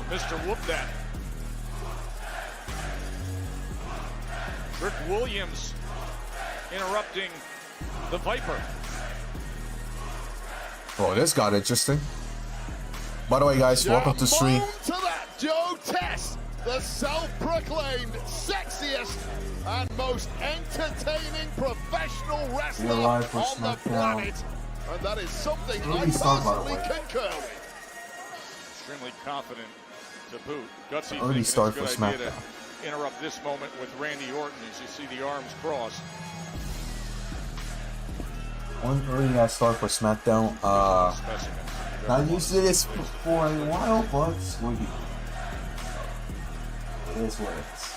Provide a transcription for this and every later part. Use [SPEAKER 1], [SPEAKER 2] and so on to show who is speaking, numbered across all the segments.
[SPEAKER 1] Mr. Whoop That. Rick Williams interrupting the Viper.
[SPEAKER 2] Oh, this got interesting. By the way, guys, welcome to stream.
[SPEAKER 3] To that, Joe Test, the self-proclaimed sexiest and most entertaining professional wrestler on the planet. And that is something I personally concur with.
[SPEAKER 1] Extremely confident to boot. Gutsy
[SPEAKER 2] early start for SmackDown.
[SPEAKER 1] To interrupt this moment with Randy Orton as you see the arms crossed.
[SPEAKER 2] One early start for SmackDown. Not used to this for a while, but it is what it is.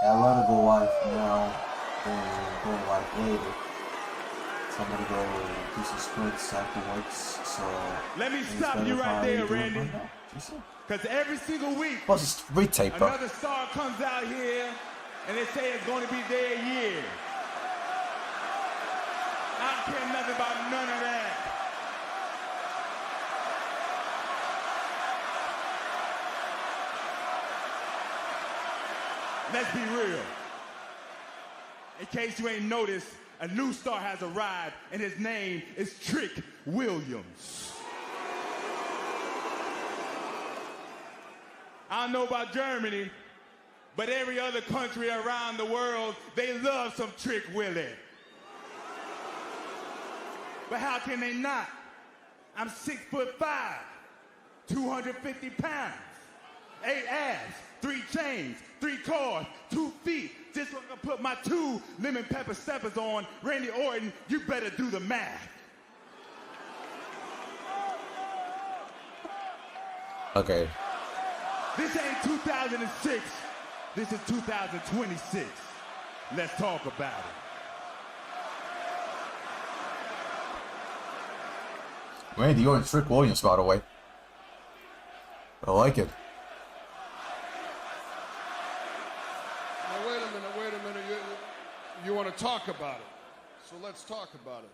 [SPEAKER 2] I'd rather go live now than go live later. So I'm gonna go do some sprints afterwards. So
[SPEAKER 4] let me stop you right there, Randy. Because every single week,
[SPEAKER 2] well, just retape, bro.
[SPEAKER 4] Another star comes out here and they say it's going to be their year. I don't care nothing about none of that. Let's be real. In case you ain't noticed, a new star has arrived, and his name is Trick Williams. I don't know about Germany, but every other country around the world, they love some Trick Willie. But how can they not? I'm 6'5", 250 pounds, 8 abs, 3 chains, 3 cars, 2 feet. Just like I put my 2 lemon pepper steppers on, Randy Orton, you better do the math.
[SPEAKER 2] Okay.
[SPEAKER 4] This ain't 2006. This is 2026. Let's talk about it.
[SPEAKER 2] Randy Orton, Trick Williams, by the way. I like it.
[SPEAKER 3] Now, wait a minute. You want to talk about it. So let's talk about it.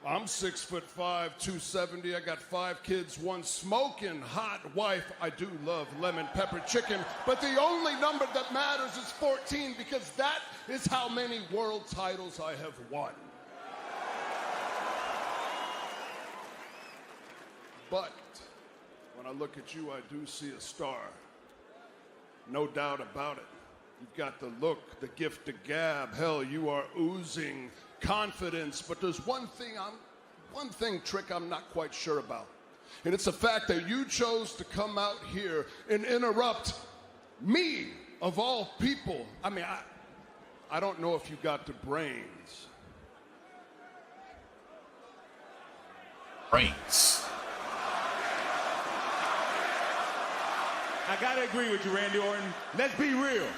[SPEAKER 3] I'm 6'5", 270. I got 5 kids, 1 smoking hot wife. I do love lemon pepper chicken, but the only number that matters is 14 because that is how many world titles I have won. But when I look at you, I do see a star. No doubt about it. You've got the look, the gift of gab. Hell, you are oozing confidence. But there's one thing, Trick, I'm not quite sure about. And it's the fact that you chose to come out here and interrupt me, of all people. I mean, I don't know if you got the brains.
[SPEAKER 2] Brains.
[SPEAKER 4] I gotta agree with you, Randy Orton. Let's be real.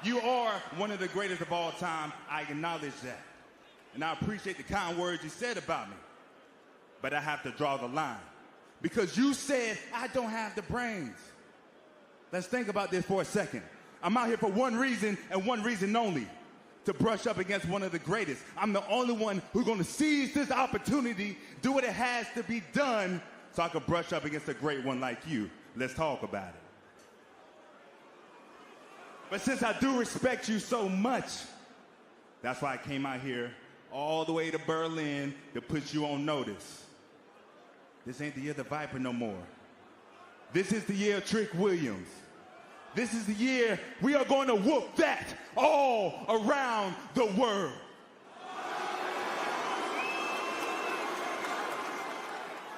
[SPEAKER 4] You are one of the greatest of all time. I acknowledge that. And I appreciate the kind words you said about me. But I have to draw the line. Because you said I don't have the brains. Let's think about this for a second. I'm out here for one reason and one reason only. To brush up against one of the greatest. I'm the only one who's gonna seize this opportunity, do what it has to be done, so I can brush up against a great one like you. Let's talk about it. But since I do respect you so much, that's why I came out here all the way to Berlin to put you on notice. This ain't the year of the Viper no more. This is the year of Trick Williams. This is the year we are going to whoop that all around the world.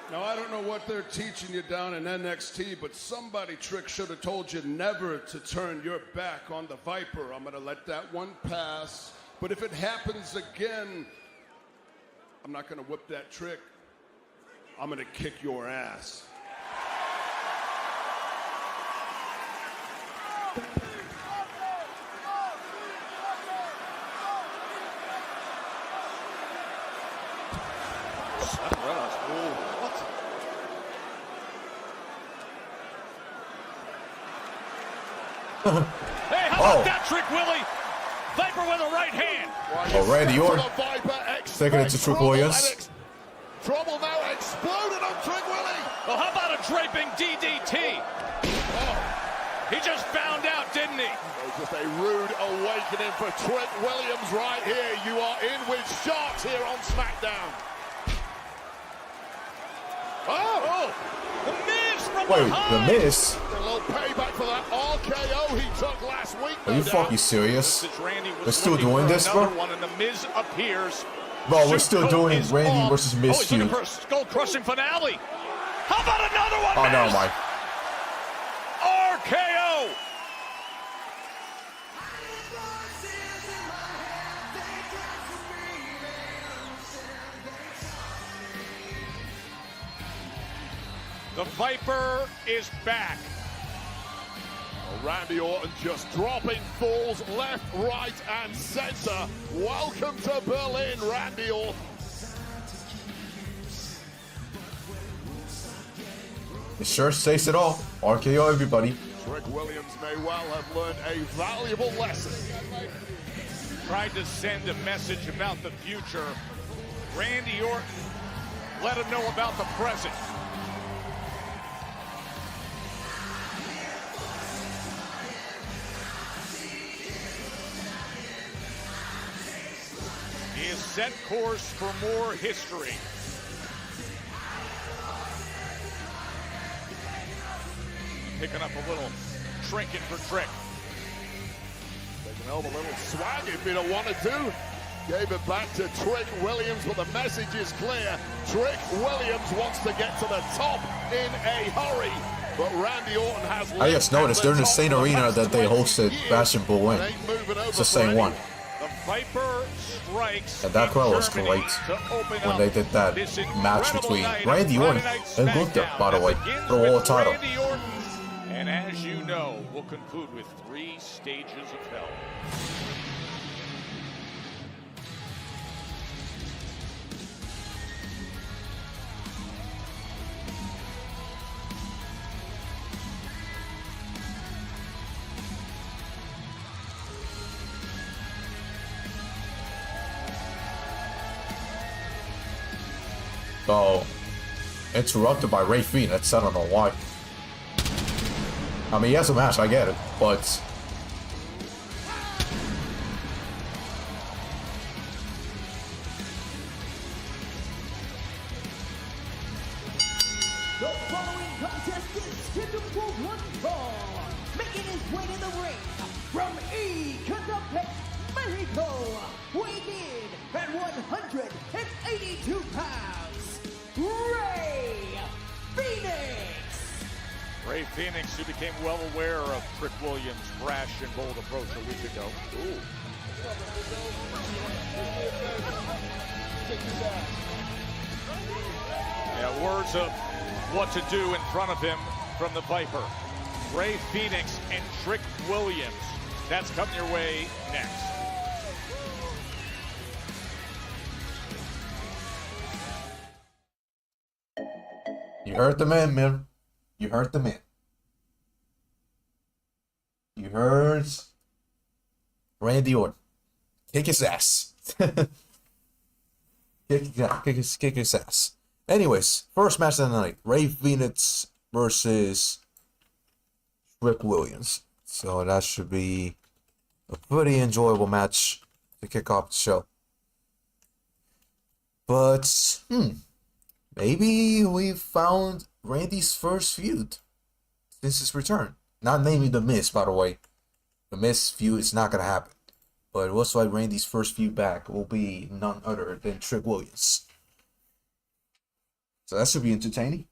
[SPEAKER 3] Now, I don't know what they're teaching you down in NXT, but somebody, Trick, should have told you never to turn your back on the Viper. I'm going to let that one pass. But if it happens again, I'm not going to whip that Trick. I'm going to kick your ass.
[SPEAKER 1] Reynolds. Ooh, what? Hey, how about that trick, Willie? Viper with a right hand.
[SPEAKER 5] Oh, Randy Orton taking it to Trick Williams.
[SPEAKER 3] Trouble now exploded on Trick Willie.
[SPEAKER 1] Well, how about a draping DDT?
[SPEAKER 3] Oh,
[SPEAKER 1] He just found out, didn't he?
[SPEAKER 3] just a rude awakening for Trick Williams right here. You are in with sharks here on SmackDown. Oh!
[SPEAKER 1] The Miz from
[SPEAKER 5] Wait,
[SPEAKER 1] behind.
[SPEAKER 5] the Miz?
[SPEAKER 3] A little payback for that RKO he took last week.
[SPEAKER 5] Are you fucking serious? We're still doing this, bro?
[SPEAKER 1] One, and the Miz appears.
[SPEAKER 5] Bro, we're still doing
[SPEAKER 1] is
[SPEAKER 5] Randy
[SPEAKER 1] off.
[SPEAKER 5] versus Miz
[SPEAKER 1] he's looking
[SPEAKER 5] feud.
[SPEAKER 1] for a skull-crushing finale. How about another one,
[SPEAKER 5] Oh, no,
[SPEAKER 1] Miz?
[SPEAKER 5] Mike.
[SPEAKER 1] RKO. The Viper is back.
[SPEAKER 3] Randy Orton just dropping falls left, right, and center. Welcome to Berlin, Randy Orton.
[SPEAKER 5] It sure says it all. RKO, everybody.
[SPEAKER 3] Trick Williams may well have learned a valuable lesson.
[SPEAKER 1] Tried to send a message about the future. Randy Orton let him know about the present. He has set course for more history. Picking up a little trinket for Trick.
[SPEAKER 3] Taking home a little swag if you don't want to do. Gave it back to Trick Williams, but the message is clear. Trick Williams wants to get to the top in a hurry, but Randy Orton has.
[SPEAKER 5] I just noticed they're in the same arena that they hosted Bash and Bull in. It's the same one.
[SPEAKER 1] The Viper strikes.
[SPEAKER 5] And that crowd was great when they did that match between Randy Orton and Gunther, by the way, for the world title.
[SPEAKER 1] Randy Orton, and as you know, we'll conclude with 3 stages of hell.
[SPEAKER 5] So, interrupted by Ray Fenix, I don't know why. I mean, he has a match, I get it, but...
[SPEAKER 6] The following contest is scheduled for one fall. Making his way to the ring from Ecatepec, Mexico, weighing in at 182 pounds, Ray Fenix.
[SPEAKER 1] Ray Fenix, who became well aware of Trick Williams' brash and bold approach a week ago. Ooh. Yeah, words of what to do in front of him from the Viper. Ray Fenix and Trick Williams. That's coming your way next.
[SPEAKER 5] You heard the man. You heard the man. You heard Randy Orton. Kick his ass. kick his ass. Anyways, first match of the night. Ray Fenix versus Trick Williams. So that should be a pretty enjoyable match to kick off the show. But, maybe we found Randy's first feud since his return. Not naming The Miz, by the way. The Miz feud is not going to happen. But it looks like Randy's first feud back will be none other than Trick Williams. So that should be entertaining.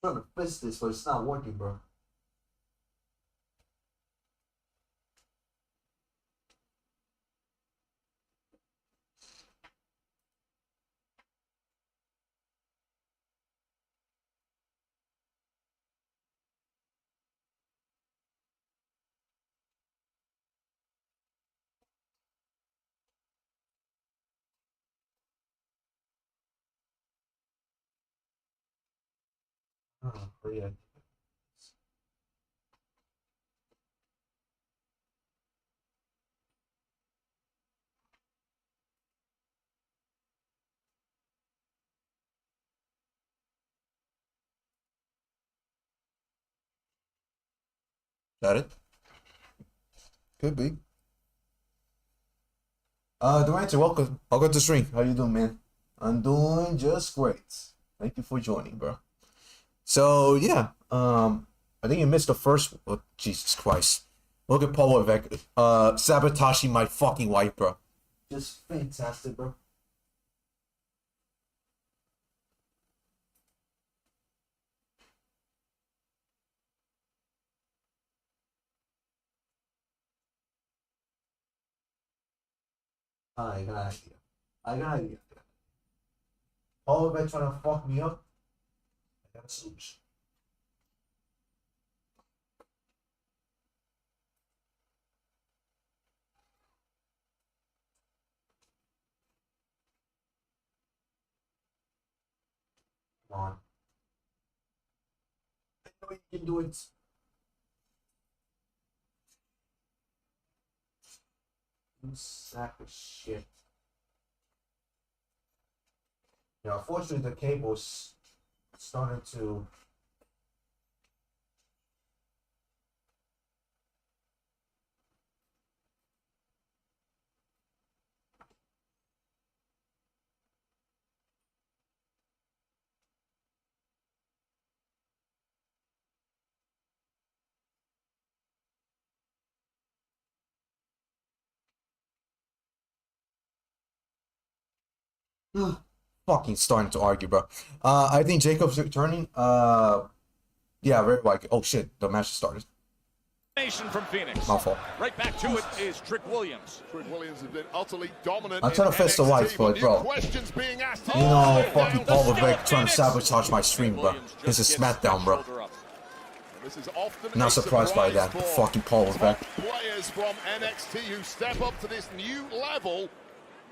[SPEAKER 2] I'm trying to fix this, but it's not working, bro. But yeah.
[SPEAKER 5] Got it? Could be. Durante, welcome. Welcome to the stream. How you doing, man? I'm doing just great. Thank you for joining, bro. So yeah, I think you missed the first. Oh, Jesus Christ! Look at Paul Levesque, sabotaging my fucking wife, bro.
[SPEAKER 2] Just fantastic, bro. I got an idea. I got an idea. Paul Levesque trying to fuck me up. I got a solution. Come on. I know you can do it. You sack of shit. Yeah, unfortunately the cable's starting to
[SPEAKER 5] fucking starting to argue, bro. I think Jacob's returning. Yeah, very likely. Oh shit, the match started.
[SPEAKER 1] Nation from Phoenix.
[SPEAKER 5] My fault.
[SPEAKER 1] Right back to it is Trick Williams.
[SPEAKER 3] Trick Williams has been utterly dominant.
[SPEAKER 5] I'm trying to fix the lights, but bro,
[SPEAKER 3] Questions being asked.
[SPEAKER 5] you know, fucking Paul Levesque trying to sabotage my stream, bro. This is SmackDown, bro.
[SPEAKER 3] This is often
[SPEAKER 5] Not
[SPEAKER 3] a
[SPEAKER 5] surprised by that,
[SPEAKER 3] surprise for
[SPEAKER 5] fucking Paul Levesque.
[SPEAKER 3] players from NXT who step up to this new level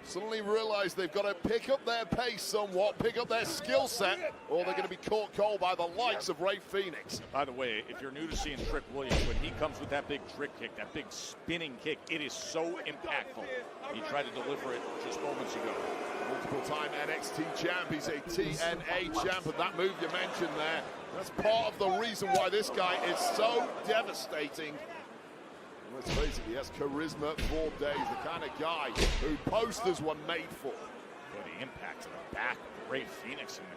[SPEAKER 3] suddenly realize they've got to pick up their pace somewhat, pick up their skill set, or they're going to be caught cold by the likes of Rey Fenix.
[SPEAKER 1] By the way, if you're new to seeing Trick Williams, when he comes with that big trick kick, that big spinning kick, it is so impactful. He tried to deliver it just moments ago.
[SPEAKER 3] Multiple-time NXT champ, he's a TNA champ, and that move you mentioned there, that's part of the reason why this guy is so devastating. Let's face it, he has charisma for days, the kind of guy who posters were made for.
[SPEAKER 1] But the impact to the back of Rey Fenix in the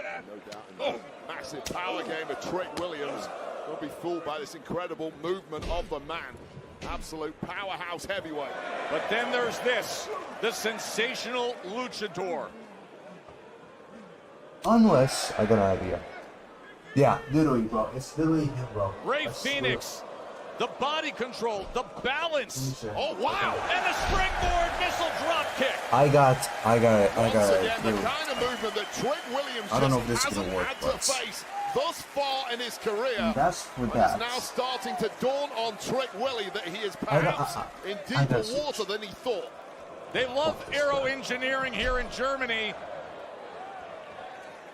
[SPEAKER 1] corner.
[SPEAKER 3] No doubt in that. Massive power game of Trick Williams. Don't be fooled by this incredible movement of the man. Absolute powerhouse heavyweight.
[SPEAKER 1] But then there's this, the sensational luchador.
[SPEAKER 5] Unless I got an idea. Yeah, literally, bro. It's literally him, bro.
[SPEAKER 1] Rey Fenix. The body control, the balance. Oh, wow. And the springboard missile drop kick.
[SPEAKER 5] I got
[SPEAKER 3] Once
[SPEAKER 5] it.
[SPEAKER 3] again, the kind of movement that Trick Williams
[SPEAKER 5] I don't know if
[SPEAKER 3] just
[SPEAKER 5] this is gonna
[SPEAKER 3] hasn't
[SPEAKER 5] work,
[SPEAKER 3] had
[SPEAKER 5] but
[SPEAKER 3] to face thus far in his career.
[SPEAKER 2] That's with
[SPEAKER 3] But it's
[SPEAKER 2] that.
[SPEAKER 3] now starting to dawn on Trick Willie that he is perhaps in deeper water than he thought.
[SPEAKER 1] They love aero engineering here in Germany.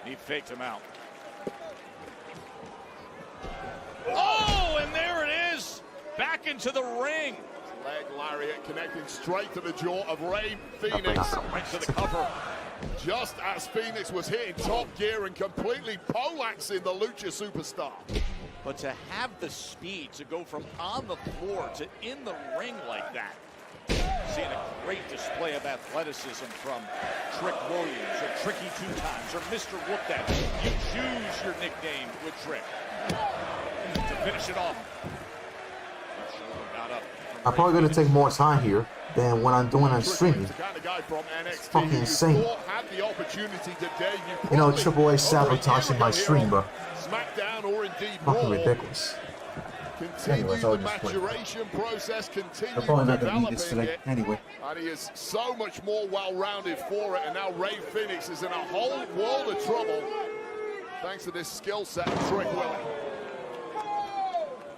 [SPEAKER 1] He faked him out. Oh, and there it is. Back into the ring.
[SPEAKER 3] Leg lariat connecting straight to the jaw of Rey Fenix.
[SPEAKER 1] Right to the cover.
[SPEAKER 3] Just as Fenix was hitting top gear and completely poleaxing the Lucha superstar.
[SPEAKER 1] But to have the speed to go from on the floor to in the ring like that. Seeing a great display of athleticism from Trick Williams, or Tricky 2 times, or Mr. Whoop That. You choose your nickname with Trick. To finish it off. Got up.
[SPEAKER 5] I'm probably gonna take more time here
[SPEAKER 2] than when I'm doing on streaming.
[SPEAKER 3] The kind of guy from NXT
[SPEAKER 2] It's fucking insane.
[SPEAKER 3] had the opportunity to debut
[SPEAKER 2] You know,
[SPEAKER 3] properly
[SPEAKER 2] Triple H
[SPEAKER 3] over a year
[SPEAKER 2] sabotaging my
[SPEAKER 3] ago here
[SPEAKER 2] stream,
[SPEAKER 3] on
[SPEAKER 2] bro.
[SPEAKER 3] SmackDown or indeed
[SPEAKER 2] Fucking
[SPEAKER 3] Raw.
[SPEAKER 2] ridiculous.
[SPEAKER 3] Continue
[SPEAKER 2] Anyways, I'll
[SPEAKER 3] the
[SPEAKER 2] just quit.
[SPEAKER 3] maturation process, continue
[SPEAKER 2] I'm probably not gonna need this
[SPEAKER 3] developing
[SPEAKER 2] today
[SPEAKER 3] it.
[SPEAKER 2] anyway.
[SPEAKER 3] And he is so much more well-rounded for it. And now Ray Fenix is in a whole world of trouble thanks to this skill set of Trick Willie.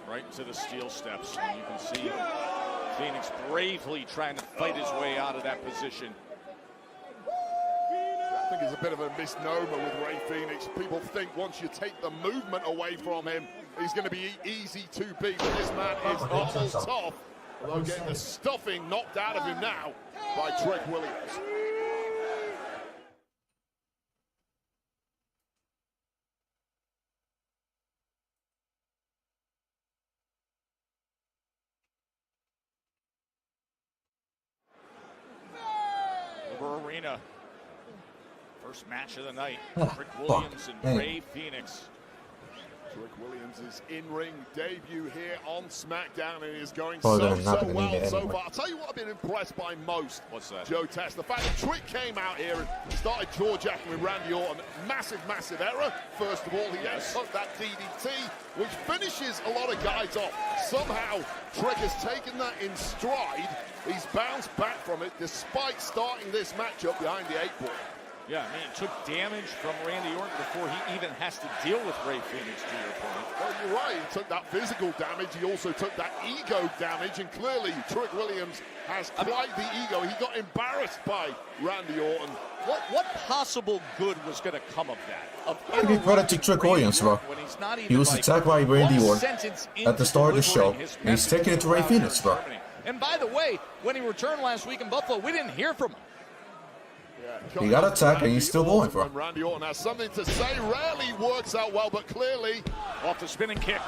[SPEAKER 1] Right into the steel steps. And you can see Fenix bravely trying to fight his way out of that position.
[SPEAKER 3] I think it's a bit of a misnomer with Ray Fenix. People think once you take the movement away from him, he's going to be easy to beat. But this man is awful tough. Although getting the stuffing knocked out of him now by Trick Williams.
[SPEAKER 1] Over Arena. First match of the night. Trick
[SPEAKER 2] Fuck.
[SPEAKER 1] Williams and
[SPEAKER 2] Hey.
[SPEAKER 1] Ray Fenix.
[SPEAKER 3] Trick Williams' in-ring debut here on SmackDown, and is going
[SPEAKER 2] Oh,
[SPEAKER 3] so
[SPEAKER 2] they're not gonna
[SPEAKER 3] well
[SPEAKER 2] need it
[SPEAKER 3] so
[SPEAKER 2] anyway.
[SPEAKER 3] far. I'll tell you what I've been impressed by most,
[SPEAKER 1] What's that?
[SPEAKER 3] Joe Test. The fact that Trick came out here and started jaw-jacking with Randy Orton. Massive error. First of all, he then took that DDT, which finishes a lot of guys off. Somehow, Trick has taken that in stride. He's bounced back from it, despite starting this matchup behind the 8 ball.
[SPEAKER 1] Yeah, I mean, it took damage from Randy Orton before he even has to deal with Ray Fenix, to your point.
[SPEAKER 3] Well, you're right. He took that physical damage. He also took that ego damage. And clearly, Trick Williams has quite the ego. He got embarrassed by Randy Orton.
[SPEAKER 1] What possible good was going to come of that?
[SPEAKER 5] I give credit to Trick Williams, bro.
[SPEAKER 1] When he's not even
[SPEAKER 5] He was
[SPEAKER 1] like
[SPEAKER 5] attacked by Randy
[SPEAKER 1] one
[SPEAKER 5] Orton
[SPEAKER 1] sentence
[SPEAKER 5] at the start of the show,
[SPEAKER 1] delivering his
[SPEAKER 5] and he's
[SPEAKER 1] message
[SPEAKER 5] taking it to
[SPEAKER 1] the
[SPEAKER 5] Ray
[SPEAKER 1] crowd here
[SPEAKER 5] Fenix,
[SPEAKER 1] in
[SPEAKER 5] bro.
[SPEAKER 1] Germany. And by the way, when he returned last week in Buffalo, we didn't hear from him.
[SPEAKER 3] Yeah,
[SPEAKER 5] He got attacked, and he's still going for it.
[SPEAKER 3] When Randy Orton has something to say. Rarely works out well, but clearly,
[SPEAKER 1] Off the spinning kick.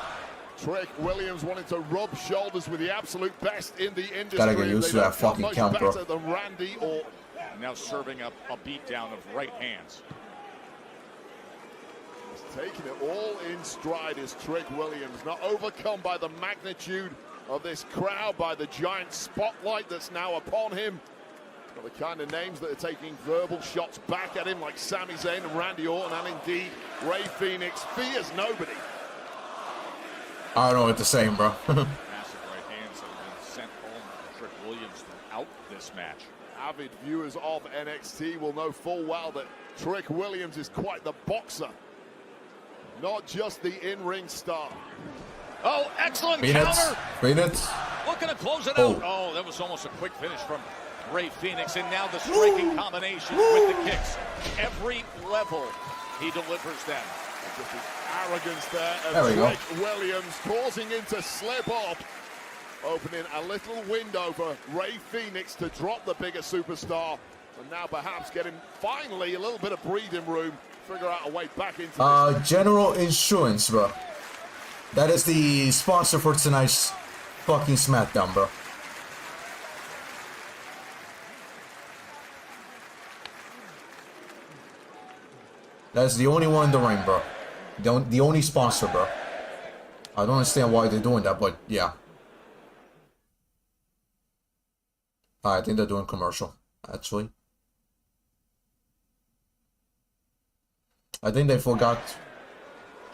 [SPEAKER 3] Trick Williams wanted to rub shoulders with the absolute best in the industry.
[SPEAKER 5] Gotta get used to
[SPEAKER 3] They
[SPEAKER 5] that
[SPEAKER 3] don't come
[SPEAKER 5] fucking
[SPEAKER 3] much
[SPEAKER 5] count, bro.
[SPEAKER 3] better than Randy Orton.
[SPEAKER 1] Now serving up a beatdown of right hands.
[SPEAKER 3] He's taking it all in stride is Trick Williams, not overcome by the magnitude of this crowd, by the giant spotlight that's now upon him. He's got the kind of names that are taking verbal shots back at him, like Sami Zayn and Randy Orton, and indeed Ray Fenix fears nobody.
[SPEAKER 5] I don't know what to say, bro.
[SPEAKER 1] Massive right hands that have been sent home from Trick Williams throughout this match.
[SPEAKER 3] Avid viewers of NXT will know full well that Trick Williams is quite the boxer, not just the in-ring star.
[SPEAKER 1] Oh, excellent
[SPEAKER 5] Phoenix.
[SPEAKER 1] counter.
[SPEAKER 5] Phoenix.
[SPEAKER 1] Looking to close it
[SPEAKER 5] Oh.
[SPEAKER 1] out. Oh, that was almost a quick finish from Ray Fenix. And now the striking combination with the kicks. Every level, he delivers them.
[SPEAKER 3] Just the arrogance there
[SPEAKER 5] There we
[SPEAKER 3] of
[SPEAKER 5] go.
[SPEAKER 3] Trick Williams, causing him to slip up, opening a little window for Ray Fenix to drop the bigger superstar, and now perhaps getting finally a little bit of breathing room, figure out a way back into this.
[SPEAKER 5] General Insurance, bro. That is the sponsor for tonight's fucking SmackDown, bro. That's the only one in the ring, bro. The only sponsor, bro. I don't understand why they're doing that, but yeah. I think they're doing commercial, actually. I think they forgot.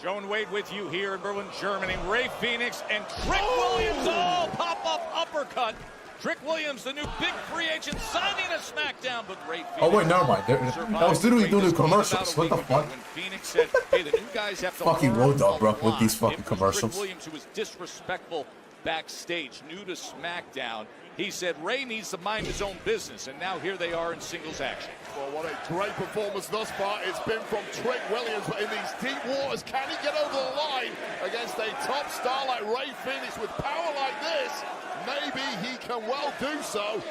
[SPEAKER 1] Joe and Wade with you here in Berlin, Germany. Ray Fenix and Trick Williams. Oh, pop-up uppercut. Trick Williams, the new big free agent, signing a SmackDown, but Ray Fenix.
[SPEAKER 5] Oh wait, never mind. I was literally doing the commercials. What the fuck?
[SPEAKER 1] When Phoenix said, hey, the new guys have to
[SPEAKER 5] Fucking
[SPEAKER 1] learn
[SPEAKER 5] Road Dogg, bro,
[SPEAKER 1] a
[SPEAKER 5] with these
[SPEAKER 1] lot.
[SPEAKER 5] fucking
[SPEAKER 1] It was
[SPEAKER 5] commercials.
[SPEAKER 1] Trick Williams who was disrespectful backstage, new to SmackDown. He said Ray needs to mind his own business, and now here they are in singles action.
[SPEAKER 3] Well, what a great performance thus far it's been from Trick Williams, but in these deep waters, can he get over the line against a top star like Ray Fenix with power like this? Maybe he can well do so.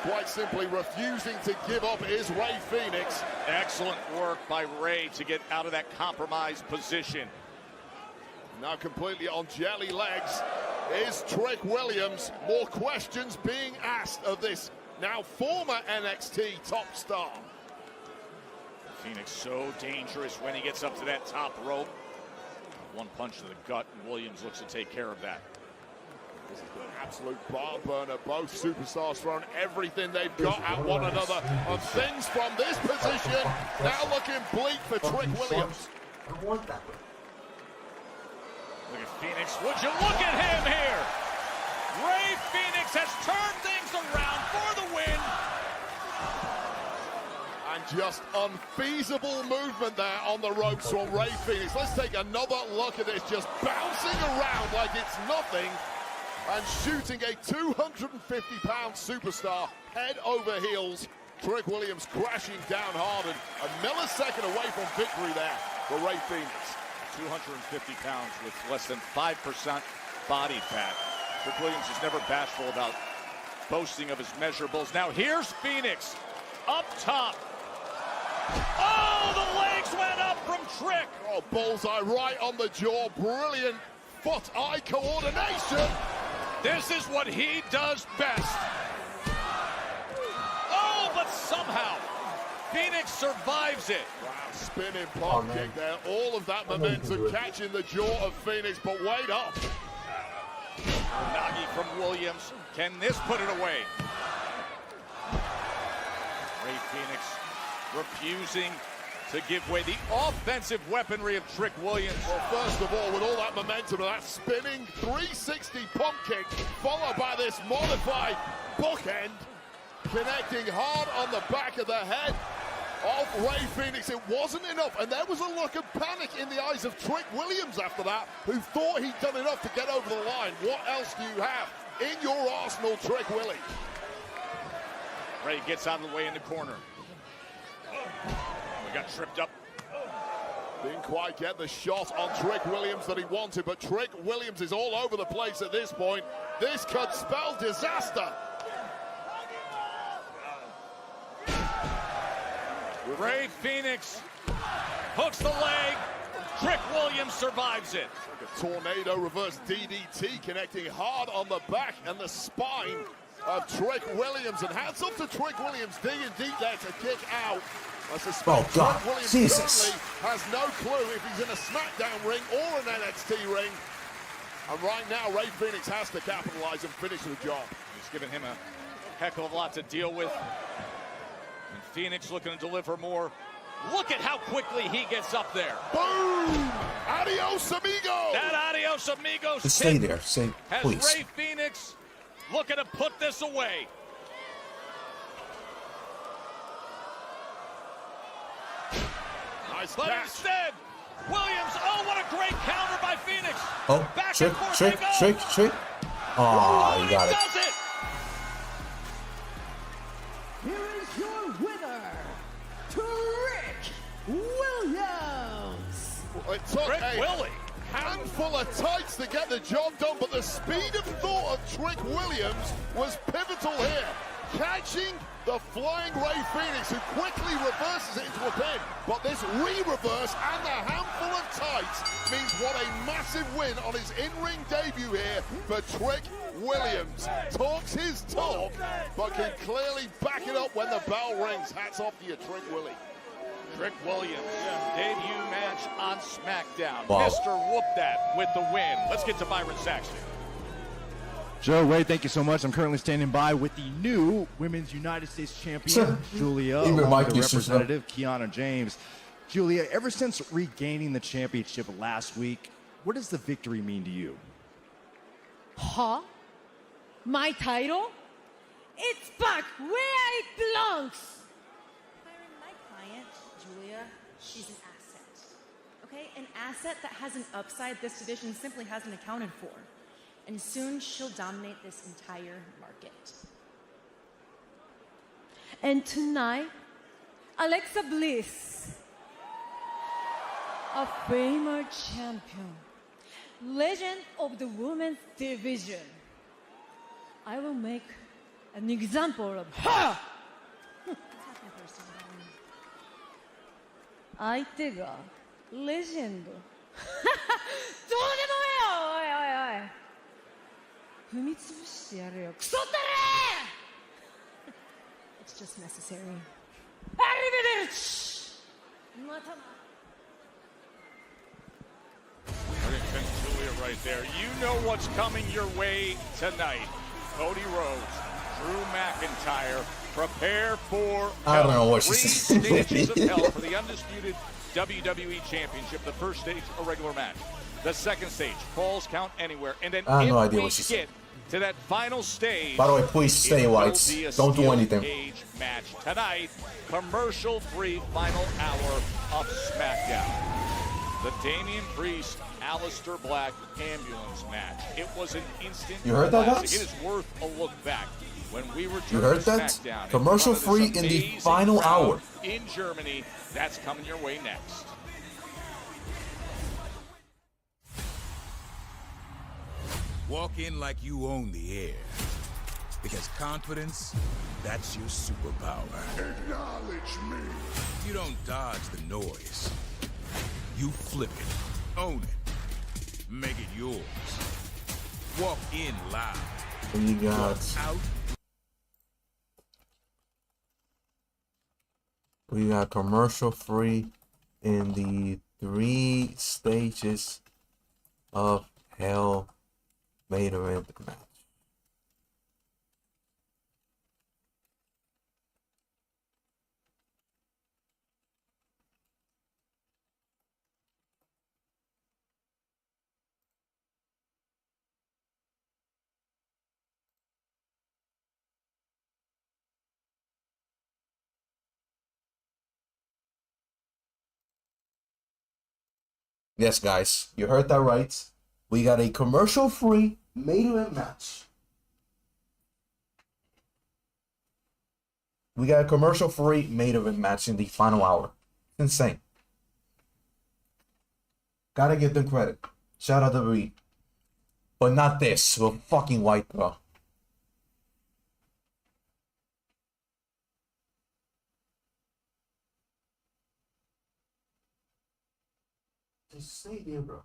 [SPEAKER 3] Quite simply refusing to give up is Ray Fenix.
[SPEAKER 1] Excellent work by Ray to get out of that compromised position.
[SPEAKER 3] Now completely on jelly legs is Trick Williams. More questions being asked of this now former NXT top star.
[SPEAKER 1] Phoenix so dangerous when he gets up to that top rope. One punch to the gut, and Williams looks to take care of that.
[SPEAKER 3] This has been an absolute barn burner. Both superstars throwing everything they've got at one another. And things from this position now looking bleak for Trick Williams.
[SPEAKER 2] I want that one.
[SPEAKER 1] Look at Fenix. Would you look at him here? Ray Fenix has turned things around for the win.
[SPEAKER 3] And just unfeasible movement there on the ropes from Ray Fenix. Let's take another look at this, just bouncing around like it's nothing and shooting a 250-pound superstar head over heels. Trick Williams crashing down hard and a millisecond away from victory there for Ray Fenix.
[SPEAKER 1] 250 pounds with less than 5% body fat. Trick Williams is never bashful about boasting of his measurables. Now here's Fenix up top. Oh, the legs went up from Trick.
[SPEAKER 3] Oh, bullseye right on the jaw. Brilliant foot-eye coordination.
[SPEAKER 1] This is what he does best. Oh, but somehow Fenix survives it.
[SPEAKER 3] Wow, spinning pop kick there. All of that momentum catching the jaw of Fenix, but wait up.
[SPEAKER 1] Nagi from Williams. Can this put it away? Ray Fenix refusing to give way. The offensive weaponry of Trick Williams.
[SPEAKER 3] Well, first of all, with all that momentum and that spinning 360 pump kick, followed by this modified bookend, connecting hard on the back of the head of Ray Fenix. It wasn't enough, and there was a look of panic in the eyes of Trick Williams after that, who thought he'd done enough to get over the line. What else do you have in your arsenal, Trick Willie?
[SPEAKER 1] Ray gets out of the way in the corner. We got tripped up.
[SPEAKER 3] Didn't quite get the shot on Trick Williams that he wanted, but Trick Williams is all over the place at this point. This could spell disaster.
[SPEAKER 1] Ray Fenix hooks the leg. Trick Williams survives it.
[SPEAKER 3] Like a tornado reverse DDT connecting hard on the back and the spine of Trick Williams. And hats off to Trick Williams digging deep there to kick out. I suspect Trick Williams currently has no clue if he's in a SmackDown ring or an NXT ring. And right now, Ray Fenix has to capitalize and finish the job.
[SPEAKER 1] He's giving him a heck of a lot to deal with. And Fenix looking to deliver more. Look at how quickly he gets up there.
[SPEAKER 3] Boom! Adios, amigo!
[SPEAKER 1] That adios, amigos.
[SPEAKER 5] Just stay there. Stay, please.
[SPEAKER 1] Has Ray Fenix looking to put this away.
[SPEAKER 3] Nice
[SPEAKER 1] But
[SPEAKER 3] catch.
[SPEAKER 1] instead, Williams, oh, what a great counter by Fenix.
[SPEAKER 5] Oh,
[SPEAKER 1] Back
[SPEAKER 5] trick,
[SPEAKER 1] and forth
[SPEAKER 5] trick,
[SPEAKER 1] they go.
[SPEAKER 5] trick, trick. Oh, you got
[SPEAKER 1] he
[SPEAKER 5] it.
[SPEAKER 1] does it.
[SPEAKER 6] Here is your winner, Trick Williams.
[SPEAKER 3] It took
[SPEAKER 1] Trick
[SPEAKER 3] a
[SPEAKER 1] Willie.
[SPEAKER 3] handful of tights to get the job done, but the speed of thought of Trick Williams was pivotal here. Catching the flying Ray Fenix, who quickly reverses it into a pin. But this re-reverse and a handful of tights means what a massive win on his in-ring debut here for Trick Williams. Talks his talk, but can clearly back it up when the bell rings. Hats off to you, Trick Willie.
[SPEAKER 1] Trick Williams, debut match on SmackDown.
[SPEAKER 5] Wow.
[SPEAKER 1] Mr. Whoop That with the win. Let's get to Byron Saxton.
[SPEAKER 7] Joe, Ray, thank you so much. I'm currently standing by with the new Women's United States Champion, Giulia,
[SPEAKER 5] Even
[SPEAKER 7] along
[SPEAKER 5] Mike
[SPEAKER 7] with the
[SPEAKER 5] used to
[SPEAKER 7] representative, Kiana James. Giulia, ever since regaining the championship last week, what does the victory mean to you?
[SPEAKER 8] Huh? My title? It's back where it belongs!
[SPEAKER 9] Byron, my client, Giulia, she's an asset. Okay? An asset that has an upside this division simply hasn't accounted for. And soon she'll dominate this entire market.
[SPEAKER 8] And tonight, Alexa Bliss, a former champion, legend of the women's division. I will make an example of her! 相手がレジェンド。どうでもええよ、おいおいおい。踏みつぶしてやるよ、クソったれ！
[SPEAKER 9] It's just necessary.
[SPEAKER 8] アリベデルチ！またな。
[SPEAKER 1] Giulia right there. You know what's coming your way tonight. Cody Rhodes, Drew McIntyre, prepare for
[SPEAKER 5] I don't know what she
[SPEAKER 1] Three
[SPEAKER 5] said.
[SPEAKER 1] stages of hell for the undisputed WWE Championship. The first stage, a regular match. The second stage, Falls Count Anywhere. And then
[SPEAKER 5] I have no
[SPEAKER 1] if
[SPEAKER 5] idea
[SPEAKER 1] we
[SPEAKER 5] what she said.
[SPEAKER 1] get to that final stage,
[SPEAKER 5] By the way, please stay,
[SPEAKER 1] it will
[SPEAKER 5] Whites.
[SPEAKER 1] be a
[SPEAKER 5] Don't do
[SPEAKER 1] steel
[SPEAKER 5] anything.
[SPEAKER 1] cage match tonight. Commercial-free final hour of SmackDown. The Damian Priest, Aleister Black ambulance match. It was an instant
[SPEAKER 5] You heard that,
[SPEAKER 1] classic.
[SPEAKER 5] guys?
[SPEAKER 1] It is worth a look back. When we return
[SPEAKER 5] You heard
[SPEAKER 1] to
[SPEAKER 5] that?
[SPEAKER 1] SmackDown in
[SPEAKER 5] Commercial
[SPEAKER 1] front of this
[SPEAKER 5] free in the
[SPEAKER 1] amazing
[SPEAKER 5] final
[SPEAKER 1] crowd
[SPEAKER 5] hour.
[SPEAKER 1] in Germany, that's coming your way next.
[SPEAKER 10] Walk in like you own the air. Because confidence, that's your superpower.
[SPEAKER 3] Acknowledge me.
[SPEAKER 10] You don't dodge the noise. You flip it, own it, make it yours. Walk in loud.
[SPEAKER 5] We got
[SPEAKER 10] Walk out.
[SPEAKER 5] we got commercial free in the 3 stages of hell main event match. Yes, guys, you heard that right. We got a commercial-free main event match. We got a commercial-free main event match in the final hour. Insane. Gotta give them credit. Shout out to WWE. But not this. We're fucking white, bro. Just stay there, bro.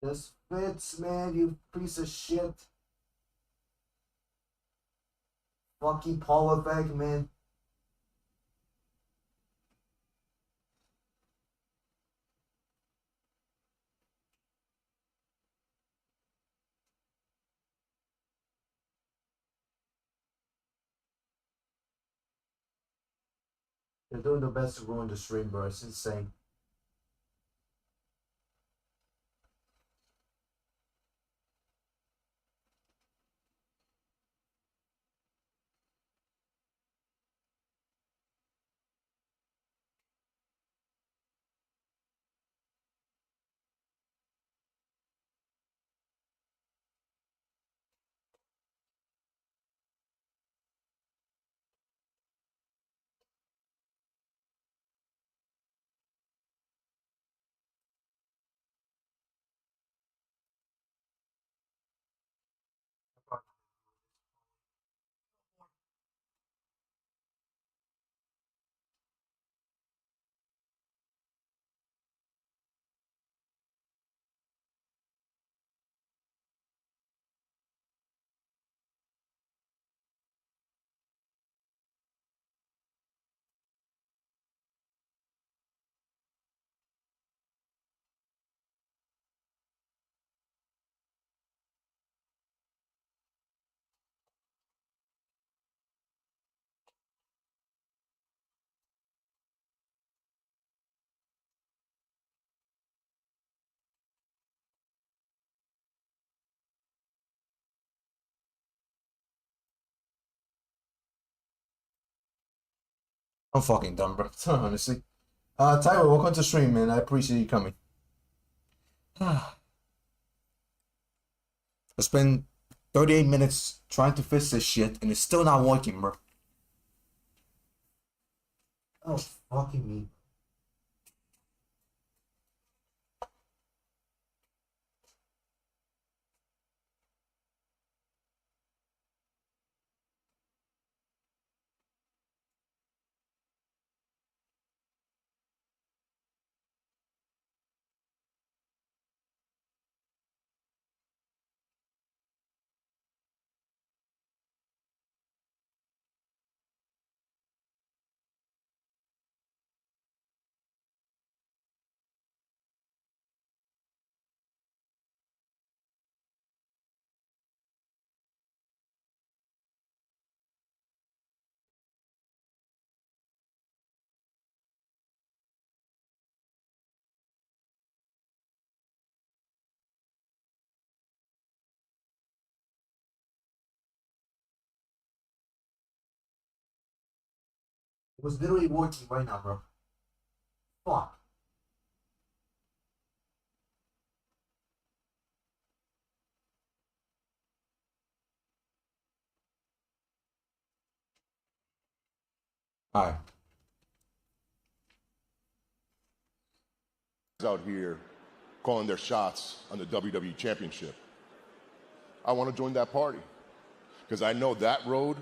[SPEAKER 5] This fits, man, you piece of shit. Fucking Paul effect, man. They're doing the best to ruin the stream, bro. It's insane. I'm fucking done, bro. Honestly. Tyler, welcome to the stream, man. I appreciate you coming. I spent 38 minutes trying to fix this shit, and it's still not working, bro. Oh, fucking me. It was literally working right now, bro. Fuck. Alright.
[SPEAKER 11] Out here calling their shots on the WWE Championship. I want to join that party because I know that road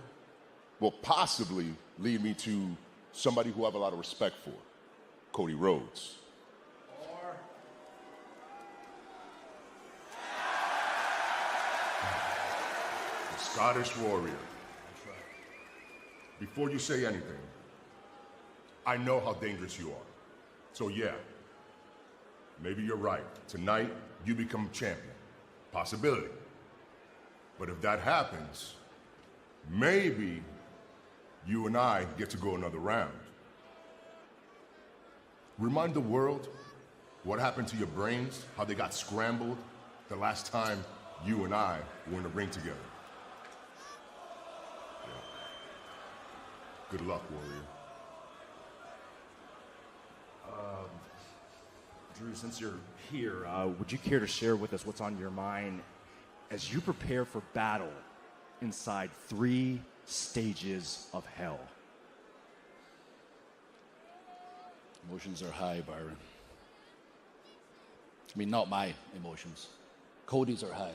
[SPEAKER 11] will possibly lead me to somebody who I have a lot of respect for, Cody Rhodes. The Scottish Warrior. Before you say anything, I know how dangerous you are. So yeah, maybe you're right. Tonight, you become champion. Possibility. But if that happens, maybe you and I get to go another round. Remind the world what happened to your brains, how they got scrambled the last time you and I were in the ring together. Yeah. Good luck, Warrior.
[SPEAKER 7] Drew, since you're here, would you care to share with us what's on your mind as you prepare for battle inside 3 stages of hell?
[SPEAKER 12] Emotions are high, Byron. I mean, not my emotions. Cody's are high.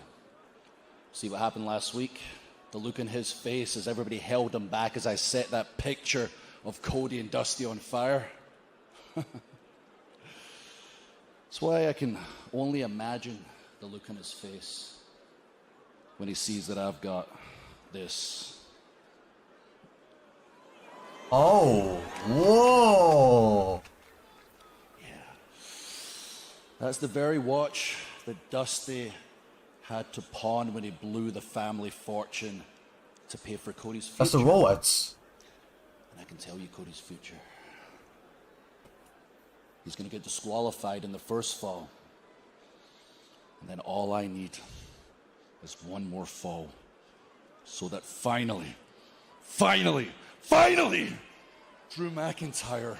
[SPEAKER 12] See what happened last week? The look in his face as everybody held him back as I set that picture of Cody and Dusty on fire. That's why I can only imagine the look in his face when he sees that I've got this.
[SPEAKER 5] Oh, whoa.
[SPEAKER 12] Yeah. That's the very watch that Dusty had to pawn when he blew the family fortune to pay for Cody's future.
[SPEAKER 5] That's the Rolex.
[SPEAKER 12] And I can tell you Cody's future. He's going to get disqualified in the first fall. And then all I need is one more fall. So that finally, Drew McIntyre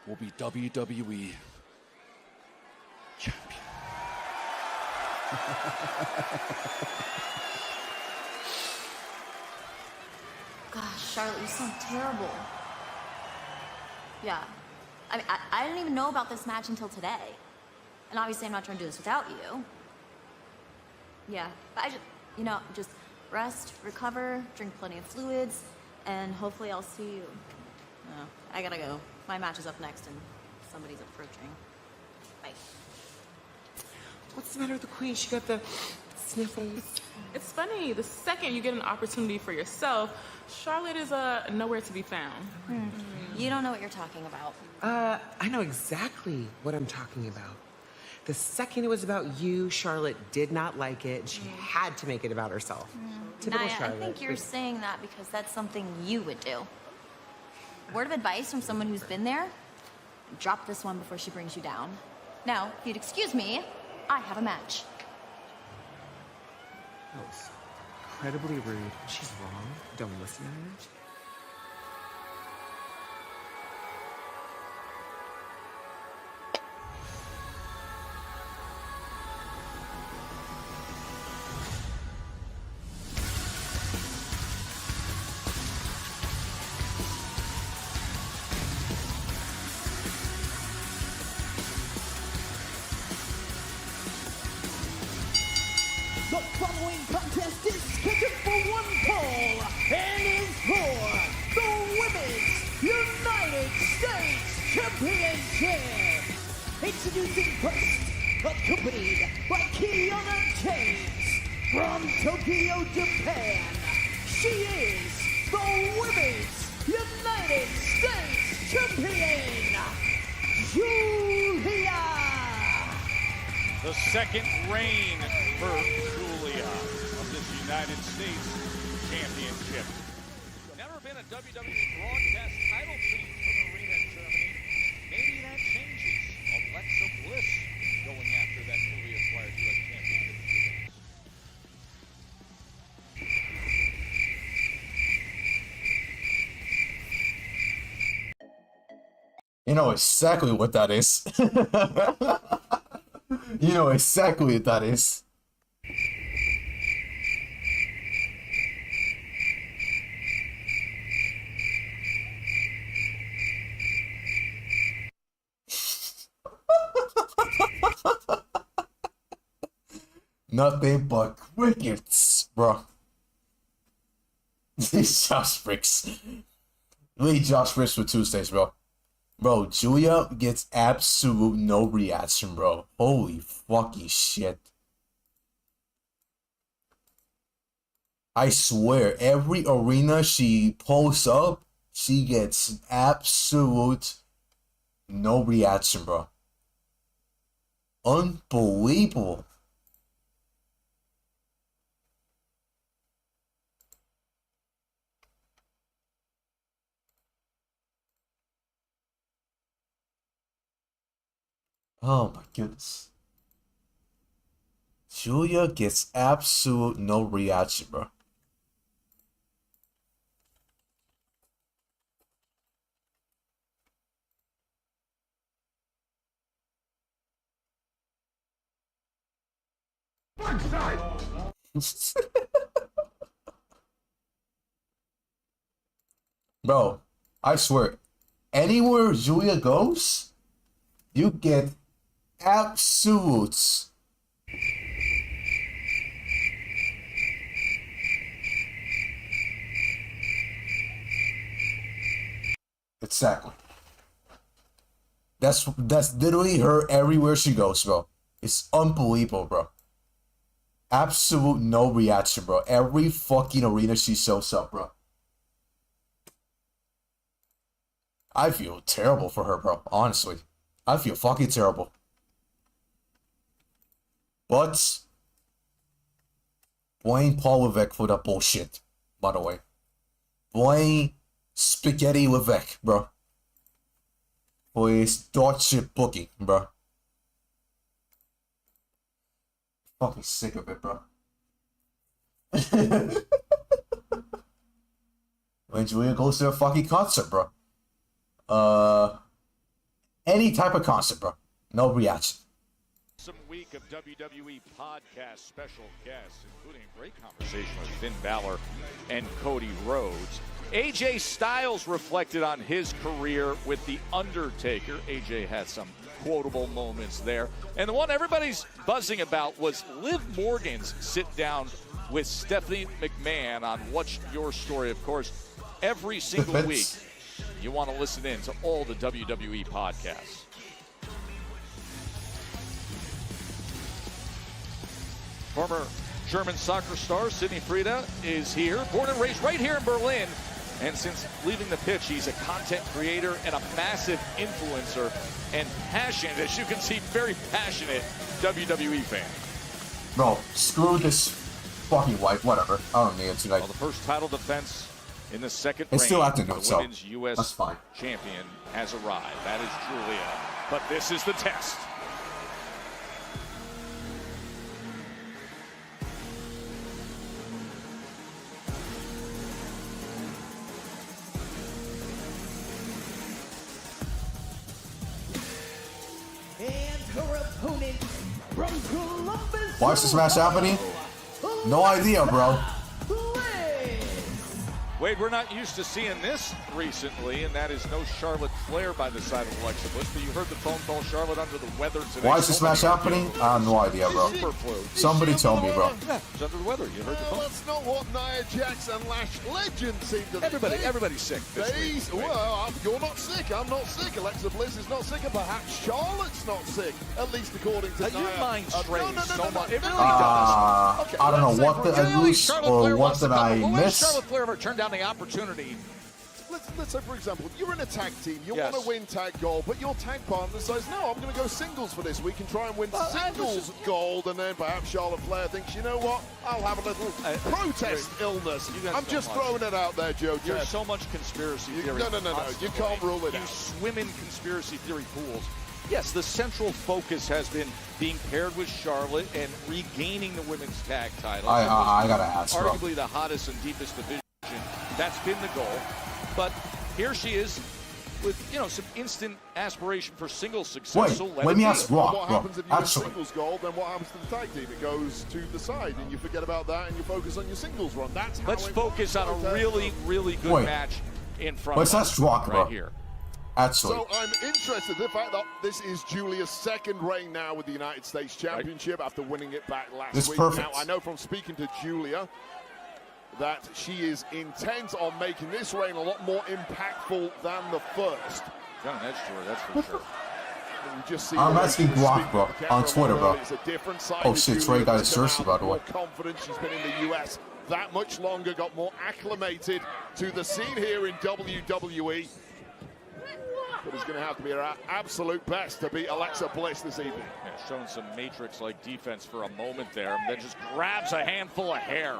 [SPEAKER 12] will be WWE champion.
[SPEAKER 13] Gosh, Charlotte, you sound terrible. Yeah. I mean, I didn't even know about this match until today. And obviously I'm not trying to do this without you. Yeah, but just rest, recover, drink plenty of fluids, and hopefully I'll see you. No, I gotta go. My match is up next and somebody's approaching. Bye.
[SPEAKER 14] What's the matter with the queen? She got the sniffles. It's funny. The second you get an opportunity for yourself, Charlotte is nowhere to be found.
[SPEAKER 13] You don't know what you're talking about.
[SPEAKER 14] I know exactly what I'm talking about. The second it was about you, Charlotte did not like it, and she had to make it about herself. Typical
[SPEAKER 13] Naya,
[SPEAKER 14] Charlotte.
[SPEAKER 13] I think you're saying that because that's something you would do. Word of advice from someone who's been there? Drop this one before she brings you down. Now, if you'd excuse me, I have a match.
[SPEAKER 14] That was incredibly rude. She's wrong. Don't listen to her.
[SPEAKER 6] The following contest is scheduled for one fall and is for the Women's United States Championship. Introducing first, accompanied by Kiana James from Tokyo, Japan. She is the Women's United States Champion, Giulia.
[SPEAKER 1] The second reign for Giulia of this United States Championship. Never been a WWE broadcast title change from Arena in Germany. Maybe that changes. Alexa Bliss going after that newly acquired U.S. Championship.
[SPEAKER 5] You know exactly what that is. You know exactly what that is. Nothing but crickets, bro. These Josh Bricks. Lead Josh Bricks for Tuesdays, bro. Bro, Giulia gets absolute no reaction, bro. Holy fucking shit. I swear, every arena she pulls up, she gets absolute no reaction, bro. Unbelievable. Oh my goodness. Giulia gets absolute no reaction, bro. Bro, I swear, anywhere Giulia goes, you get absolutes. Exactly. That's literally her everywhere she goes, bro. It's unbelievable, bro. Absolute no reaction, bro. Every fucking arena she shows up, bro. I feel terrible for her, bro. Honestly. I feel fucking terrible. But blame Paul Levesque for that bullshit, by the way. Blame Spaghetti Levesque, bro. For his dog shit booking, bro. Fucking sick of it, bro. When Giulia goes to a fucking concert, bro. Any type of concert, bro. No reaction.
[SPEAKER 1] Some week of WWE podcast special guests, including a great conversation with Finn Balor and Cody Rhodes. AJ Styles reflected on his career with The Undertaker. AJ had some quotable moments there. And the one everybody's buzzing about was Liv Morgan's sit down with Stephanie McMahon on What's Your Story. Of course, every single week you want to listen in to all the WWE podcasts. Former German soccer star Sidney Frieda is here, born and raised right here in Berlin. And since leaving the pitch, he's a content creator and a massive influencer and passionate, as you can see, very passionate WWE fan.
[SPEAKER 5] Bro, screw this fucking wife, whatever. I don't need it tonight.
[SPEAKER 1] Well, the first title defense in the second
[SPEAKER 5] It's still
[SPEAKER 1] reign
[SPEAKER 5] acting
[SPEAKER 1] of
[SPEAKER 5] though,
[SPEAKER 1] the
[SPEAKER 5] so
[SPEAKER 1] women's U.S.
[SPEAKER 5] that's fine.
[SPEAKER 1] champion has arrived. That is Giulia. But this is the test.
[SPEAKER 6] And her opponent from Columbus.
[SPEAKER 5] Why is this match happening? No idea, bro.
[SPEAKER 1] Wade, we're not used to seeing this recently, and that is no Charlotte Flair by the side of Alexa Bliss, but you heard the phone call. Charlotte under the weather today.
[SPEAKER 5] Why is this match happening? I have no idea, bro.
[SPEAKER 1] Super flu.
[SPEAKER 5] Somebody tell me, bro.
[SPEAKER 1] Yeah, she's under the weather. You heard the phone.
[SPEAKER 3] That's not what Nia Jax and Lash Legend seem to think.
[SPEAKER 1] Everybody's sick this week.
[SPEAKER 3] Well, you're not sick. I'm not sick. Alexa Bliss is not sick, and perhaps Charlotte's not sick. At least according to Nia.
[SPEAKER 1] Your mind strays so much. It really
[SPEAKER 5] I don't know what did I lose or what did I miss.
[SPEAKER 1] Charlotte Flair ever turned down the opportunity?
[SPEAKER 3] Let's say, for example, you're in a tag team. You
[SPEAKER 1] Yes.
[SPEAKER 3] want to win tag gold, but your tag partner says, no, I'm going to go singles for this week and try and win singles gold. And then perhaps Charlotte Flair thinks, you know what? I'll have a little protest illness. I'm just throwing it out there, Joe.
[SPEAKER 1] There's so much conspiracy theory.
[SPEAKER 3] No. You can't rule it
[SPEAKER 1] You
[SPEAKER 3] out.
[SPEAKER 1] swim in conspiracy theory pools. Yes, the central focus has been being paired with Charlotte and regaining the women's tag title.
[SPEAKER 5] I gotta ask, bro.
[SPEAKER 1] Arguably the hottest and deepest division. That's been the goal. But here she is with, some instant aspiration for singles success.
[SPEAKER 5] Wait,
[SPEAKER 1] so
[SPEAKER 5] let me ask Brock,
[SPEAKER 3] What
[SPEAKER 5] bro.
[SPEAKER 3] happens if you win
[SPEAKER 5] Actually,
[SPEAKER 3] singles gold? Then what happens to the tag team? It goes to the side, and you forget about that, and you focus on your singles run. That's how
[SPEAKER 1] Let's
[SPEAKER 3] it
[SPEAKER 1] focus on
[SPEAKER 3] works.
[SPEAKER 1] a really, really good match in front
[SPEAKER 5] let's
[SPEAKER 1] of us
[SPEAKER 5] ask Brock, bro.
[SPEAKER 1] right here.
[SPEAKER 5] Actually,
[SPEAKER 3] So I'm interested in the fact that this is Giulia's second reign now with the United States Championship after winning it back last
[SPEAKER 5] It's
[SPEAKER 3] week.
[SPEAKER 5] perfect.
[SPEAKER 3] Now, I know from speaking to Giulia that she is intent on making this reign a lot more impactful than the first.
[SPEAKER 1] Got an edge to her, that's for sure.
[SPEAKER 3] We just see
[SPEAKER 5] I'm
[SPEAKER 3] her
[SPEAKER 5] asking
[SPEAKER 3] speak
[SPEAKER 5] Brock,
[SPEAKER 3] to
[SPEAKER 5] bro,
[SPEAKER 3] the camera
[SPEAKER 5] on Twitter, bro.
[SPEAKER 3] It's a different side
[SPEAKER 5] Oh
[SPEAKER 3] of
[SPEAKER 5] shit,
[SPEAKER 3] Giulia
[SPEAKER 5] Trey got
[SPEAKER 3] that's
[SPEAKER 5] his
[SPEAKER 3] come
[SPEAKER 5] jersey,
[SPEAKER 3] out
[SPEAKER 5] by the way.
[SPEAKER 3] more confident. She's been in the US that much longer, got more acclimated to the scene here in WWE. But it's going to have to be her absolute best to beat Alexa Bliss this evening.
[SPEAKER 1] Yeah, showing some Matrix-like defense for a moment there, and then just grabs a handful of hair.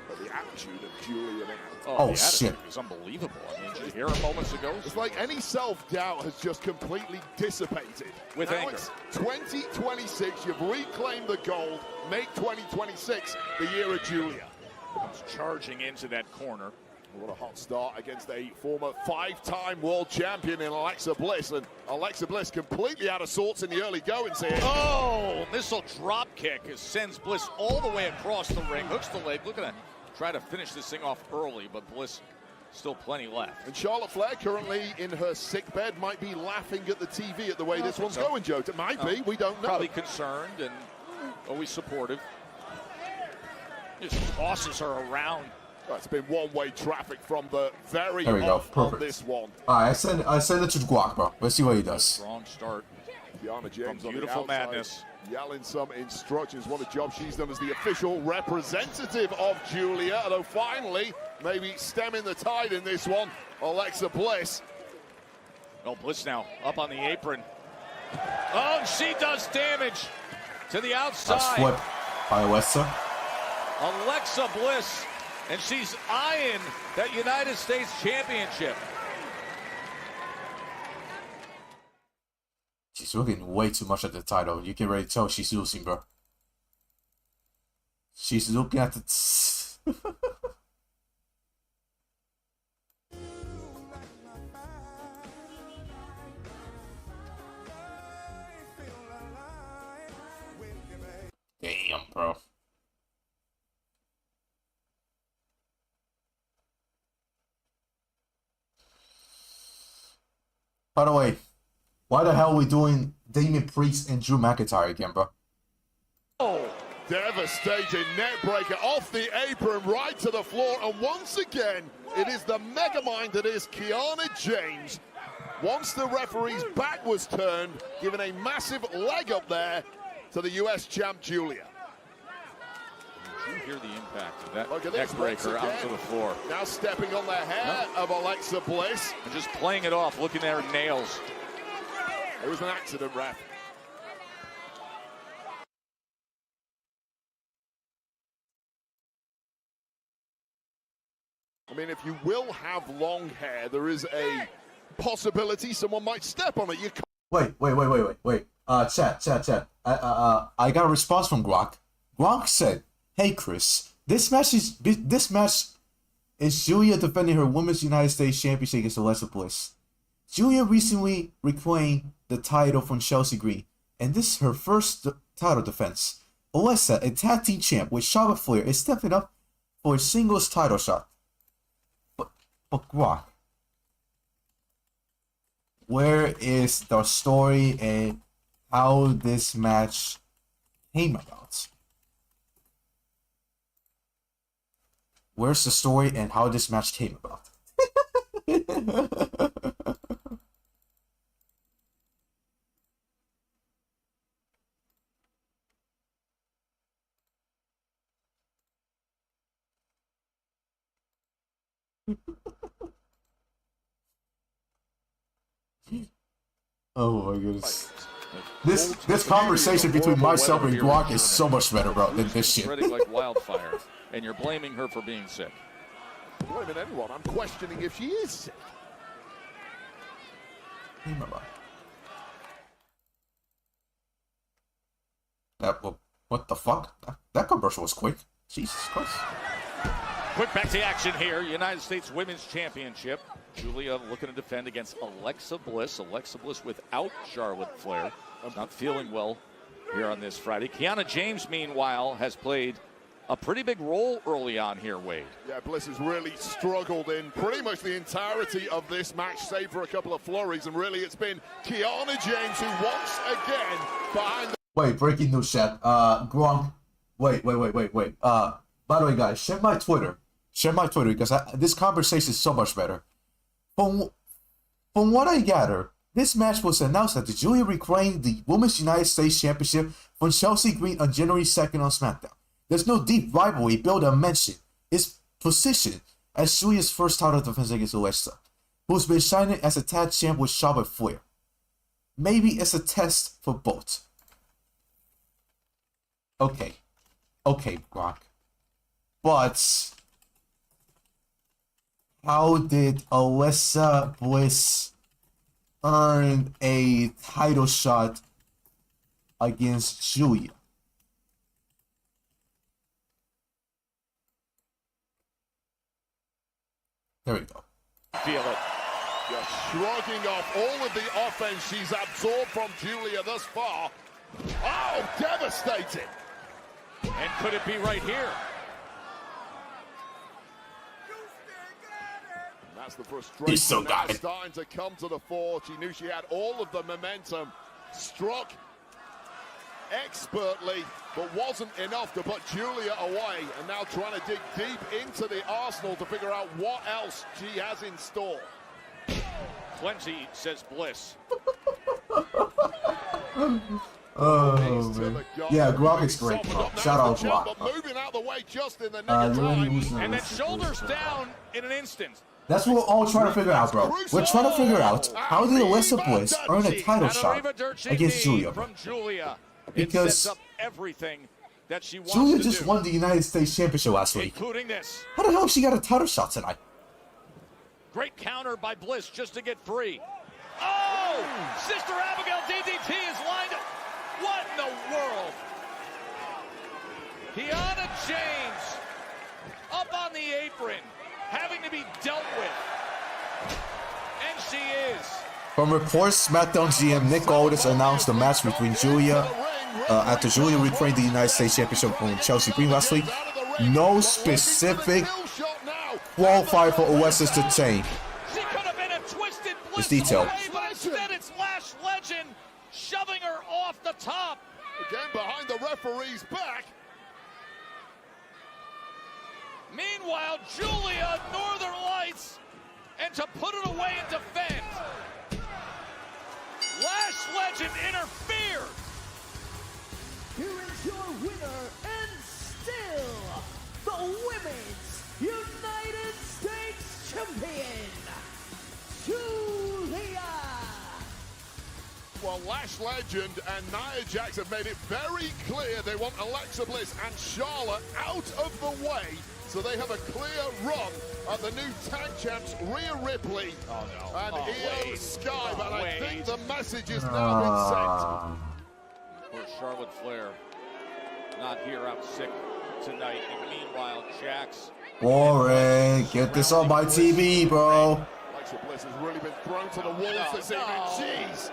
[SPEAKER 3] But the attitude of Giulia now.
[SPEAKER 5] Oh,
[SPEAKER 1] the
[SPEAKER 5] shit.
[SPEAKER 1] attitude is unbelievable. I mean, did you hear her moments ago?
[SPEAKER 3] It's like any self-doubt has just completely dissipated.
[SPEAKER 1] With
[SPEAKER 3] now
[SPEAKER 1] anger.
[SPEAKER 3] It's 2026. You've reclaimed the gold. Make 2026 the year of Giulia.
[SPEAKER 1] Comes charging into that corner.
[SPEAKER 3] What a hot start against a former five-time world champion in Alexa Bliss. And Alexa Bliss completely out of sorts in the early goings here.
[SPEAKER 1] Oh, missile drop kick sends Bliss all the way across the ring. Hooks the leg. Looking to try to finish this thing off early, but Bliss still plenty left.
[SPEAKER 3] And Charlotte Flair, currently in her sick bed, might be laughing at the TV at the way this one's going, Joe. It might be. We don't know.
[SPEAKER 1] Probably concerned and always supportive. Just tosses her around.
[SPEAKER 3] Oh, it's been one-way traffic from the very
[SPEAKER 5] there we go.
[SPEAKER 3] off on
[SPEAKER 5] Perfect.
[SPEAKER 3] this one.
[SPEAKER 5] Alright, I send it to Guac, bro. Let's see what he does.
[SPEAKER 1] Strong start.
[SPEAKER 3] Deanna James
[SPEAKER 1] From
[SPEAKER 3] on the
[SPEAKER 1] Beautiful
[SPEAKER 3] outside,
[SPEAKER 1] Madness.
[SPEAKER 3] yelling some instructions. What a job she's done as the official representative of Giulia. Although finally, maybe stemming the tide in this one, Alexa Bliss.
[SPEAKER 1] Oh, Bliss now up on the apron. Oh, and she does damage to the
[SPEAKER 5] A
[SPEAKER 1] outside.
[SPEAKER 5] flip by Alexa.
[SPEAKER 1] Alexa Bliss, and she's eyeing that United States Championship.
[SPEAKER 5] She's looking way too much at the title. You can already tell she's losing, bro. She's looking at the... Damn, bro. By the way, why the hell are we doing Damian Priest and Drew McIntyre again, bro?
[SPEAKER 3] Oh, devastating net breaker off the apron right to the floor. And once again, it is the megamind that is Kiana James. Once the referee's back was turned, giving a massive leg up there to the US champ Giulia.
[SPEAKER 1] Did you hear the impact of that
[SPEAKER 3] Look at
[SPEAKER 1] neck
[SPEAKER 3] this,
[SPEAKER 1] breaker
[SPEAKER 3] once
[SPEAKER 1] out
[SPEAKER 3] again.
[SPEAKER 1] to the floor?
[SPEAKER 3] Now stepping on the hair of Alexa Bliss.
[SPEAKER 1] And just playing it off, looking at her nails.
[SPEAKER 3] It was an accident, ref. I mean, if you will have long hair, there is a possibility someone might step on it. You can't.
[SPEAKER 5] Wait. Chat. I got a response from Guac. Guac said, "Hey Chris, this match is Giulia defending her Women's United States Championship against Alexa Bliss. Giulia recently reclaimed the title from Chelsea Green, and this is her first title defense. Alexa, a tag team champ with Charlotte Flair, is stepping up for a singles title shot." But Guac, where is the story and how this match came about? Where's the story and how this match came about? Oh my goodness. This conversation between myself and Guac is so much better, bro, than this shit.
[SPEAKER 1] Spreading like wildfire, and you're blaming her for being sick.
[SPEAKER 15] I'm blaming anyone. I'm questioning if she is sick.
[SPEAKER 5] What the fuck? That commercial was quick. Jesus Christ.
[SPEAKER 1] Quick back to action here. United States Women's Championship. Giulia looking to defend against Alexa Bliss. Alexa Bliss without Charlotte Flair. Not feeling well here on this Friday. Kiana James, meanwhile, has played a pretty big role early on here, Wade.
[SPEAKER 15] Yeah, Bliss has really struggled in pretty much the entirety of this match, save for a couple of flurries, and really it's been Kiana James who once again behind the...
[SPEAKER 5] Wait, breaking news, chat. Gronk. Wait. By the way, guys, share my Twitter. Share my Twitter because this conversation is so much better. From what I gather, this match was announced that Giulia reclaimed the Women's United States Championship from Chelsea Green on January 2nd on SmackDown. There's no deep rivalry build or mention. It's positioned as Giulia's first title defense against Alexa, who's been shining as a tag champ with Charlotte Flair. Maybe it's a test for both. Okay, Brock. But how did Alexa Bliss earn a title shot against Giulia? There we go.
[SPEAKER 15] Feel it. Just shrugging off all of the offense she's absorbed from Giulia thus far. Oh, devastating.
[SPEAKER 1] And could it be right here?
[SPEAKER 15] That's the frustration.
[SPEAKER 5] He's so got it.
[SPEAKER 15] Starting to come to the fore. She knew she had all of the momentum. Struck expertly, but wasn't enough to put Giulia away. And now trying to dig deep into the arsenal to figure out what else she has in store.
[SPEAKER 1] Plenty, says Bliss.
[SPEAKER 5] Oh, man. Yeah, Gronk is great, bro. Shout out Gronk.
[SPEAKER 15] Moving out the way just in the nick of time.
[SPEAKER 1] And then shoulders down in an instant.
[SPEAKER 5] That's what we're all trying to figure out, bro. We're trying to figure out how did Alexa Bliss earn a title shot against Giulia, bro. Because
[SPEAKER 1] everything that she wants
[SPEAKER 5] Giulia
[SPEAKER 1] to
[SPEAKER 5] just
[SPEAKER 1] do,
[SPEAKER 5] won the United States Championship last week.
[SPEAKER 1] including this.
[SPEAKER 5] How the hell she got a title shot tonight?
[SPEAKER 1] Great counter by Bliss just to get free. Oh! Sister Abigail DDT is lined up. What in the world? Kiana James up on the apron, having to be dealt with. And she is.
[SPEAKER 5] From reports, SmackDown GM Nick Aldis announced the match between Giulia after Giulia reclaimed the United States Championship from Chelsea Green last week. No specific qualifier for Oasis to change.
[SPEAKER 1] She could have been a twisted
[SPEAKER 5] It's detailed.
[SPEAKER 1] away, but instead it's Lash Legend shoving her off the top.
[SPEAKER 15] Again behind the referee's back.
[SPEAKER 1] Meanwhile, Giulia, Northern Lights, and to put it away and defend. Lash Legend interfered.
[SPEAKER 6] Here is your winner and still the Women's United States Champion, Giulia.
[SPEAKER 15] Well, Lash Legend and Nia Jax have made it very clear they want Alexa Bliss and Charlotte out of the way, so they have a clear run at the new tag champs Rhea Ripley and Io Sky. But I think the message is now been sent.
[SPEAKER 1] For Charlotte Flair, not here, out sick tonight. And meanwhile, Jax.
[SPEAKER 5] Boring. Get this on my TV, bro.
[SPEAKER 15] Alexa Bliss has really been thrown to the wolves this evening. Jeez.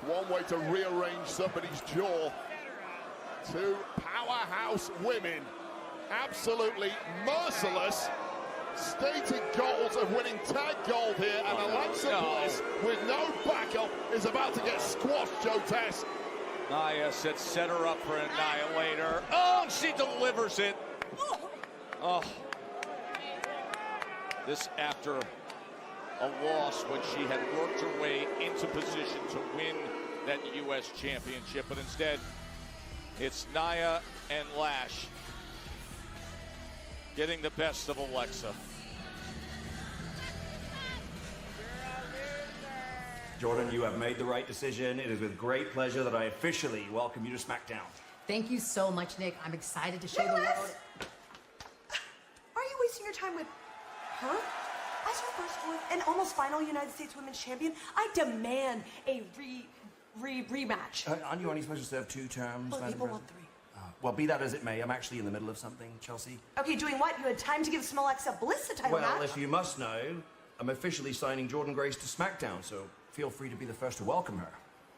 [SPEAKER 15] One way to rearrange somebody's jaw. Two powerhouse women, absolutely merciless stated goals of winning tag gold here, and Alexa Bliss, with no backup, is about to get squashed, Joe Tess.
[SPEAKER 1] Nia set her up for Annihilator. Oh, and she delivers it. Oh. This after a loss when she had worked her way into position to win that U.S. Championship, but instead, it's Nia and Lash getting the best of Alexa.
[SPEAKER 16] Jordan, you have made the right decision. It is with great pleasure that I officially welcome you to SmackDown.
[SPEAKER 17] Thank you so much, Nick. I'm excited to show the world.
[SPEAKER 18] Are you wasting your time with her? As your first, fourth, and almost final United States Women's Champion, I demand a rematch.
[SPEAKER 16] Aren't you only supposed to serve 2 terms?
[SPEAKER 18] Well,
[SPEAKER 16] Madam
[SPEAKER 18] people
[SPEAKER 16] President?
[SPEAKER 18] want 3.
[SPEAKER 16] Well, be that as it may, I'm actually in the middle of something, Chelsea.
[SPEAKER 18] Okay, doing what? You had time to give some Alexa Bliss a title
[SPEAKER 16] Well,
[SPEAKER 18] match?
[SPEAKER 16] if you must know, I'm officially signing Jordan Grace to SmackDown, so feel free to be the first to welcome her.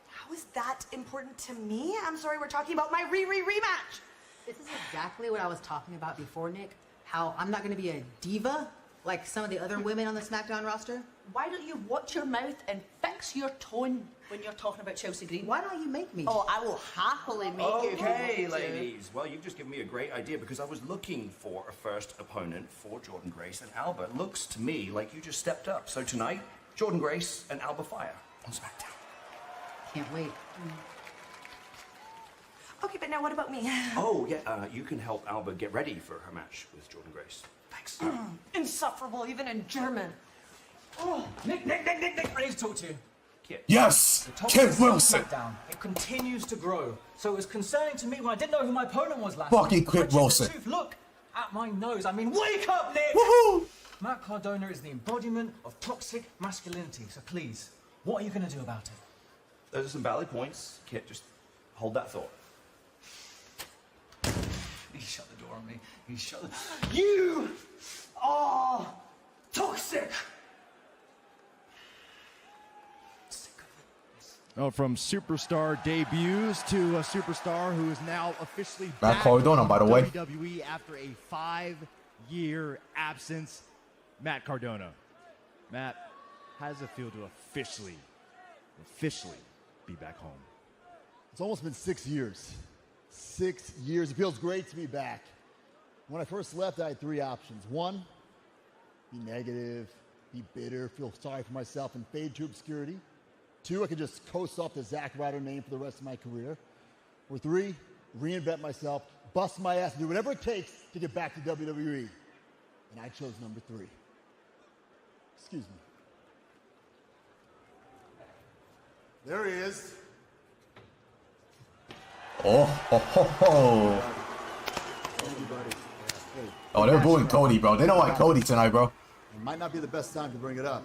[SPEAKER 18] How is that important to me? I'm sorry, we're talking about my rematch.
[SPEAKER 17] This is exactly what I was talking about before, Nick. How I'm not going to be a diva like some of the other women on the SmackDown roster.
[SPEAKER 19] Why don't you watch your mouth and fix your tone when you're talking about Chelsea Green?
[SPEAKER 17] Why don't you make me?
[SPEAKER 19] Oh, I will happily make you.
[SPEAKER 16] Okay, ladies. Well, you've just given me a great idea because I was looking for a first opponent for Jordan Grace and Alba. It looks to me like you just stepped up. So tonight, Jordan Grace and Alba Fire on SmackDown.
[SPEAKER 17] Can't wait.
[SPEAKER 18] Okay, but now what about me?
[SPEAKER 16] Oh, yeah, you can help Alba get ready for her match with Jordan Grace. Thanks.
[SPEAKER 18] Insufferable, even in German.
[SPEAKER 20] Oh, Nick, I need to talk to you.
[SPEAKER 5] Yes! Kid Wilson!
[SPEAKER 20] It continues to grow. So it was concerning to me when I didn't know who my opponent was last
[SPEAKER 5] Fucking
[SPEAKER 20] week.
[SPEAKER 5] Kid
[SPEAKER 20] But
[SPEAKER 5] Wilson.
[SPEAKER 20] the truth, look at my nose. I mean, wake up, Nick!
[SPEAKER 5] Woohoo!
[SPEAKER 20] Matt Cardona is the embodiment of toxic masculinity. So please, what are you going to do about it?
[SPEAKER 16] Those are some valid points. Kit, just hold that thought.
[SPEAKER 20] He shut the door on me. He shut the... You are toxic!
[SPEAKER 7] Oh, from superstar debuts to a superstar who is now officially
[SPEAKER 5] Matt
[SPEAKER 7] back
[SPEAKER 5] Cardona, by the way.
[SPEAKER 7] WWE after a 5-year absence. Matt Cardona. Matt, how does it feel to officially be back home?
[SPEAKER 21] It's almost been 6 years. 6 years. It feels great to be back. When I first left, I had 3 options. 1, be negative, be bitter, feel sorry for myself, and fade to obscurity. 2, I could just coast off the Zack Ryder name for the rest of my career. Or 3, reinvent myself, bust my ass, and do whatever it takes to get back to WWE. And I chose number 3. Excuse me. There he is.
[SPEAKER 5] Oh, ho, ho, ho. Oh, they're booing Cody, bro. They don't like Cody tonight, bro.
[SPEAKER 21] It might not be the best time to bring it up.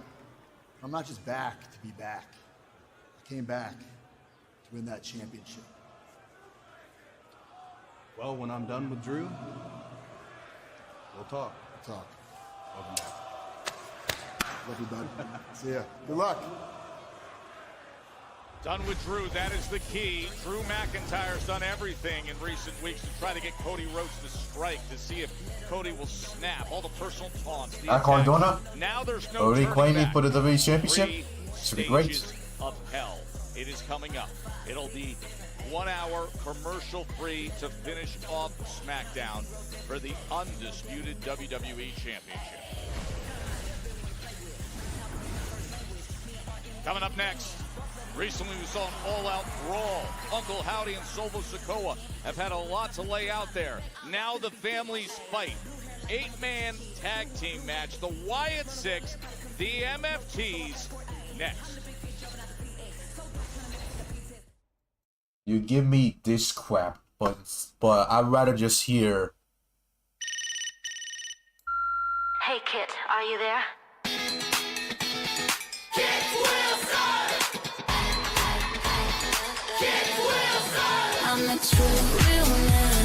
[SPEAKER 21] I'm not just back to be back. I came back to win that championship.
[SPEAKER 22] Well, when I'm done with Drew, we'll talk.
[SPEAKER 21] We'll talk. Welcome back. Love you, bud. See ya. Good luck.
[SPEAKER 1] Done with Drew, that is the key. Drew McIntyre's done everything in recent weeks to try to get Cody Rhodes to strike, to see if Cody will snap. All the personal taunts.
[SPEAKER 5] Matt Cardona
[SPEAKER 1] Now there's no
[SPEAKER 5] already
[SPEAKER 1] turning
[SPEAKER 5] claiming
[SPEAKER 1] back.
[SPEAKER 5] for the WWE Championship.
[SPEAKER 1] 3
[SPEAKER 5] Should be great.
[SPEAKER 1] stages of hell. It is coming up. It'll be 1 hour commercial-free to finish off SmackDown for the undisputed WWE Championship. Coming up next, recently we saw an all-out brawl. Uncle Howdy and Solo Sikoa have had a lot to lay out there. Now the families fight. 8-man tag team match. The Wyatt Sicks, the MFTs, next.
[SPEAKER 5] You give me this crap, but I'd rather just hear.
[SPEAKER 23] Hey, Kit, are you there?
[SPEAKER 6] Kit Wilson! Kit Wilson!
[SPEAKER 23] I'm a true real man,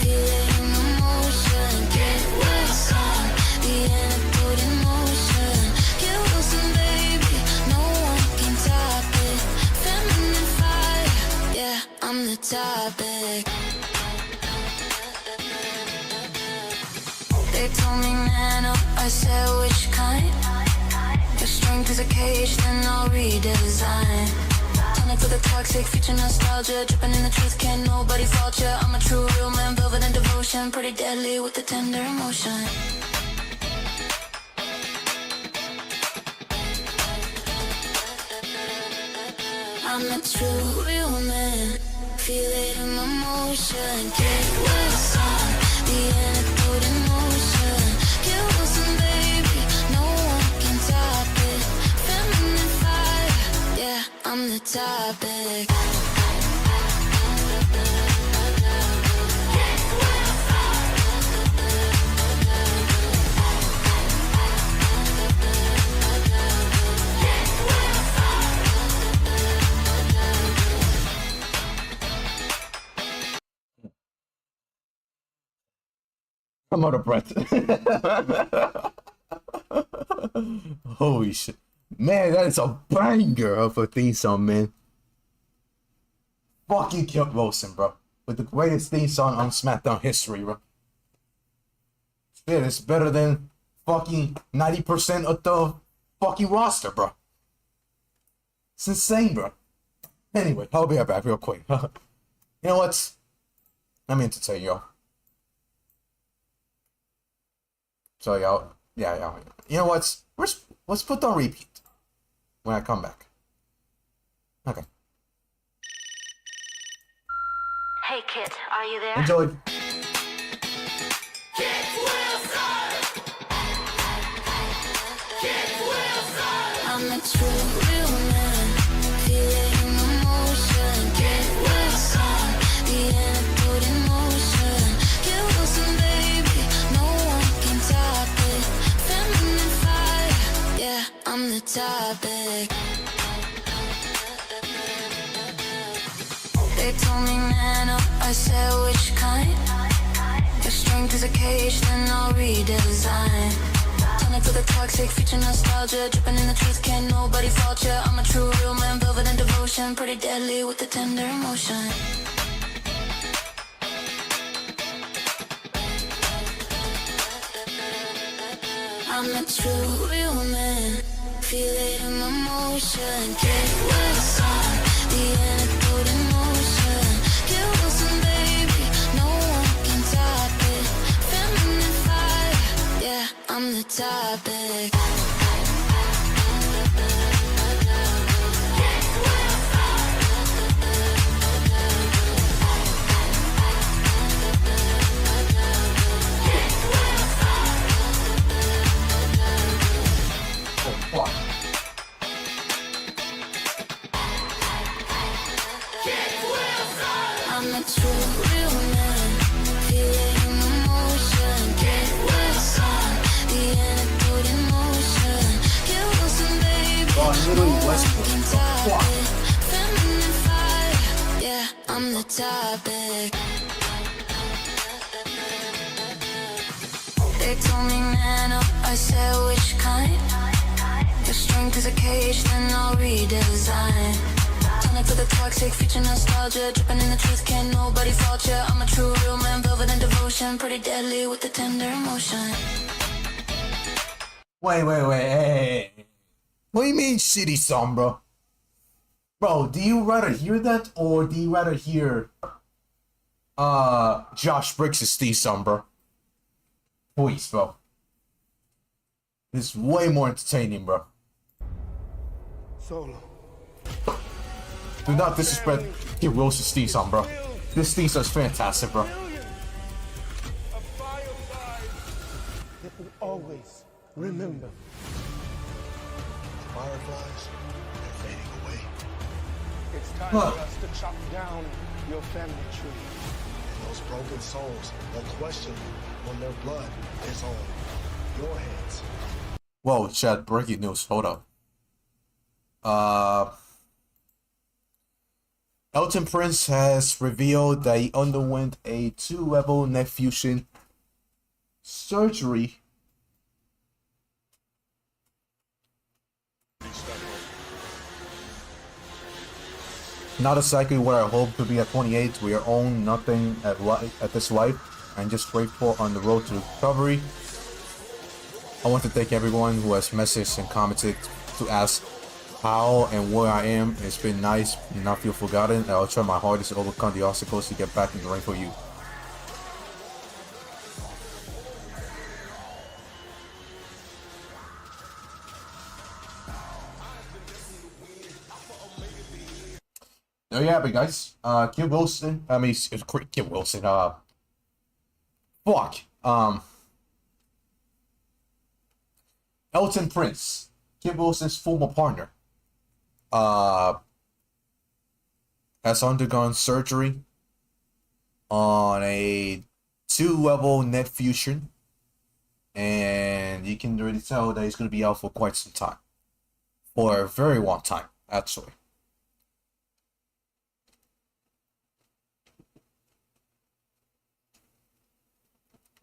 [SPEAKER 23] feeling emotion. Kit Wilson, the antidote in motion. Kit Wilson, baby, no one can top it. Feminine fire, yeah, I'm the topic. They told me, man up, I said, which kind? Your strength is a cage, then I'll redesign. Turn it to the toxic, future nostalgia. Dripping in the truth, can't nobody fault ya. I'm a true real man, velvet and devotion. Pretty deadly with the tender emotion. I'm a true real man. Feel it in my motion. Get Wilson, the antidote in motion. Get Wilson, baby, no one can top it. Feminine fire, yeah, I'm the topic.
[SPEAKER 5] I'm out of breath. Holy shit. Man, that is a banger of a theme song, man. Fucking killed Wilson, bro. With the greatest theme song on SmackDown history, bro. Shit, it's better than fucking 90% of the fucking roster, bro. It's insane, bro. Anyway, I'll be right back real quick. You know what? Let me entertain y'all. So y'all, yeah. You know what? Let's put on repeat when I come back. Okay.
[SPEAKER 23] Hey, Kit, are you there?
[SPEAKER 5] Enjoy.
[SPEAKER 23] I'm a true real man. Feel it in my motion. Get Wilson, the antidote in motion. Get Wilson, baby, no one can top it. Feminine fire, yeah, I'm the topic. They told me, man up, I said, which kind? Your strength is a cage, then I'll redesign. Turn it to the toxic, future nostalgia. Dripping in the truth, can't nobody fault ya. I'm a true real man, velvet and devotion. Pretty deadly with the tender emotion. I'm a true real man. Feel it in my motion. Get Wilson, the antidote in motion. Get Wilson, baby, no one can top it. Feminine fire, yeah, I'm the topic. I'm a true real man. Feel it in my motion. Get Wilson, the antidote in motion. Get Wilson, baby, no one can top it. Feminine fire, yeah, I'm the topic. They told me, man up, I said, which kind? Your strength is a cage, then I'll redesign. Turn it to the toxic, future nostalgia. Dripping in the truth, can't nobody fault ya. I'm a true real man, velvet and devotion. Pretty deadly with the tender emotion.
[SPEAKER 5] Wait, hey. What do you mean shitty song, bro? Bro, do you rather hear that or do you rather hear Josh Briggs' theme song, bro? Please, bro. It's way more entertaining, bro.
[SPEAKER 3] Solo.
[SPEAKER 5] Do not disrespect Kid Wilson's theme song, bro. This theme song is fantastic, bro.
[SPEAKER 2] That will always remember.
[SPEAKER 4] Fireflies, they're fading away.
[SPEAKER 2] It's time for us to chop down your family tree.
[SPEAKER 4] And those broken souls will question you when their blood is on your hands.
[SPEAKER 5] Whoa, chat, breaking news. Hold up. Elton Prince has revealed that he underwent a 2-level neck fusion surgery. Not exactly where I hope to be at 28. We are own nothing at this life and just grateful on the road to recovery. I want to thank everyone who has messaged and commented to ask how and where I am. It's been nice and not feel forgotten. I'll try my hardest to overcome the obstacles to get back in the ring for you. There you have it, guys. Kim Wilson. I mean, Kim Wilson. Elton Prince, Kim Wilson's former partner, has undergone surgery on a 2-level neck fusion, and you can already tell that he's going to be out for quite some time, for a very long time, actually.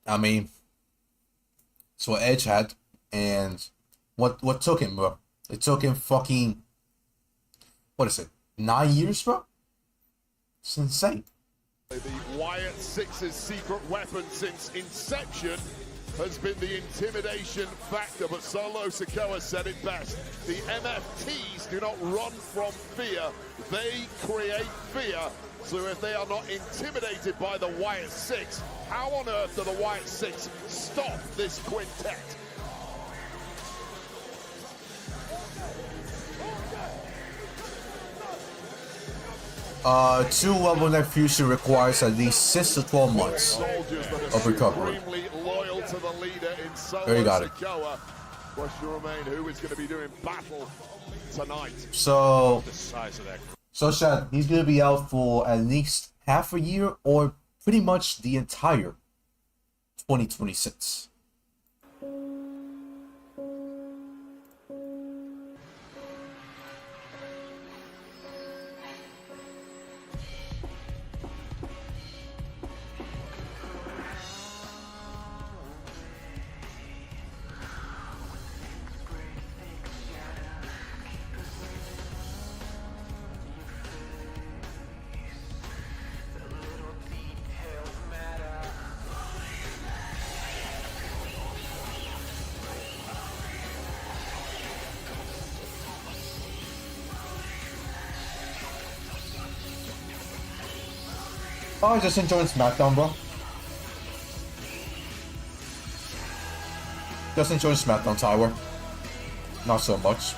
[SPEAKER 5] I mean, it's what Edge had, and what took him, bro? It took him fucking, what is it, 9 years, bro? It's insane.
[SPEAKER 15] The Wyatt Sicks' secret weapon since inception has been the intimidation factor, but Solo Sikoa said it best. The MFTs do not run from fear, they create fear. So if they are not intimidated by the Wyatt Sicks, how on earth do the Wyatt Sicks stop this quintet?
[SPEAKER 5] Two-level neck fusion requires at least 6 to 12 months of recovery. There you got it.
[SPEAKER 15] Question remain, who is going to be doing battle tonight?
[SPEAKER 5] So,
[SPEAKER 1] The size of that.
[SPEAKER 5] So Shad, he's gonna be out for at least half a year or pretty much the entire 2026. I just enjoying SmackDown, bro. Just enjoying SmackDown Tower. Not so much.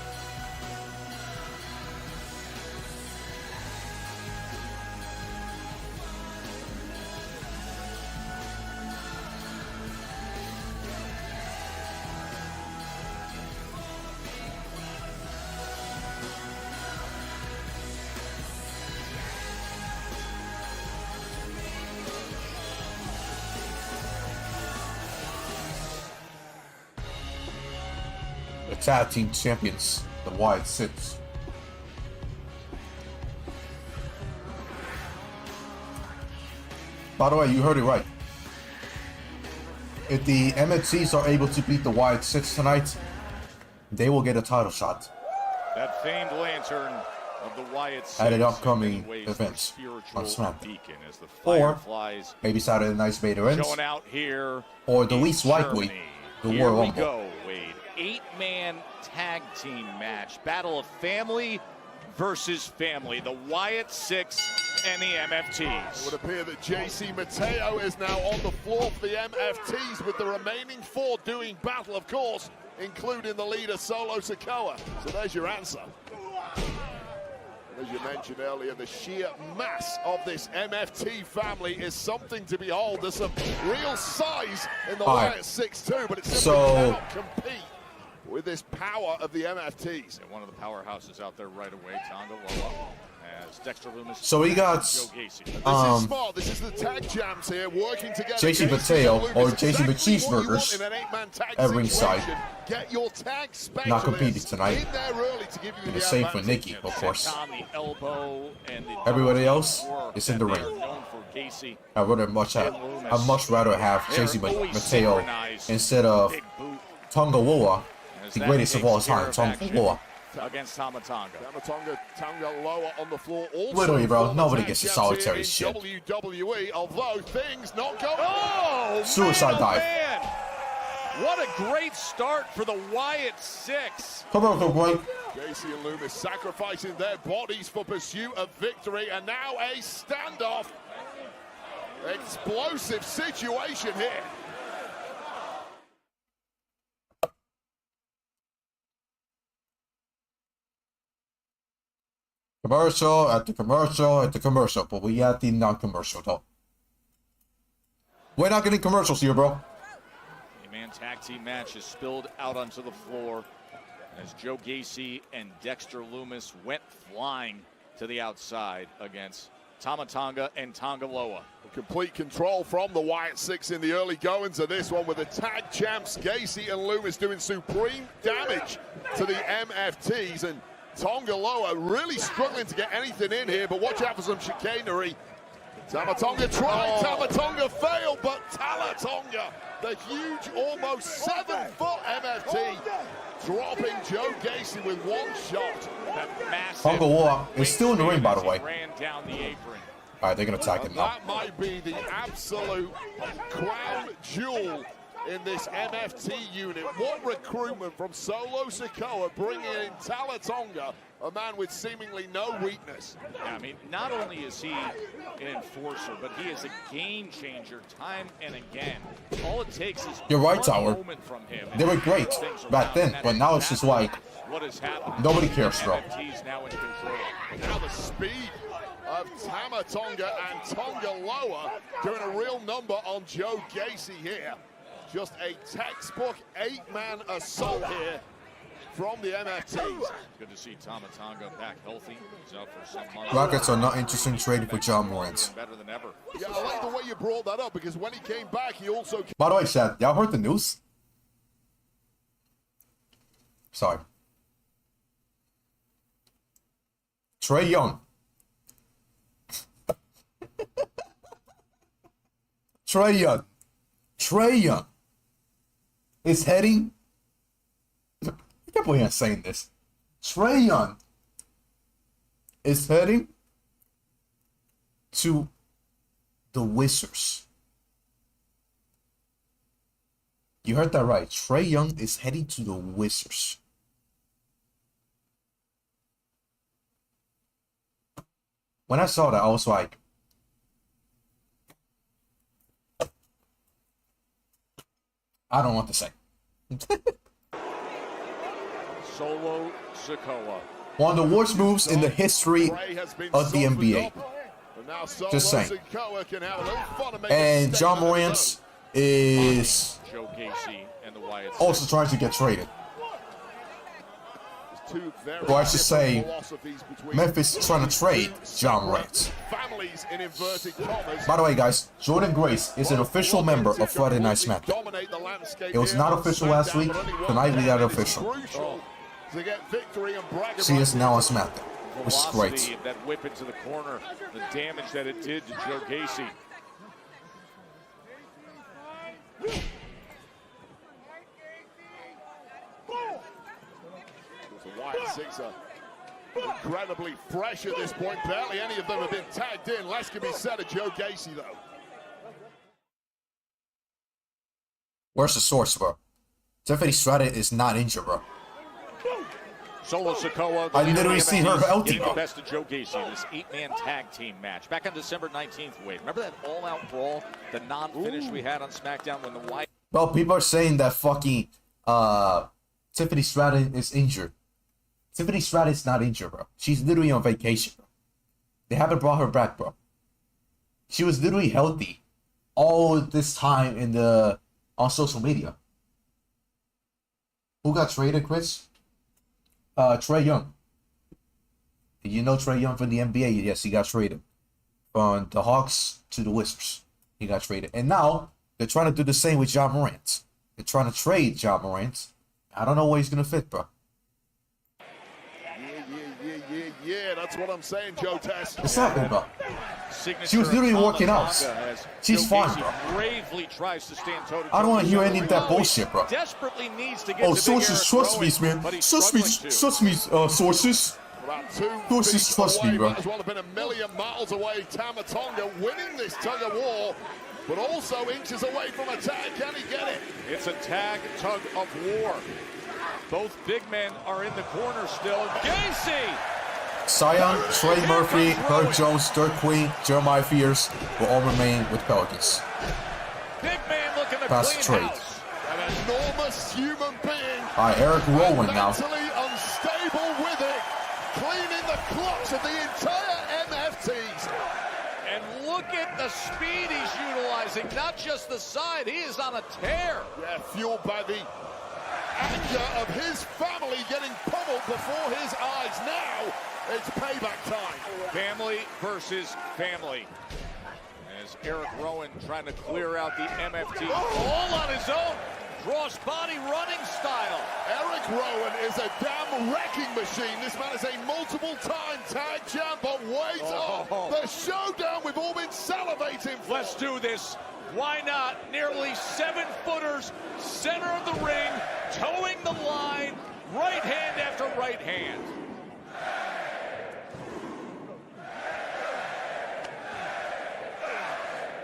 [SPEAKER 5] Tag team champions, the Wyatt Sicks. By the way, you heard it right. If the MFTs are able to beat the Wyatt Sicks tonight, they will get a title shot
[SPEAKER 1] That famed lantern of the Wyatt Sicks
[SPEAKER 5] at an upcoming event on SmackDown. Or maybe Saturday Night's main event,
[SPEAKER 1] showing out here,
[SPEAKER 5] or the least likely, the
[SPEAKER 1] here
[SPEAKER 5] Royal
[SPEAKER 1] we
[SPEAKER 5] Rumble.
[SPEAKER 1] go, Wade. 8-man tag team match. Battle of family versus family. The Wyatt Sicks and the MFTs.
[SPEAKER 15] It would appear that JC Mateo is now on the floor for the MFTs, with the remaining 4 doing battle, of course, including the leader, Solo Sikoa. So there's your answer. As you mentioned earlier, the sheer mass of this MFT family is something to behold. There's some real size in the Wyatt Sicks too, but it simply cannot compete with this power of the MFTs.
[SPEAKER 1] And one of the powerhouses out there right away, Tonga Loa, as Dexter Lumis.
[SPEAKER 5] So we got
[SPEAKER 15] This is smart. This is the tag jams here working together.
[SPEAKER 5] JC Mateo or JC McCheeseburgers at ringside.
[SPEAKER 15] Get your tag specialist
[SPEAKER 5] Not competing tonight.
[SPEAKER 15] in there early to give you
[SPEAKER 5] And
[SPEAKER 15] the
[SPEAKER 5] the same for
[SPEAKER 15] advantage.
[SPEAKER 5] Nikki, of course.
[SPEAKER 1] On the elbow and the
[SPEAKER 5] Everybody else is in the
[SPEAKER 1] that
[SPEAKER 5] ring.
[SPEAKER 1] they're known for. Gacy,
[SPEAKER 5] I'd much rather have JC Mateo instead of Tonga Loa, the greatest of all time, Tonga Loa.
[SPEAKER 1] Against Tamatonga.
[SPEAKER 15] Tonga Loa on the floor. Also
[SPEAKER 5] Literally, bro, nobody
[SPEAKER 15] tag
[SPEAKER 5] gets the
[SPEAKER 15] champs
[SPEAKER 5] solitary
[SPEAKER 15] here in
[SPEAKER 5] shit.
[SPEAKER 15] WWE, although things not going. Oh,
[SPEAKER 5] Suicide
[SPEAKER 1] man,
[SPEAKER 5] dive.
[SPEAKER 1] Man. What a great start for the Wyatt Sicks.
[SPEAKER 5] Come on, boy.
[SPEAKER 15] Gacy and Loomis sacrificing their bodies for pursuit of victory, and now a standoff. Explosive situation here.
[SPEAKER 5] Commercial at the commercial at the commercial, but we at the non-commercial though. We're not getting commercials here, bro.
[SPEAKER 1] A-man tag team match is spilled out onto the floor as Joe Gacy and Dexter Loomis went flying to the outside against Tama Tonga and Tonga Loa.
[SPEAKER 15] Complete control from the Wyatt Sicks in the early goings of this one, with the tag champs Gacy and Loomis doing supreme damage to the MFTs, and Tonga Loa really struggling to get anything in here, but watch out for some chicanery. Tama Tonga tried, Tama Tonga failed, but Tala Tonga, the huge, almost 7-foot MFT, dropping Joe Gacy with one shot.
[SPEAKER 5] Tonga Loa is still in the ring, by the way.
[SPEAKER 1] Ran down the apron.
[SPEAKER 5] All right, they're gonna attack him now.
[SPEAKER 15] That might be the absolute crown jewel in this MFT unit. What recruitment from Solo Sikoa, bringing in Tala Tonga, a man with seemingly no weakness.
[SPEAKER 1] Yeah, I mean, not only is he an enforcer, but he is a game changer time and again. All it takes is
[SPEAKER 5] You're right,
[SPEAKER 1] one
[SPEAKER 5] Tower.
[SPEAKER 1] moment from him.
[SPEAKER 5] They were great back then, but now it's just like
[SPEAKER 1] What has happened?
[SPEAKER 5] nobody cares, bro.
[SPEAKER 1] MFT's now in control.
[SPEAKER 15] Now the speed of Tama Tonga and Tonga Loa doing a real number on Joe Gacy here. Just a textbook 8-man assault here from the MFTs.
[SPEAKER 1] Good to see Tama Tonga back healthy. He's out for some months.
[SPEAKER 5] Rockets are not interested in trading for John Morant.
[SPEAKER 1] Better than ever.
[SPEAKER 15] Yeah, I like the way you brought that up, because when he came back, he also...
[SPEAKER 5] By the way, chat, y'all heard the news? Sorry. Trae Young. Trae Young is heading... I can't believe I'm saying this. Trae Young is heading to the Wizards. You heard that right. Trae Young is heading to the Wizards. When I saw that, I was like, I don't know what to say.
[SPEAKER 1] Solo Sikoa.
[SPEAKER 5] One of the worst moves in the history of the NBA. Just saying. And John Morant is
[SPEAKER 1] Joe Gacy and the Wyatt
[SPEAKER 5] also trying to get traded. Or I should say, Memphis is trying to trade John Morant. By the way, guys, Jordan Grace is an official member of Friday Night SmackDown. It was not official last week. Tonight we got it official. She is now on SmackDown, which is great.
[SPEAKER 1] That whip into the corner, the damage that it did to Joe Gacy.
[SPEAKER 15] The Wyatt Sicks are incredibly fresh at this point. Barely any of them have been tagged in. Less can be said of Joe Gacy, though.
[SPEAKER 5] Where's the source, bro? Tiffany Stratton is not injured, bro.
[SPEAKER 1] Solo Sikoa.
[SPEAKER 5] I literally see her healthy,
[SPEAKER 1] the
[SPEAKER 5] bro.
[SPEAKER 1] best of Joe Gacy in this 8-man tag team match back on December 19th. Wade, remember that all-out brawl, the non-finish we had on SmackDown when the Wyatt?
[SPEAKER 5] Well, people are saying that fucking Tiffany Stratton is injured. Tiffany Stratton is not injured, bro. She's literally on vacation, bro. They haven't brought her back, bro. She was literally healthy all this time on social media. Who got traded, Chris? Trae Young. Did you know Trae Young from the NBA? Yes, he got traded. From the Hawks to the Wizards. He got traded. And now, they're trying to do the same with John Morant. They're trying to trade John Morant. I don't know where he's going to fit, bro.
[SPEAKER 15] Yeah, that's what I'm saying, Joe Tess.
[SPEAKER 5] What's happening, bro? She was literally working out. She's fine, bro.
[SPEAKER 1] Bravely tries to stand toe to toe.
[SPEAKER 5] I don't want to hear any of that bullshit, bro.
[SPEAKER 1] Desperately needs to get
[SPEAKER 5] Oh, sources, trust me, man. Trust me, sources.
[SPEAKER 15] About 2
[SPEAKER 5] Who's
[SPEAKER 15] feet
[SPEAKER 5] this trust
[SPEAKER 15] away,
[SPEAKER 5] me, bro?
[SPEAKER 15] might as well have been a million miles away. Tama Tonga winning this tug of war, but also inches away from a tag. Can he get it?
[SPEAKER 1] It's a tag tug of war. Both big men are in the corner still. Gacy!
[SPEAKER 5] Sion, Trey Murphy, Herb Jones, Dirk Queen, Jeremiah Fierce will all remain with Pelicans.
[SPEAKER 1] Big man looking to
[SPEAKER 5] Pass
[SPEAKER 1] clean
[SPEAKER 5] trade.
[SPEAKER 1] house.
[SPEAKER 15] An enormous human being.
[SPEAKER 5] Eric Rowan now.
[SPEAKER 15] Mentally unstable with it, cleaning the clocks of the entire MFTs.
[SPEAKER 1] And look at the speed he's utilizing, not just the side, he is on a tear.
[SPEAKER 15] Yeah, fueled by the anger of his family getting pummeled before his eyes. Now it's payback time.
[SPEAKER 1] Family versus family. As Eric Rowan trying to clear out the MFT all on his own. Cross body running style.
[SPEAKER 15] Eric Rowan is a damn wrecking machine. This man is a multiple-time tag champ, but wait up. The showdown we've all been salivating for.
[SPEAKER 1] Let's do this. Why not? Nearly 7-footers, center of the ring, towing the line, right hand after right hand.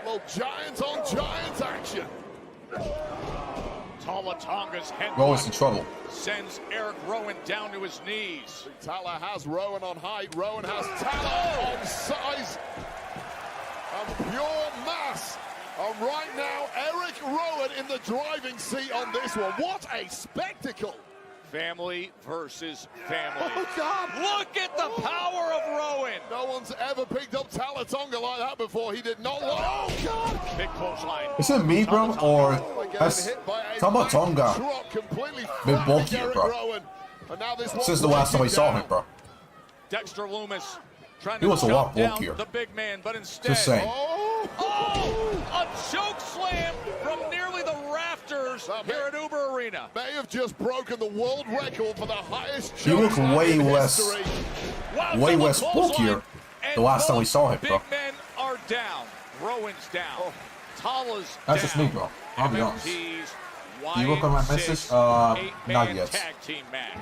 [SPEAKER 15] Little giants on giants action.
[SPEAKER 1] Tama Tonga's head
[SPEAKER 5] Rowan's in trouble.
[SPEAKER 1] sends Eric Rowan down to his knees.
[SPEAKER 15] Tala has Rowan on height. Rowan has Tala on size and pure mass. And right now, Eric Rowan in the driving seat on this one. What a spectacle.
[SPEAKER 1] Family versus family.
[SPEAKER 15] Oh, God.
[SPEAKER 1] Look at the power of Rowan.
[SPEAKER 15] No one's ever picked up Tala Tonga like that before. He did not. Oh, God.
[SPEAKER 1] Big clothesline.
[SPEAKER 5] Is it me, bro, or has Tama Tonga been bulkier, bro? Since the last time we saw him, bro.
[SPEAKER 1] Dexter Loomis trying
[SPEAKER 5] He
[SPEAKER 1] to
[SPEAKER 5] was a lot
[SPEAKER 1] jump down
[SPEAKER 5] bulkier.
[SPEAKER 1] the big man, but instead,
[SPEAKER 5] Just saying.
[SPEAKER 1] a choke slam from nearly the rafters here at Uber Arena.
[SPEAKER 15] May have just broken the world record for the highest
[SPEAKER 5] He looked
[SPEAKER 15] choke
[SPEAKER 5] way
[SPEAKER 15] in
[SPEAKER 5] less,
[SPEAKER 15] history.
[SPEAKER 5] way less bulkier the last time we saw him, bro.
[SPEAKER 1] Big men are down. Rowan's down. Tala's
[SPEAKER 5] That's just
[SPEAKER 1] down.
[SPEAKER 5] me, bro. I'll be honest.
[SPEAKER 1] MFTs,
[SPEAKER 5] Do you look on my
[SPEAKER 1] Wyatt
[SPEAKER 5] message?
[SPEAKER 1] Sicks,
[SPEAKER 5] Not
[SPEAKER 1] eight-man
[SPEAKER 5] yet.
[SPEAKER 1] Tag team match.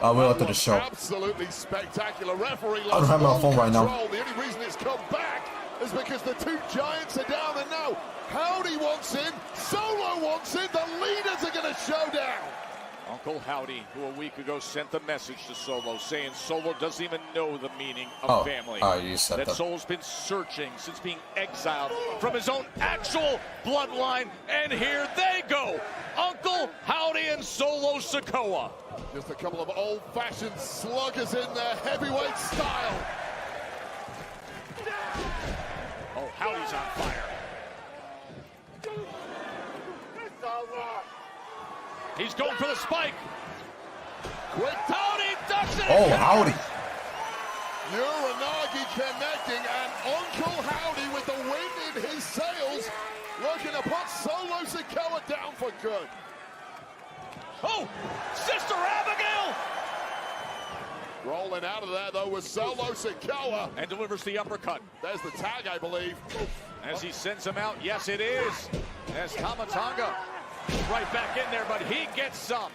[SPEAKER 5] I will after the show.
[SPEAKER 15] Absolutely spectacular. Referee
[SPEAKER 5] I don't have my phone right now.
[SPEAKER 15] control. The only reason it's come back is because the two giants are down, and now Howdy wants in, Solo wants in. The leaders are going to show down.
[SPEAKER 1] Uncle Howdy, who a week ago sent the message to Solo saying Solo doesn't even know the meaning of family.
[SPEAKER 5] You said that.
[SPEAKER 1] Solo's been searching since being exiled from his own actual bloodline, and here they go. Uncle Howdy and Solo Sikoa.
[SPEAKER 15] Just a couple of old-fashioned sluggers in their heavyweight style.
[SPEAKER 1] Oh, Howdy's on fire. He's going for the spike.
[SPEAKER 15] Quick.
[SPEAKER 1] Howdy ducks it.
[SPEAKER 5] Oh, Howdy.
[SPEAKER 15] Uranagi connecting, and Uncle Howdy with the wind in his sails, looking to put Solo Sikoa down for good.
[SPEAKER 1] Oh, Sister Abigail!
[SPEAKER 15] Rolling out of there, though, was Solo Sikoa.
[SPEAKER 1] And delivers the uppercut.
[SPEAKER 15] There's the tag, I believe.
[SPEAKER 1] As he sends him out, yes it is. As Tama Tonga right back in there, but he gets some.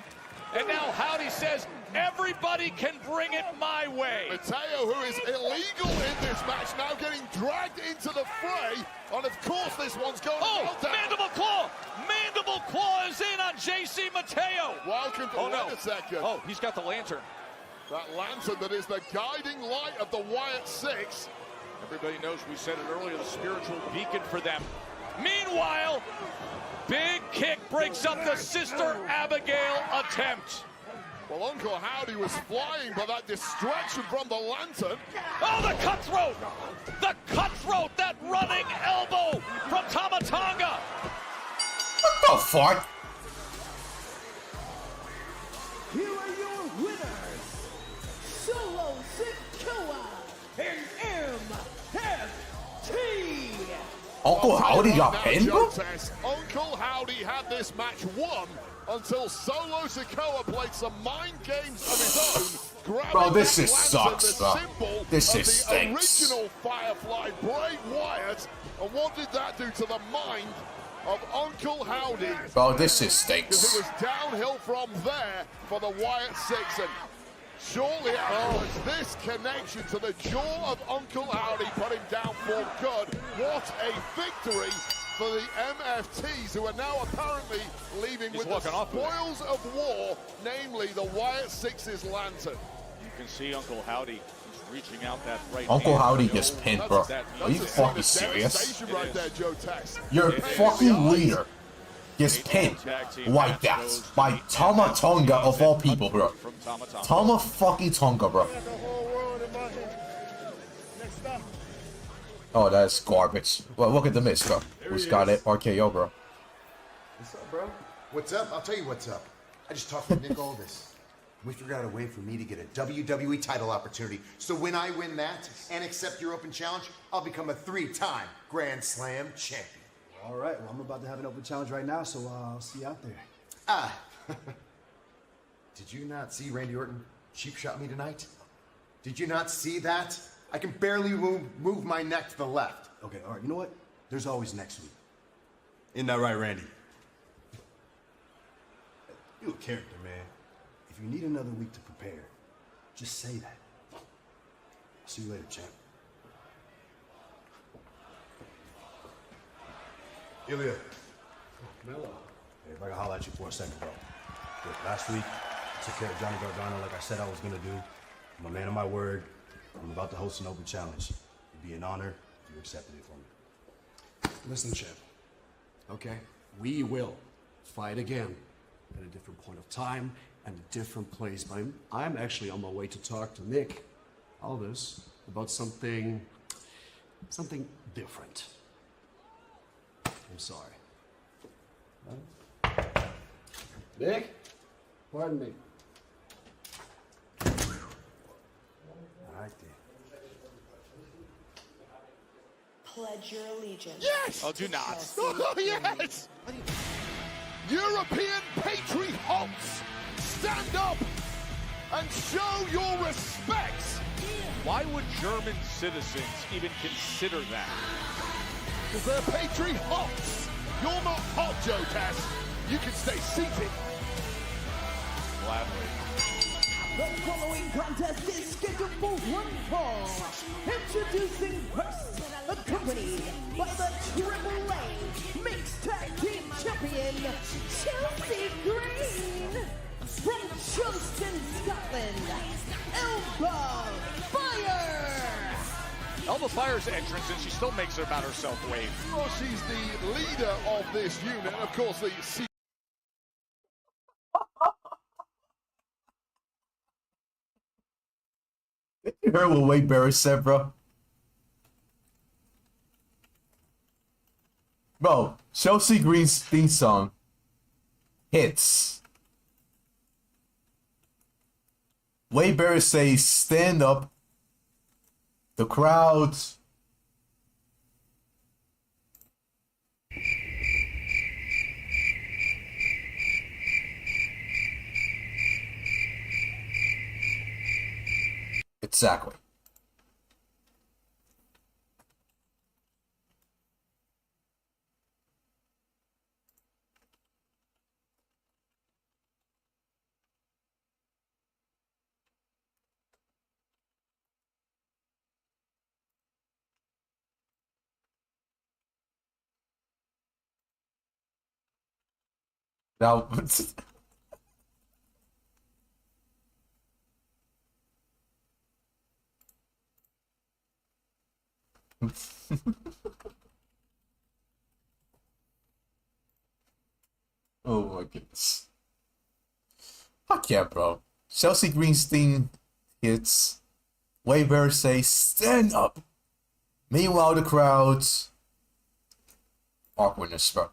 [SPEAKER 1] And now Howdy says, everybody can bring it my way.
[SPEAKER 15] Mateo, who is illegal in this match, now getting dragged into the fray. And of course, this one's going well down.
[SPEAKER 1] Mandible Claw! Mandible Claw is in on JC Mateo.
[SPEAKER 15] Welcome to
[SPEAKER 1] no.
[SPEAKER 15] a second.
[SPEAKER 1] Oh, he's got the lantern.
[SPEAKER 15] That lantern that is the guiding light of the Wyatt Sicks.
[SPEAKER 1] Everybody knows we said it earlier, the spiritual beacon for them. Meanwhile, big kick breaks up the Sister Abigail attempt.
[SPEAKER 15] Well, Uncle Howdy was flying, but that distraction from the lantern.
[SPEAKER 1] Oh, the cutthroat! The cutthroat, that running elbow from Tama Tonga.
[SPEAKER 5] What the fuck?
[SPEAKER 6] Here are your winners, Solo Sikoa and MFT.
[SPEAKER 5] Uncle Howdy got pinned, bro?
[SPEAKER 15] Uncle Howdy had this match won until Solo Sikoa played some mind games of his own.
[SPEAKER 5] Bro, this just
[SPEAKER 15] lantern,
[SPEAKER 5] sucks,
[SPEAKER 15] the
[SPEAKER 5] bro.
[SPEAKER 15] symbol
[SPEAKER 5] This
[SPEAKER 15] of
[SPEAKER 5] just
[SPEAKER 15] the
[SPEAKER 5] stinks.
[SPEAKER 15] original Firefly, Bray Wyatt. And what did that do to the mind of Uncle Howdy?
[SPEAKER 5] Bro, this just
[SPEAKER 15] Because
[SPEAKER 5] stinks.
[SPEAKER 15] it was downhill from there for the Wyatt Sicks. And Surely afterwards, this connection to the jaw of Uncle Howdy put him down for good. What a victory for the MFTs, who are now apparently leaving with the spoils of war, namely the Wyatt Sicks' lantern.
[SPEAKER 1] You can see Uncle Howdy is reaching out that right
[SPEAKER 5] Uncle
[SPEAKER 1] hand.
[SPEAKER 5] Howdy gets pinned, bro. Are you fucking serious?
[SPEAKER 15] Right there, Joe Tex.
[SPEAKER 5] Your fucking leader gets pinned like that by Tama Tonga of all people, bro. Tama fucking Tonga, bro. Oh, that's garbage. Well, look at the miss, bro. Who's got it? RKO, bro.
[SPEAKER 8] What's up, bro? What's up? I'll tell you what's up. I just talked with Nick Aldis. We figured out a way for me to get a WWE title opportunity. So when I win that and accept your open challenge, I'll become a 3-time Grand Slam champion.
[SPEAKER 20] All right, well, I'm about to have an open challenge right now, so I'll see you out there.
[SPEAKER 8] Ah. Did you not see Randy Orton cheap shot me tonight? Did you not see that? I can barely move my neck to the left.
[SPEAKER 20] Okay, all right, you know what? There's always next week.
[SPEAKER 8] Isn't that right, Randy?
[SPEAKER 20] You a character, man. If you need another week to prepare, just say that. I'll see you later, champ.
[SPEAKER 8] Giulia.
[SPEAKER 20] Mello. Hey, if I can holler at you for a second, bro. Look, last week, I took care of Johnny Gargano like I said I was gonna do. I'm a man of my word. I'm about to host an open challenge. It'd be an honor if you accepted it for me.
[SPEAKER 9] Listen, champ. Okay, we will fight again at a different point of time and a different place. But I'm actually on my way to talk to Nick Aldis about something different. I'm sorry. Nick? Pardon me.
[SPEAKER 20] All right, then.
[SPEAKER 18] Pledge your allegiance.
[SPEAKER 15] Yes!
[SPEAKER 1] Oh, do not.
[SPEAKER 15] Oh, yes! European patriots, stand up and show your respects.
[SPEAKER 1] Why would German citizens even consider that?
[SPEAKER 15] Because they're patriots. You're not hot, Joe Tess. You can stay seated.
[SPEAKER 1] Gladly.
[SPEAKER 6] The following contest is scheduled for one fall. Introducing first, accompanied by the Triple A Mixed Tag Team Champion, Chelsea Green. From Charleston, Scotland, Elba Fire.
[SPEAKER 1] Elba Fire's entrance, and she still makes it about herself, Wade.
[SPEAKER 15] Well, she's the leader of this unit, and of course the
[SPEAKER 5] You heard what Wade Barrett said, bro? Bro, Chelsea Green's theme song hits. Wade Barrett says, stand up. The crowd. Exactly. Now, oh my goodness. Fuck yeah, bro. Chelsea Green's theme hits. Wade Barrett says, stand up. Meanwhile, the crowd's awkwardness, bro.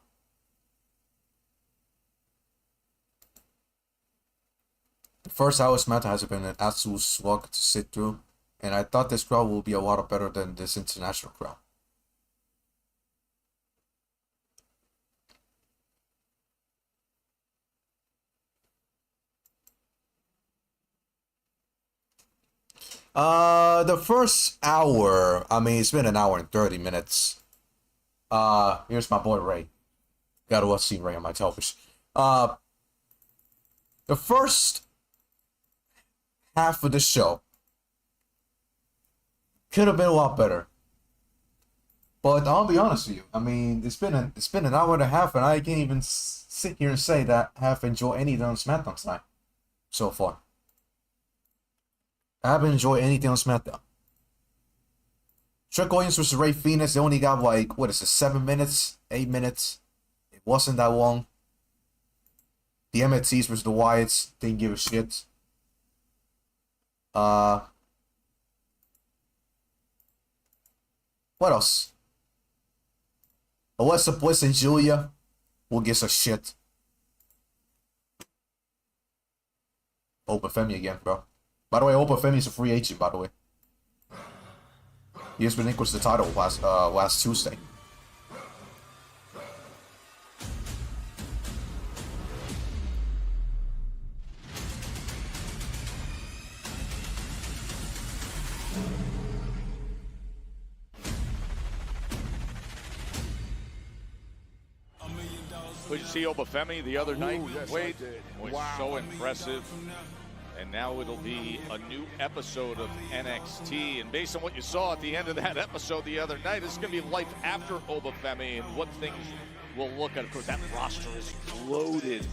[SPEAKER 5] The first hour of SmackDown has been an absolute slog to sit through, and I thought this crowd will be a lot better than this international crowd. The first hour, I mean, it's been an hour and 30 minutes. Here's my boy Ray. Gotta watch see Ray on my television. The first half of the show could have been a lot better. But I'll be honest with you. I mean, it's been an hour and a half, and I can't even sit here and say that I have enjoyed anything on SmackDown tonight so far. I haven't enjoyed anything on SmackDown. Trick Williams versus Ray Fenix, they only got like, what is it, 7 minutes, 8 minutes. It wasn't that long. The MFTs versus the Wyatts, didn't give a shit. What else? Alexa Bliss and Giulia will give us shit. Open Femi again, bro. By the way, Open Femi is a free agent, by the way. He has been equals the title last Tuesday.
[SPEAKER 1] Did you see Obafemi the other night?
[SPEAKER 3] Yes,
[SPEAKER 1] Wade
[SPEAKER 3] I did.
[SPEAKER 1] was
[SPEAKER 3] Wow.
[SPEAKER 1] so impressive. And now it'll be a new episode of NXT. And based on what you saw at the end of that episode the other night, it's going to be life after Obafemi and what things will look at. Of course, that roster is loaded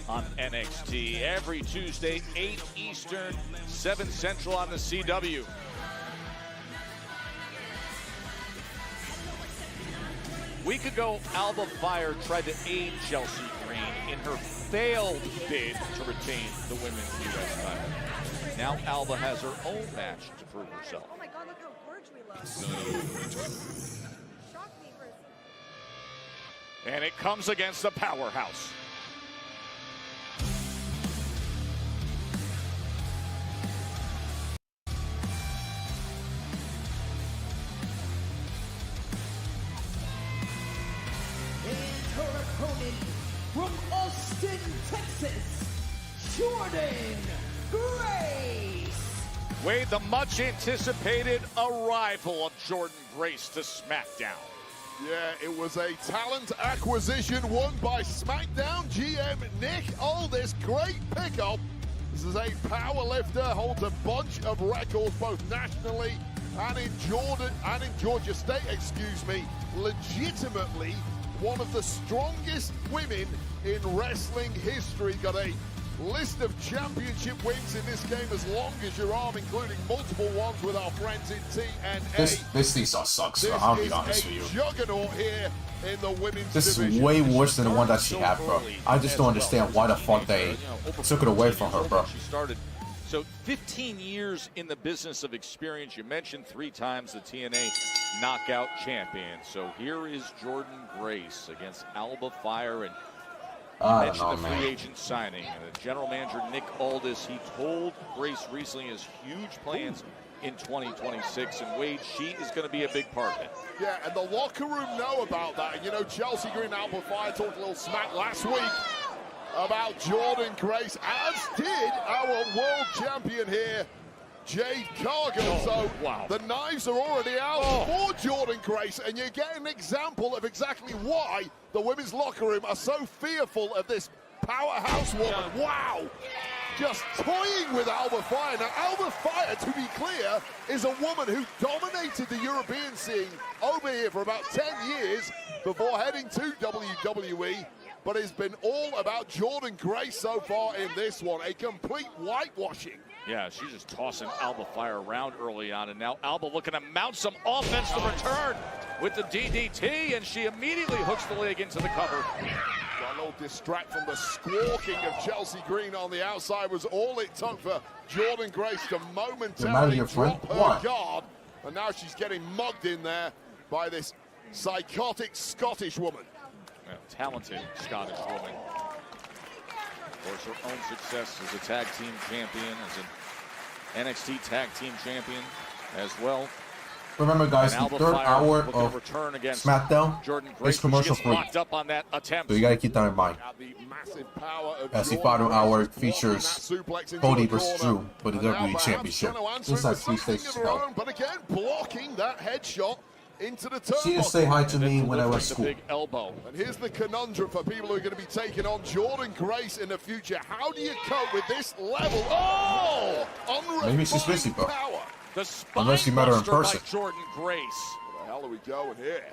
[SPEAKER 1] on NXT. Every Tuesday, 8 Eastern, 7 Central on the CW. A week ago, Alba Fire tried to aid Chelsea Green in her failed bid to retain the Women's U.S. title. Now Alba has her own match to prove herself.
[SPEAKER 18] Oh my God, look how gorgeous we look. Shocked me for a second.
[SPEAKER 1] And it comes against the powerhouse.
[SPEAKER 6] Her opponent from Austin, Texas, Jordan Grace.
[SPEAKER 1] Wade, the much anticipated arrival of Jordan Grace to SmackDown.
[SPEAKER 15] Yeah, it was a talent acquisition won by SmackDown GM Nick Aldis. Great pickup. This is a powerlifter, holds a bunch of records both nationally and in Georgia State, legitimately one of the strongest women in wrestling history. Got a list of championship wins in this game as long as your arm, including multiple ones with our friends in TNA.
[SPEAKER 5] This Lisa sucks, bro. I'll be honest with you.
[SPEAKER 15] Juggernaut here in the women's
[SPEAKER 5] This
[SPEAKER 15] division.
[SPEAKER 5] is way worse than the one that she had, bro. I just don't understand why the fuck they took it away from her, bro.
[SPEAKER 1] She started. So 15 years in the business of experience. You mentioned 3 times the TNA knockout champion. So here is Jordan Grace against Alba Fire, and
[SPEAKER 5] I
[SPEAKER 1] mentioned
[SPEAKER 5] don't know,
[SPEAKER 1] the free
[SPEAKER 5] man.
[SPEAKER 1] agent signing. And the general manager Nick Aldis, he told Grace recently his huge plans in 2026, and Wade, she is going to be a big part of it.
[SPEAKER 15] Yeah, and the locker room know about that. And you know, Chelsea Green, Alba Fire talked a little smack last week about Jordan Grace, as did our world champion here, Jade Cargill. So the knives are already out for Jordan Grace, and you get an example of exactly why the women's locker room are so fearful of this powerhouse woman. Wow! Just toying with Alba Fire. Now, Alba Fire, to be clear, is a woman who dominated the European scene over here for about 10 years before heading to WWE. But it's been all about Jordan Grace so far in this one. A complete whitewashing.
[SPEAKER 1] Yeah, she's just tossing Alba Fire around early on, and now Alba looking to mount some offense to return with the DDT, and she immediately hooks the leg into the cover.
[SPEAKER 15] Got a little distract from the squawking of Chelsea Green on the outside was all it took for Jordan Grace to momentarily drop her guard. And now she's getting mugged in there by this psychotic Scottish woman.
[SPEAKER 1] Yeah, talented Scottish woman. Of course, her own success as a tag team champion, as an NXT tag team champion as well.
[SPEAKER 5] Remember, guys, the third hour of SmackDown is commercial free.
[SPEAKER 1] Up on that attempt.
[SPEAKER 5] So you gotta keep that in mind. As the final hour features Cody versus Drew for the WWE Championship. Inside 3 stages to go.
[SPEAKER 15] But again, blocking that headshot into the
[SPEAKER 5] She didn't
[SPEAKER 15] turnbuckle.
[SPEAKER 5] say hi to me when I was
[SPEAKER 1] The
[SPEAKER 5] school.
[SPEAKER 1] big elbow.
[SPEAKER 15] And here's the conundrum for people who are going to be taking on Jordan Grace in the future. How do you cope with this level of
[SPEAKER 5] Maybe she's busy,
[SPEAKER 15] unrefined
[SPEAKER 5] bro.
[SPEAKER 15] power?
[SPEAKER 1] The
[SPEAKER 5] Unless you met her in
[SPEAKER 1] spinebuster by
[SPEAKER 5] person.
[SPEAKER 1] Jordan Grace.
[SPEAKER 15] Where the hell are we going here?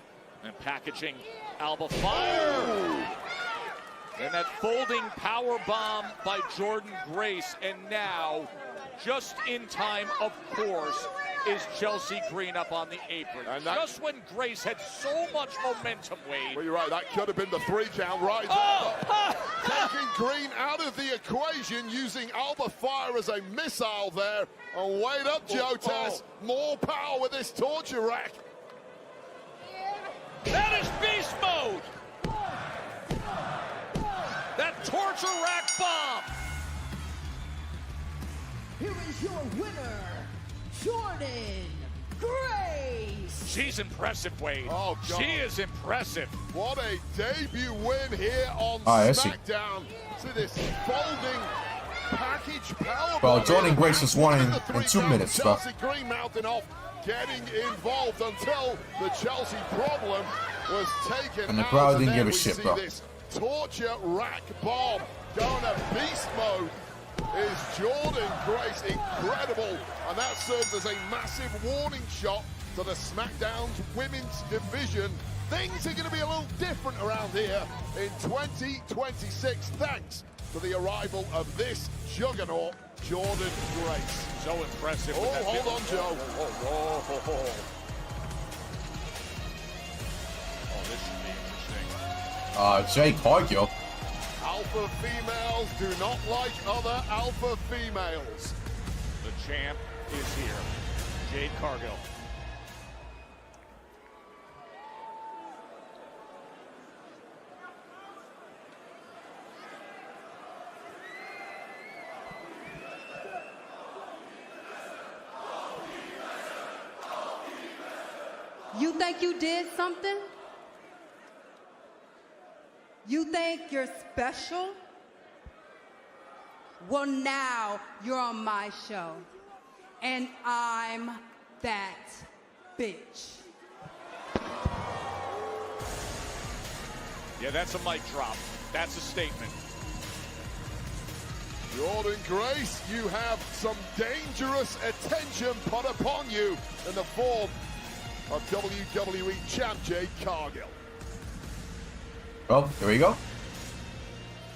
[SPEAKER 1] And packaging Alba Fire. And that folding power bomb by Jordan Grace. And now, just in time, of course, is Chelsea Green up on the apron.
[SPEAKER 15] And that,
[SPEAKER 1] just when Grace had so much momentum, Wade.
[SPEAKER 15] well, you're right. That could have been the 3 count right there. Taking Green out of the equation, using Alba Fire as a missile there. And wait up, Joe Tess. More power with this torture rack.
[SPEAKER 1] That is beast mode. That torture rack bomb.
[SPEAKER 6] Here is your winner, Jordan Grace.
[SPEAKER 1] She's impressive, Wade.
[SPEAKER 15] Oh, God.
[SPEAKER 1] She is impressive.
[SPEAKER 15] What a debut win here on
[SPEAKER 5] I see.
[SPEAKER 15] SmackDown. See this folding package power.
[SPEAKER 5] Well, Jordan Grace was won in 2 minutes, bro.
[SPEAKER 15] Chelsea Green mouthing off, getting involved until the Chelsea problem was taken
[SPEAKER 5] And the
[SPEAKER 15] out.
[SPEAKER 5] crowd didn't
[SPEAKER 15] then
[SPEAKER 5] give a
[SPEAKER 15] we
[SPEAKER 5] shit,
[SPEAKER 15] see
[SPEAKER 5] bro.
[SPEAKER 15] This torture rack bomb going to beast mode is Jordan Grace. Incredible. And that serves as a massive warning shot to the SmackDown's women's division. Things are going to be a little different around here in 2026 thanks to the arrival of this juggernaut, Jordan Grace.
[SPEAKER 1] So impressive.
[SPEAKER 15] Oh,
[SPEAKER 1] with that
[SPEAKER 15] hold on, Joe.
[SPEAKER 1] Oh, this should be interesting.
[SPEAKER 5] Jay Cargill.
[SPEAKER 15] Alpha females do not like other alpha females.
[SPEAKER 1] The champ is here. Jade Cargill.
[SPEAKER 10] You think you did something? You think you're special? Well, now you're on my show. And I'm that bitch.
[SPEAKER 1] Yeah, that's a mic drop. That's a statement.
[SPEAKER 15] Jordan Grace, you have some dangerous attention put upon you in the form of WWE champ Jade Cargill.
[SPEAKER 5] Well, there we go.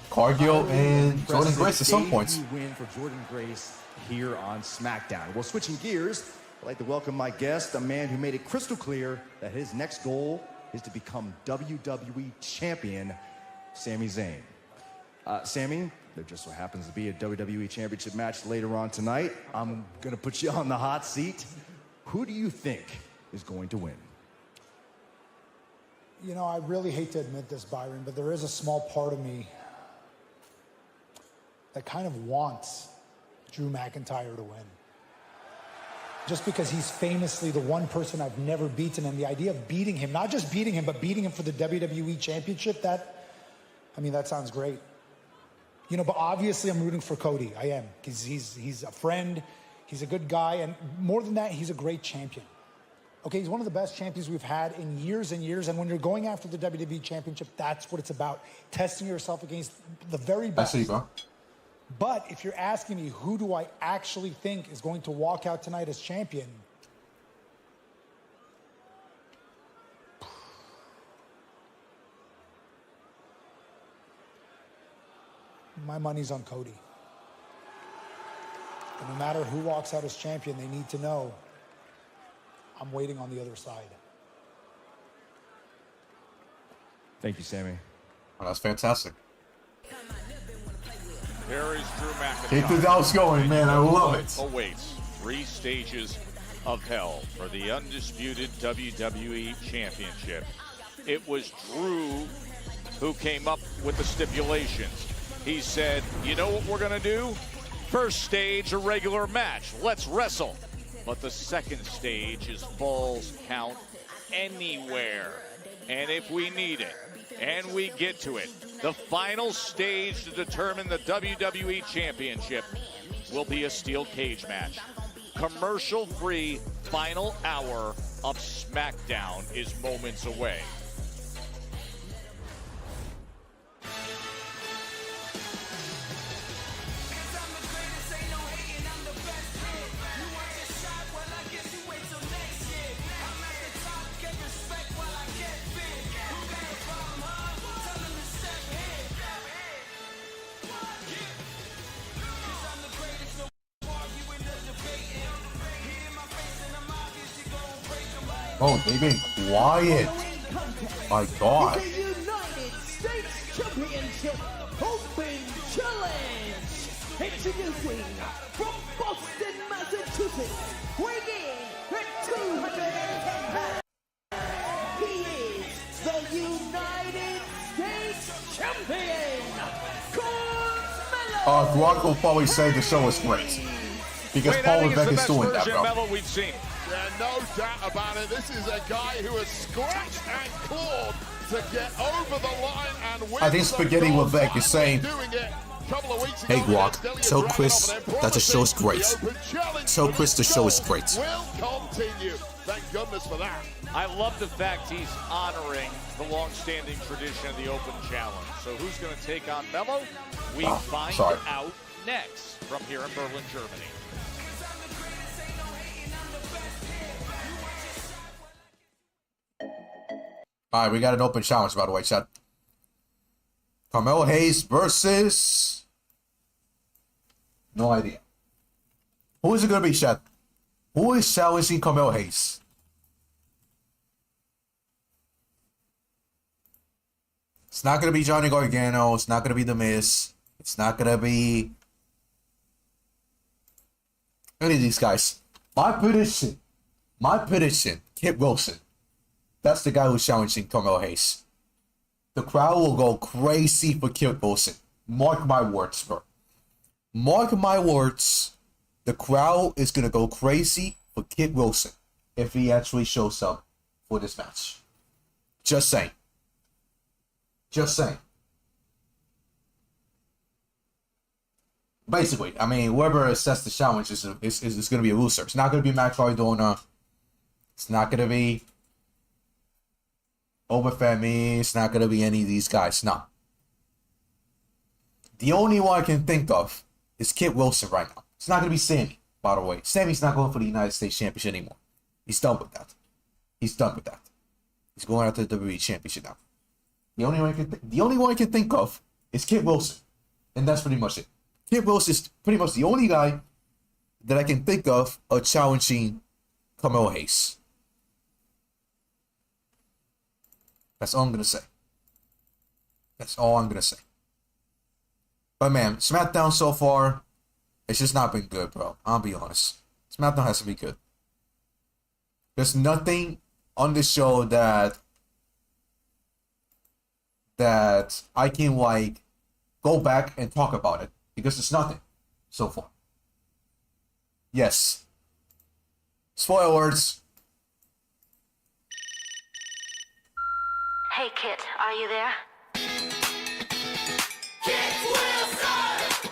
[SPEAKER 5] Cargill and Jordan Grace at some points.
[SPEAKER 7] Win for Jordan Grace here on SmackDown. Well, switching gears, I'd like to welcome my guest, a man who made it crystal clear that his next goal is to become WWE champion, Sami Zayn. Sami, there just so happens to be a WWE championship match later on tonight. I'm going to put you on the hot seat. Who do you think is going to win?
[SPEAKER 11] You know, I really hate to admit this, Byron, but there is a small part of me that kind of wants Drew McIntyre to win. Just because he's famously the one person I've never beaten, and the idea of beating him, not just beating him, but beating him for the WWE Championship, that sounds great. You know, but obviously I'm rooting for Cody. I am, because he's a friend, he's a good guy, and more than that, he's a great champion. Okay, he's one of the best champions we've had in years and years, and when you're going after the WWE Championship, that's what it's about, testing yourself against the very best.
[SPEAKER 5] I see, bro.
[SPEAKER 11] But if you're asking me who do I actually think is going to walk out tonight as champion, my money's on Cody. And no matter who walks out as champion, they need to know I'm waiting on the other side.
[SPEAKER 7] Thank you, Sami.
[SPEAKER 5] Well, that's fantastic.
[SPEAKER 1] There is Drew McIntyre.
[SPEAKER 5] Keep the doubts going, man. I love it.
[SPEAKER 1] Awaits 3 stages of hell for the undisputed WWE Championship. It was Drew who came up with the stipulations. He said, you know what we're going to do? First stage, a regular match. Let's wrestle. But the second stage is Falls Count Anywhere. And if we need it, and we get to it, the final stage to determine the WWE Championship will be a steel cage match. Commercial-free final hour of SmackDown is moments away.
[SPEAKER 5] Oh, they've been quiet. My God.
[SPEAKER 6] The United States Championship Open Challenge. Introducing from Boston, Massachusetts, weighing in at 210 pounds. He is the United States Champion, Carmelo.
[SPEAKER 5] Gronk will probably say the show is great. Because
[SPEAKER 1] Wait,
[SPEAKER 5] Paul Levesque is doing that, bro.
[SPEAKER 15] Mello we've seen. Yeah, no doubt about it. This is a guy who has scratched and clawed to get over the line and win.
[SPEAKER 5] I think Spaghetti Levesque is saying, hey Guac, tell Chris that the show is great. Tell Chris the show is great.
[SPEAKER 15] Will continue. Thank goodness for that.
[SPEAKER 1] I love the fact he's honoring the long-standing tradition of the Open Challenge. So who's going to take on Mello? We find out next from here in Berlin, Germany.
[SPEAKER 5] All right, we got an open challenge, by the way, chat. Carmelo Hayes versus... No idea. Who is it going to be, chat? Who is challenging Carmelo Hayes? It's not going to be Johnny Gargano. It's not going to be The Miz. It's not going to be any of these guys. My prediction, Kit Wilson. That's the guy who's challenging Carmelo Hayes. The crowd will go crazy for Kit Wilson. Mark my words, bro. Mark my words. The crowd is going to go crazy for Kit Wilson if he actually shows up for this match. Just saying. Just saying. Basically, I mean, whoever assesses the challenge is going to be a loser. It's not going to be Matt Cardona. It's not going to be Obafemi. It's not going to be any of these guys. No. The only one I can think of is Kit Wilson right now. It's not going to be Sammy, by the way. Sammy's not going for the United States Championship anymore. He's done with that. He's done with that. He's going after the WWE Championship now. The only one I can think of is Kit Wilson. And that's pretty much it. Kit Wilson is pretty much the only guy that I can think of challenging Carmelo Hayes. That's all I'm going to say. That's all I'm going to say. But man, SmackDown so far, it's just not been good, bro. I'll be honest. SmackDown has to be good. There's nothing on this show that I can like go back and talk about it. Because it's nothing so far. Yes. Spoiler words.
[SPEAKER 23] Hey, Kit, are you there?
[SPEAKER 6] Kit Wilson!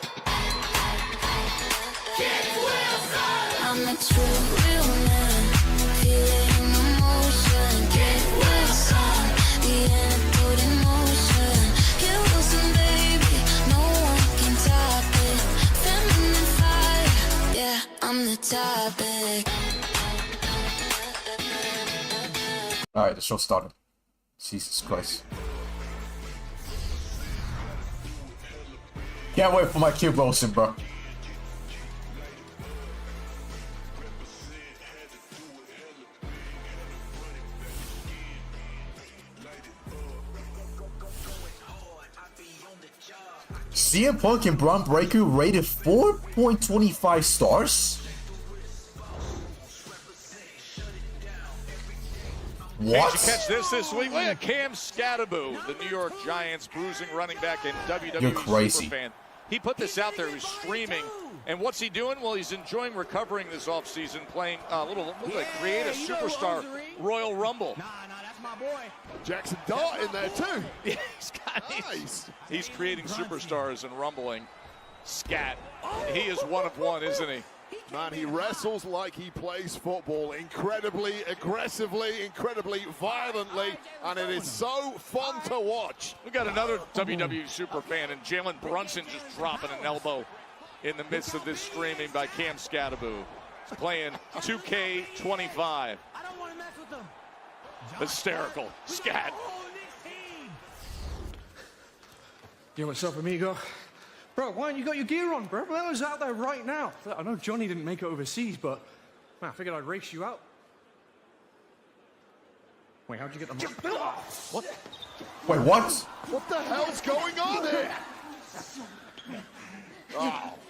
[SPEAKER 6] Kit Wilson!
[SPEAKER 23] I'm a true real man, feeling emotion. Kit Wilson, the antidote in motion. Kit Wilson, baby, no one can top it. Feminine fire, yeah, I'm the topic.
[SPEAKER 5] Alright, the show started. Jesus Christ. Can't wait for my Kid Wilson, bro. CM Punk and Braun Breaker rated 4.25 stars? What?
[SPEAKER 1] Did you catch this week? Look at Cam Scattaboo, the New York Giants bruising running back and WWE
[SPEAKER 5] You're crazy.
[SPEAKER 1] superfan. He put this out there. He was streaming. And what's he doing? Well, he's enjoying recovering this offseason, playing a little create a superstar Royal Rumble.
[SPEAKER 6] That's my boy.
[SPEAKER 15] Jackson Dart in there too.
[SPEAKER 1] Yeah, he's creating superstars and rumbling. Scat. He is one of one, isn't he?
[SPEAKER 15] Man, he wrestles like he plays football, incredibly aggressively, incredibly violently, and it is so fun to watch.
[SPEAKER 1] We got another WWE superfan, and Jalen Brunson just dropping an elbow in the midst of this streaming by Cam Scattaboo. He's playing 2K25.
[SPEAKER 6] I don't want to mess with them.
[SPEAKER 1] Hysterical. Scat.
[SPEAKER 12] Yo, what's up, amigo? Bro, why haven't you got your gear on, bro? Melo's out there right now. I know Johnny didn't make it overseas, but man, I figured I'd race you out. Wait, how'd you get the
[SPEAKER 1] What?
[SPEAKER 5] Wait, what?
[SPEAKER 15] What the hell's going on here?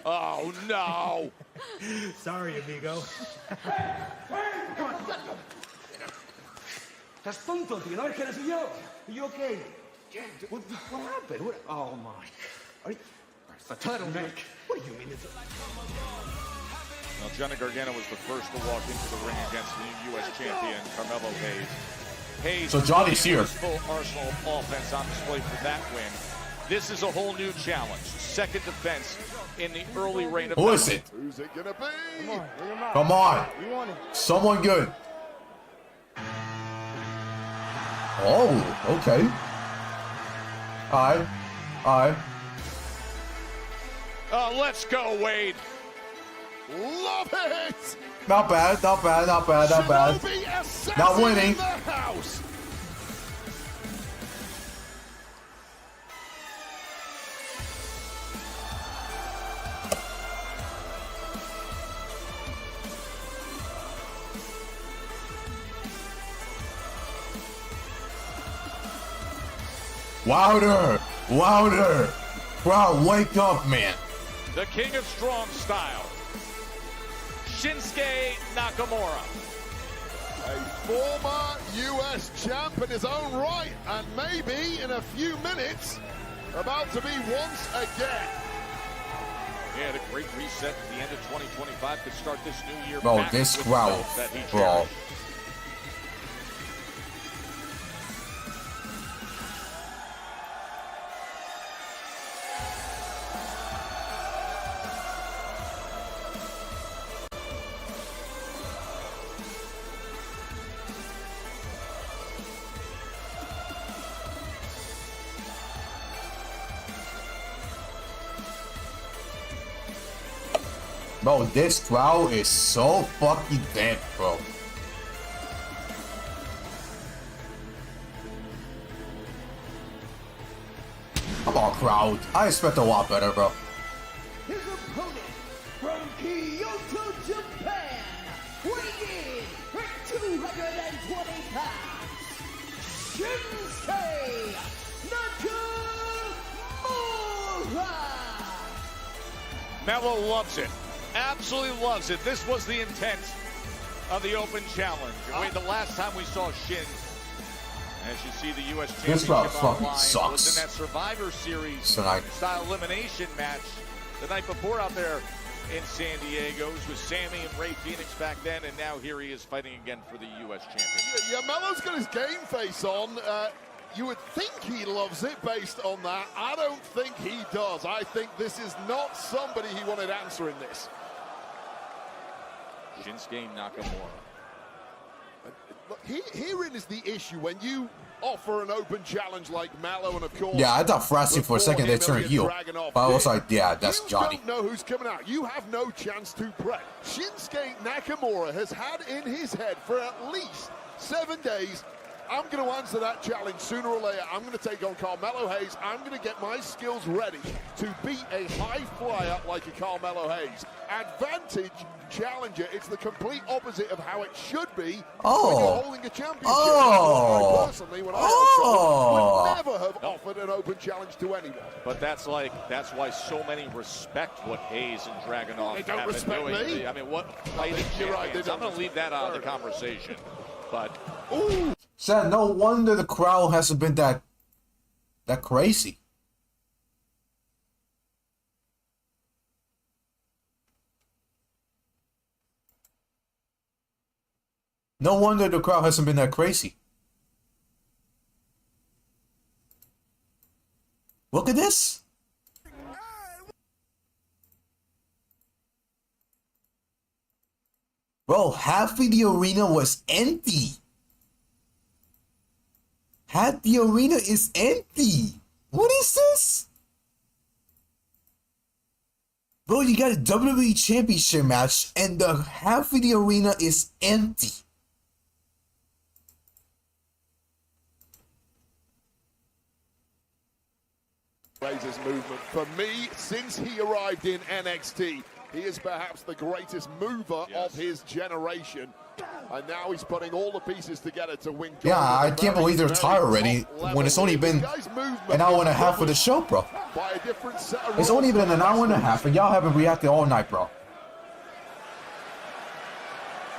[SPEAKER 1] Oh no.
[SPEAKER 12] Sorry, amigo. That's tonto, tío. No, es que eres yo. Are you okay? What happened? Oh, my. It's the turtleneck. What do you mean?
[SPEAKER 1] Well, Johnny Gargano was the first to walk into the ring against the new U.S. champion, Carmelo Hayes.
[SPEAKER 5] So Johnny's here.
[SPEAKER 1] Full arsenal of offense on display for that win. This is a whole new challenge. Second defense in the early reign of...
[SPEAKER 5] Who is it?
[SPEAKER 15] Who's it gonna be?
[SPEAKER 5] Come on. Someone good. Oh, okay. Alright.
[SPEAKER 1] Let's go, Wade.
[SPEAKER 15] Love it!
[SPEAKER 5] Not bad.
[SPEAKER 15] Shinobi
[SPEAKER 5] Not winning.
[SPEAKER 15] in the house.
[SPEAKER 5] Louder. Crowd, wake up, man.
[SPEAKER 1] The king of strong style, Shinsuke Nakamura.
[SPEAKER 15] A former U.S. champ in his own right, and maybe in a few minutes, about to be once again.
[SPEAKER 1] He had a great reset at the end of 2025 to start this new year.
[SPEAKER 5] Bro,
[SPEAKER 1] back
[SPEAKER 5] this
[SPEAKER 1] with
[SPEAKER 5] crowd,
[SPEAKER 1] the belt that he
[SPEAKER 5] bro.
[SPEAKER 1] cherished.
[SPEAKER 5] Bro, this crowd is so fucking dead, bro. Come on, crowd. I expect a lot better, bro.
[SPEAKER 6] His opponent from Kyoto, Japan, weighing in at 220 pounds, Shinsuke Nakamura.
[SPEAKER 1] Melo loves it. Absolutely loves it. This was the intent of the Open Challenge. Wait, the last time we saw Shin, as you see the U.S.
[SPEAKER 5] This crowd
[SPEAKER 1] Championship
[SPEAKER 5] fucking
[SPEAKER 1] online,
[SPEAKER 5] sucks.
[SPEAKER 1] was in that Survivor Series
[SPEAKER 5] Tonight.
[SPEAKER 1] style elimination match the night before out there in San Diego. It was with Sammy and Ray Fenix back then, and now here he is fighting again for the U.S. Championship.
[SPEAKER 15] Yeah, Melo's got his game face on. You would think he loves it based on that. I don't think he does. I think this is not somebody he wanted answering this.
[SPEAKER 1] Shinsuke Nakamura.
[SPEAKER 15] Look, herein is the issue when you offer an open challenge like Melo, and of course...
[SPEAKER 5] Yeah, I thought Frosty for a second they turned heel. But I was like, yeah, that's Johnny.
[SPEAKER 15] You don't know who's coming out. You have no chance to prep. Shinsuke Nakamura has had in his head for at least 7 days, I'm going to answer that challenge sooner or later. I'm going to take on Carmelo Hayes. I'm going to get my skills ready to beat a high flyer like a Carmelo Hayes. Advantage challenger. It's the complete opposite of how it should be when you're holding a championship. I personally, when I would never have offered an open challenge to anyone.
[SPEAKER 1] But that's why so many respect what Hayes and Dragunov
[SPEAKER 15] They don't
[SPEAKER 1] have been
[SPEAKER 15] respect
[SPEAKER 1] doing.
[SPEAKER 15] me.
[SPEAKER 1] I mean, what fighting
[SPEAKER 15] You're right,
[SPEAKER 1] champions.
[SPEAKER 15] they
[SPEAKER 1] I'm
[SPEAKER 15] don't
[SPEAKER 1] going to leave that out of the conversation. But
[SPEAKER 5] Sad, no wonder the crowd hasn't been that crazy. No wonder the crowd hasn't been that crazy. Look at this. Bro, half of the arena was empty. Half the arena is empty. What is this? Bro, you got a WWE Championship match and the half of the arena is empty.
[SPEAKER 15] Razor's movement. For me, since he arrived in NXT, he is perhaps the greatest mover of his generation. And now he's putting all the pieces together to win.
[SPEAKER 5] Yeah, I can't believe they're tired already when it's only been an hour and a half for the show, bro. It's only been an hour and a half and y'all haven't reacted all night, bro.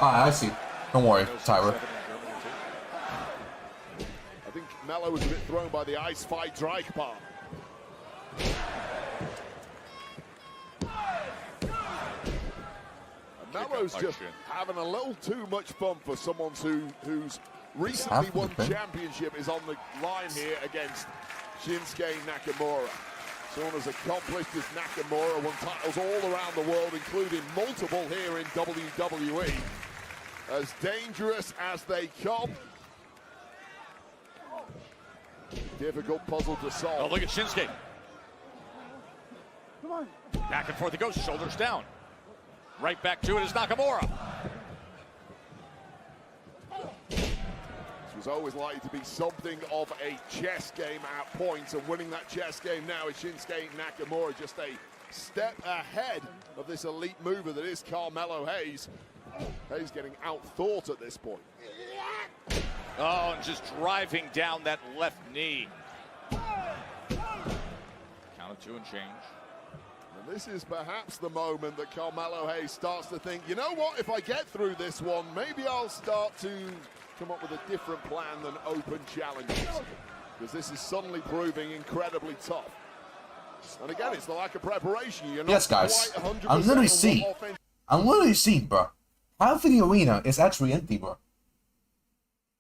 [SPEAKER 5] Alright, I see. Don't worry, Tyra.
[SPEAKER 15] I think Mello was a bit thrown by the ice fight Dreikbar. Mello's just having a little too much fun for someone who's recently won championship, is on the line here against Shinsuke Nakamura. Someone as accomplished as Nakamura, won titles all around the world, including multiple here in WWE. As dangerous as they come. Difficult puzzle to solve.
[SPEAKER 1] Oh, look at Shinsuke.
[SPEAKER 15] Come on.
[SPEAKER 1] Back and forth he goes, shoulders down. Right back to it is Nakamura.
[SPEAKER 15] This was always likely to be something of a chess game at points, and winning that chess game now is Shinsuke Nakamura, just a step ahead of this elite mover that is Carmelo Hayes. Hayes getting outthought at this point.
[SPEAKER 1] Oh, and just driving down that left knee. Count of 2 and change.
[SPEAKER 15] And this is perhaps the moment that Carmelo Hayes starts to think, you know what, if I get through this one, maybe I'll start to come up with a different plan than open challenges. Because this is suddenly proving incredibly tough. And again, it's the lack of preparation. You're not
[SPEAKER 5] yes, guys.
[SPEAKER 15] quite 100%
[SPEAKER 5] I'm literally seeing, bro. Half of the arena is actually empty, bro.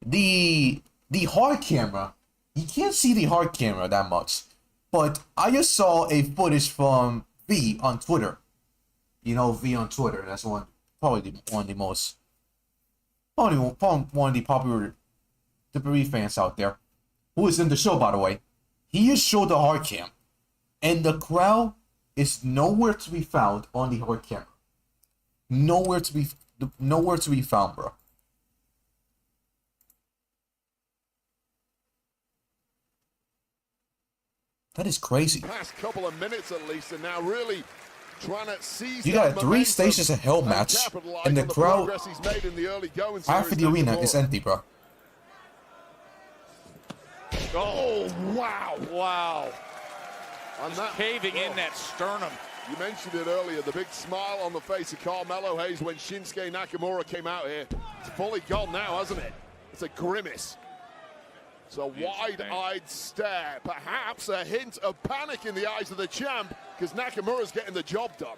[SPEAKER 5] The hard camera, you can't see the hard camera that much. But I just saw a footage from V on Twitter. You know V on Twitter. That's probably one of the most, probably one of the popular WWE fans out there, who is in the show, by the way. He just showed the hard cam, and the crowd is nowhere to be found on the hard camera. Nowhere to be found, bro. That is crazy.
[SPEAKER 15] Past couple of minutes at least, and now really trying to seize.
[SPEAKER 5] You got a 3 Stations of Hell match, and the crowd, half of the arena is empty, bro.
[SPEAKER 15] Oh, wow.
[SPEAKER 1] Wow.
[SPEAKER 15] And that,
[SPEAKER 1] caving in that sternum.
[SPEAKER 15] You mentioned it earlier, the big smile on the face of Carmelo Hayes when Shinsuke Nakamura came out here. It's fully gone now, hasn't it? It's a grimace. It's a wide-eyed stare, perhaps a hint of panic in the eyes of the champ, because Nakamura's getting the job done.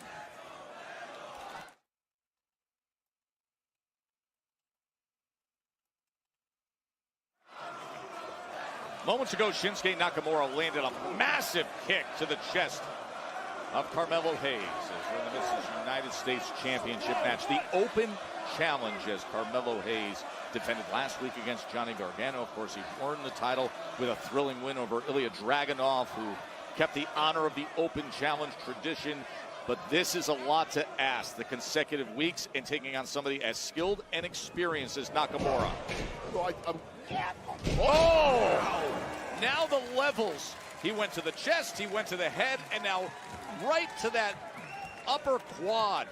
[SPEAKER 1] Moments ago, Shinsuke Nakamura landed a massive kick to the chest of Carmelo Hayes as we're in the midst of the United States Championship match. The open challenge as Carmelo Hayes defended last week against Johnny Gargano. Of course, he earned the title with a thrilling win over Ilya Dragunov, who kept the honor of the open challenge tradition. But this is a lot to ask, the consecutive weeks and taking on somebody as skilled and experienced as Nakamura. Oh! Now the levels. He went to the chest, he went to the head, and now right to that upper quad.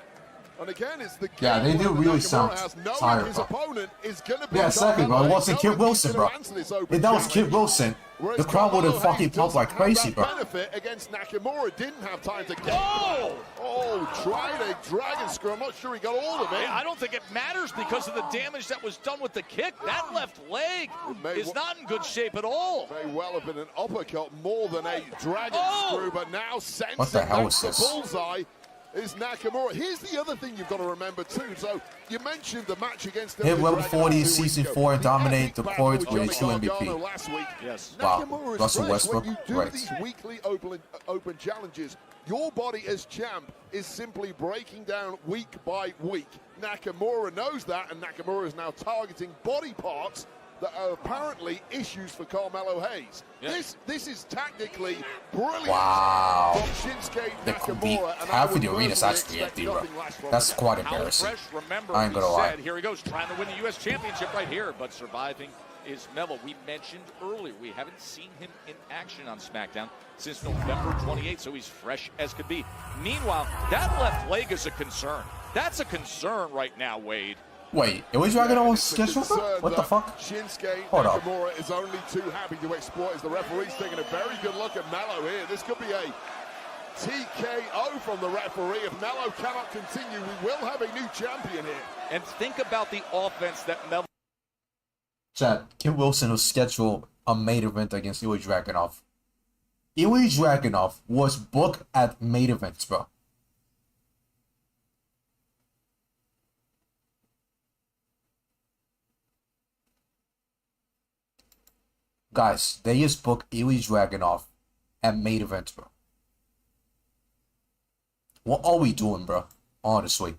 [SPEAKER 15] And again, it's the
[SPEAKER 5] they do really sound tired,
[SPEAKER 15] his
[SPEAKER 5] bro.
[SPEAKER 15] Opponent is gonna be
[SPEAKER 5] exactly, bro. It wasn't Kid Wilson, bro. If that was Kid Wilson, the crowd would have fucking popped like crazy, bro.
[SPEAKER 15] Benefit against Nakamura, didn't have time to get. Oh, tried a dragon screw. I'm not sure he got all of it.
[SPEAKER 1] I don't think it matters because of the damage that was done with the kick. That left leg is not in good shape at all.
[SPEAKER 15] May well have been an uppercut more than a dragon screw, but now sensing
[SPEAKER 5] what the hell
[SPEAKER 15] that's
[SPEAKER 5] is this?
[SPEAKER 15] the bullseye. is Nakamura. Here's the other thing you've got to remember too. So you mentioned the match against
[SPEAKER 5] Hit level
[SPEAKER 15] Dragon
[SPEAKER 5] 40
[SPEAKER 15] 2
[SPEAKER 5] season
[SPEAKER 15] weeks
[SPEAKER 5] 4 and
[SPEAKER 15] ago.
[SPEAKER 5] dominate the
[SPEAKER 15] battle
[SPEAKER 5] court
[SPEAKER 15] with
[SPEAKER 5] with a 2
[SPEAKER 15] Johnny
[SPEAKER 5] MVP.
[SPEAKER 15] Gargano last week.
[SPEAKER 1] Yes.
[SPEAKER 5] Wow.
[SPEAKER 15] Nakamura is
[SPEAKER 5] Russell
[SPEAKER 15] fresh.
[SPEAKER 5] Westbrook,
[SPEAKER 15] When you do
[SPEAKER 5] right.
[SPEAKER 15] these weekly open challenges, your body as champ is simply breaking down week by week. Nakamura knows that, and Nakamura is now targeting body parts that are apparently issues for Carmelo Hayes.
[SPEAKER 1] Yeah.
[SPEAKER 15] This is tactically brilliant
[SPEAKER 5] Wow.
[SPEAKER 15] from Shinsuke
[SPEAKER 5] They could beat
[SPEAKER 15] Nakamura, and I
[SPEAKER 5] half of
[SPEAKER 15] would
[SPEAKER 5] the arena's
[SPEAKER 15] personally
[SPEAKER 5] actually
[SPEAKER 15] expect
[SPEAKER 5] empty, bro.
[SPEAKER 15] nothing less from
[SPEAKER 5] That's
[SPEAKER 15] him.
[SPEAKER 5] quite
[SPEAKER 1] How
[SPEAKER 5] embarrassing.
[SPEAKER 1] fresh, remember,
[SPEAKER 5] I ain't
[SPEAKER 1] we
[SPEAKER 5] gonna lie.
[SPEAKER 1] said, here he goes, trying to win the U.S. Championship right here, but surviving is Melo. We mentioned earlier, we haven't seen him in action on SmackDown since November 28th, so he's fresh as could be. Meanwhile, that left leg is a concern. That's a concern right now, Wade.
[SPEAKER 5] Wait, it was Dragon on schedule? What the fuck?
[SPEAKER 15] Shinsuke
[SPEAKER 5] Hold up.
[SPEAKER 15] Nakamura is only too happy to exploit as the referee's taking a very good look at Melo here. This could be a TKO from the referee. If Melo cannot continue, we will have a new champion here.
[SPEAKER 1] And think about the offense that Melo...
[SPEAKER 5] Chad, Kim Wilson will schedule a main event against Ilya Dragunov. Ilya Dragunov was booked at main events, bro. Guys, they just booked Ilya Dragunov at main events, bro. What are we doing, bro? Honestly.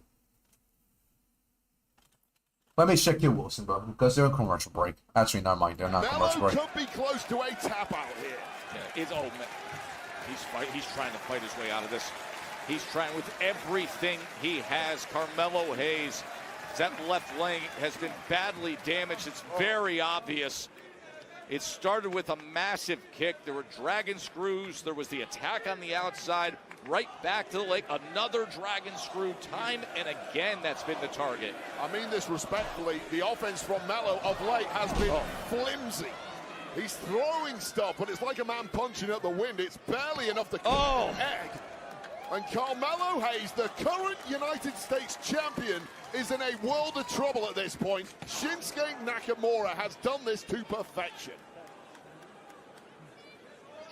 [SPEAKER 5] Let me check Kim Wilson, bro, because they're on commercial break. Actually, never mind, they're not on commercial
[SPEAKER 15] Melo
[SPEAKER 5] break.
[SPEAKER 15] could be close to a tap out here.
[SPEAKER 1] Yeah, it's, oh, man. He's trying to fight his way out of this. He's trying with everything he has. Carmelo Hayes, that left leg has been badly damaged. It's very obvious. It started with a massive kick. There were dragon screws. There was the attack on the outside. Right back to the leg. Another dragon screw. Time and again, that's been the target.
[SPEAKER 15] I mean this respectfully. The offense from Melo of late has been flimsy. He's throwing stuff, but it's like a man punching at the wind. It's barely enough to keep the egg. And Carmelo Hayes, the current United States champion, is in a world of trouble at this point. Shinsuke Nakamura has done this to perfection.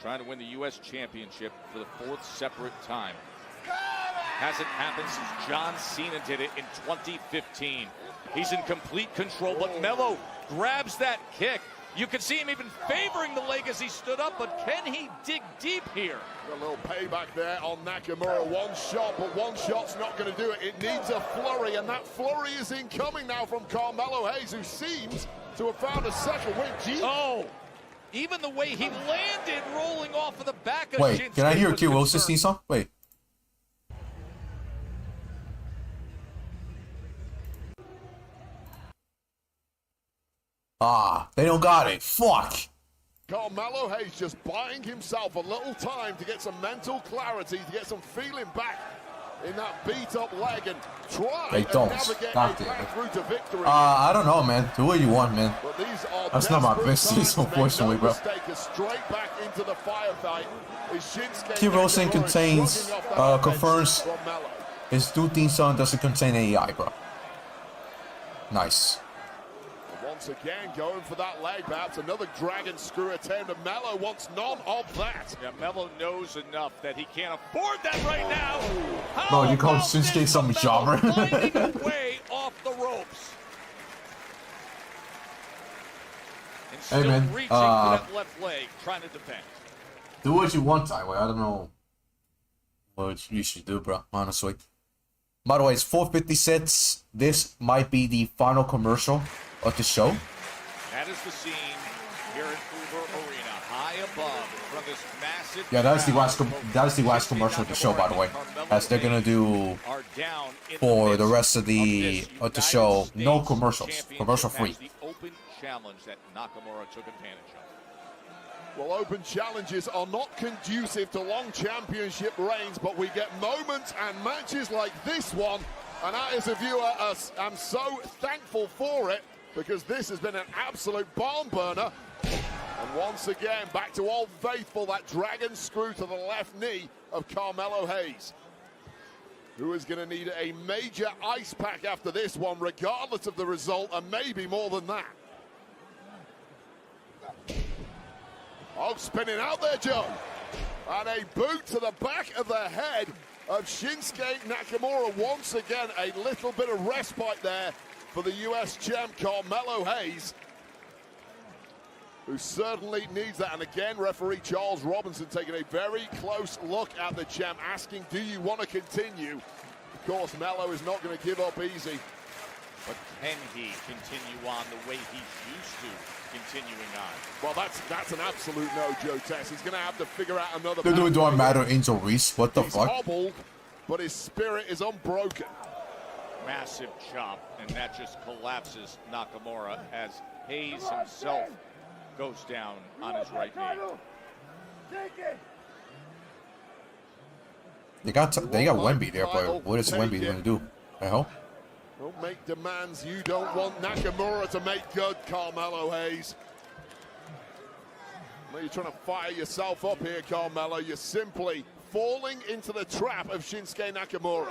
[SPEAKER 1] Trying to win the U.S. Championship for the fourth separate time. Hasn't happened since John Cena did it in 2015. He's in complete control, but Melo grabs that kick. You can see him even favoring the leg as he stood up, but can he dig deep here?
[SPEAKER 15] A little payback there on Nakamura. One shot, but one shot's not going to do it. It needs a flurry, and that flurry is incoming now from Carmelo Hayes, who seems to have found a second win. Gee.
[SPEAKER 1] Oh, even the way he landed rolling off of the back of
[SPEAKER 5] Wait,
[SPEAKER 1] Shinsuke
[SPEAKER 5] can I hear
[SPEAKER 1] was
[SPEAKER 5] Kim Wilson's
[SPEAKER 1] concerned.
[SPEAKER 5] theme song? Wait. Ah, they don't got it. Fuck.
[SPEAKER 15] Carmelo Hayes just buying himself a little time to get some mental clarity, to get some feeling back in that beat-up leg and try
[SPEAKER 5] They
[SPEAKER 15] and
[SPEAKER 5] don't.
[SPEAKER 15] navigate
[SPEAKER 5] God
[SPEAKER 15] a
[SPEAKER 5] damn
[SPEAKER 15] path
[SPEAKER 5] it.
[SPEAKER 15] through to victory.
[SPEAKER 5] I don't know, man. Do what you want, man.
[SPEAKER 15] But these are
[SPEAKER 5] That's not my
[SPEAKER 15] desperate
[SPEAKER 5] business,
[SPEAKER 15] times. Make
[SPEAKER 5] unfortunately,
[SPEAKER 15] no
[SPEAKER 5] bro.
[SPEAKER 15] mistake, is straight back into the firefight. Is Shinsuke
[SPEAKER 5] Kim Wilson
[SPEAKER 15] Nakamura
[SPEAKER 5] contains,
[SPEAKER 15] shrugging off that offense
[SPEAKER 5] confirms
[SPEAKER 15] from Melo.
[SPEAKER 5] his new theme song doesn't contain AI, bro. Nice.
[SPEAKER 15] Once again, going for that leg, perhaps another dragon screw attempt, and Melo wants none of that.
[SPEAKER 1] Yeah, Melo knows enough that he can't afford that right now.
[SPEAKER 5] Bro, you call Shinsuke some jobber?
[SPEAKER 1] Finding a way off the ropes. And
[SPEAKER 5] Hey,
[SPEAKER 1] still
[SPEAKER 5] man,
[SPEAKER 1] reaching for that left leg, trying to defend.
[SPEAKER 5] Do what you want, Tyway. I don't know what you should do, bro, honestly. By the way, it's 4:56. This might be the final commercial of the show.
[SPEAKER 1] That is the scene here in Uber Arena, high above from this massive.
[SPEAKER 5] Yeah, that is the last commercial of the show, by the way. As they're gonna do for the rest of the show, no commercials, commercial free.
[SPEAKER 1] The open challenge that Nakamura took advantage of.
[SPEAKER 15] Well, open challenges are not conducive to long championship reigns, but we get moments and matches like this one, and I, as a viewer, am so thankful for it, because this has been an absolute barn burner. And once again, back to Old Faithful, that dragon screw to the left knee of Carmelo Hayes, who is going to need a major ice pack after this one, regardless of the result, and maybe more than that. Oh, spinning out there, Joe. And a boot to the back of the head of Shinsuke Nakamura. Once again, a little bit of respite there for the US champ, Carmelo Hayes, who certainly needs that. And again, referee Charles Robinson taking a very close look at the champ, asking, do you want to continue? Of course, Melo is not going to give up easy.
[SPEAKER 1] But can he continue on the way he's used to continuing on?
[SPEAKER 15] Well, that's an absolute no, Joe Tess. He's going to have to figure out another.
[SPEAKER 5] They're doing matter Angel Reese. What the
[SPEAKER 15] He's
[SPEAKER 5] fuck?
[SPEAKER 15] hobbled, but his spirit is unbroken.
[SPEAKER 1] Massive chop, and that just collapses Nakamura as Hayes himself goes down on his right knee.
[SPEAKER 5] They got Wemby there, but what is Wemby going to do? The hell?
[SPEAKER 15] Don't make demands you don't want Nakamura to make good, Carmelo Hayes. Well, you're trying to fire yourself up here, Carmelo. You're simply falling into the trap of Shinsuke Nakamura.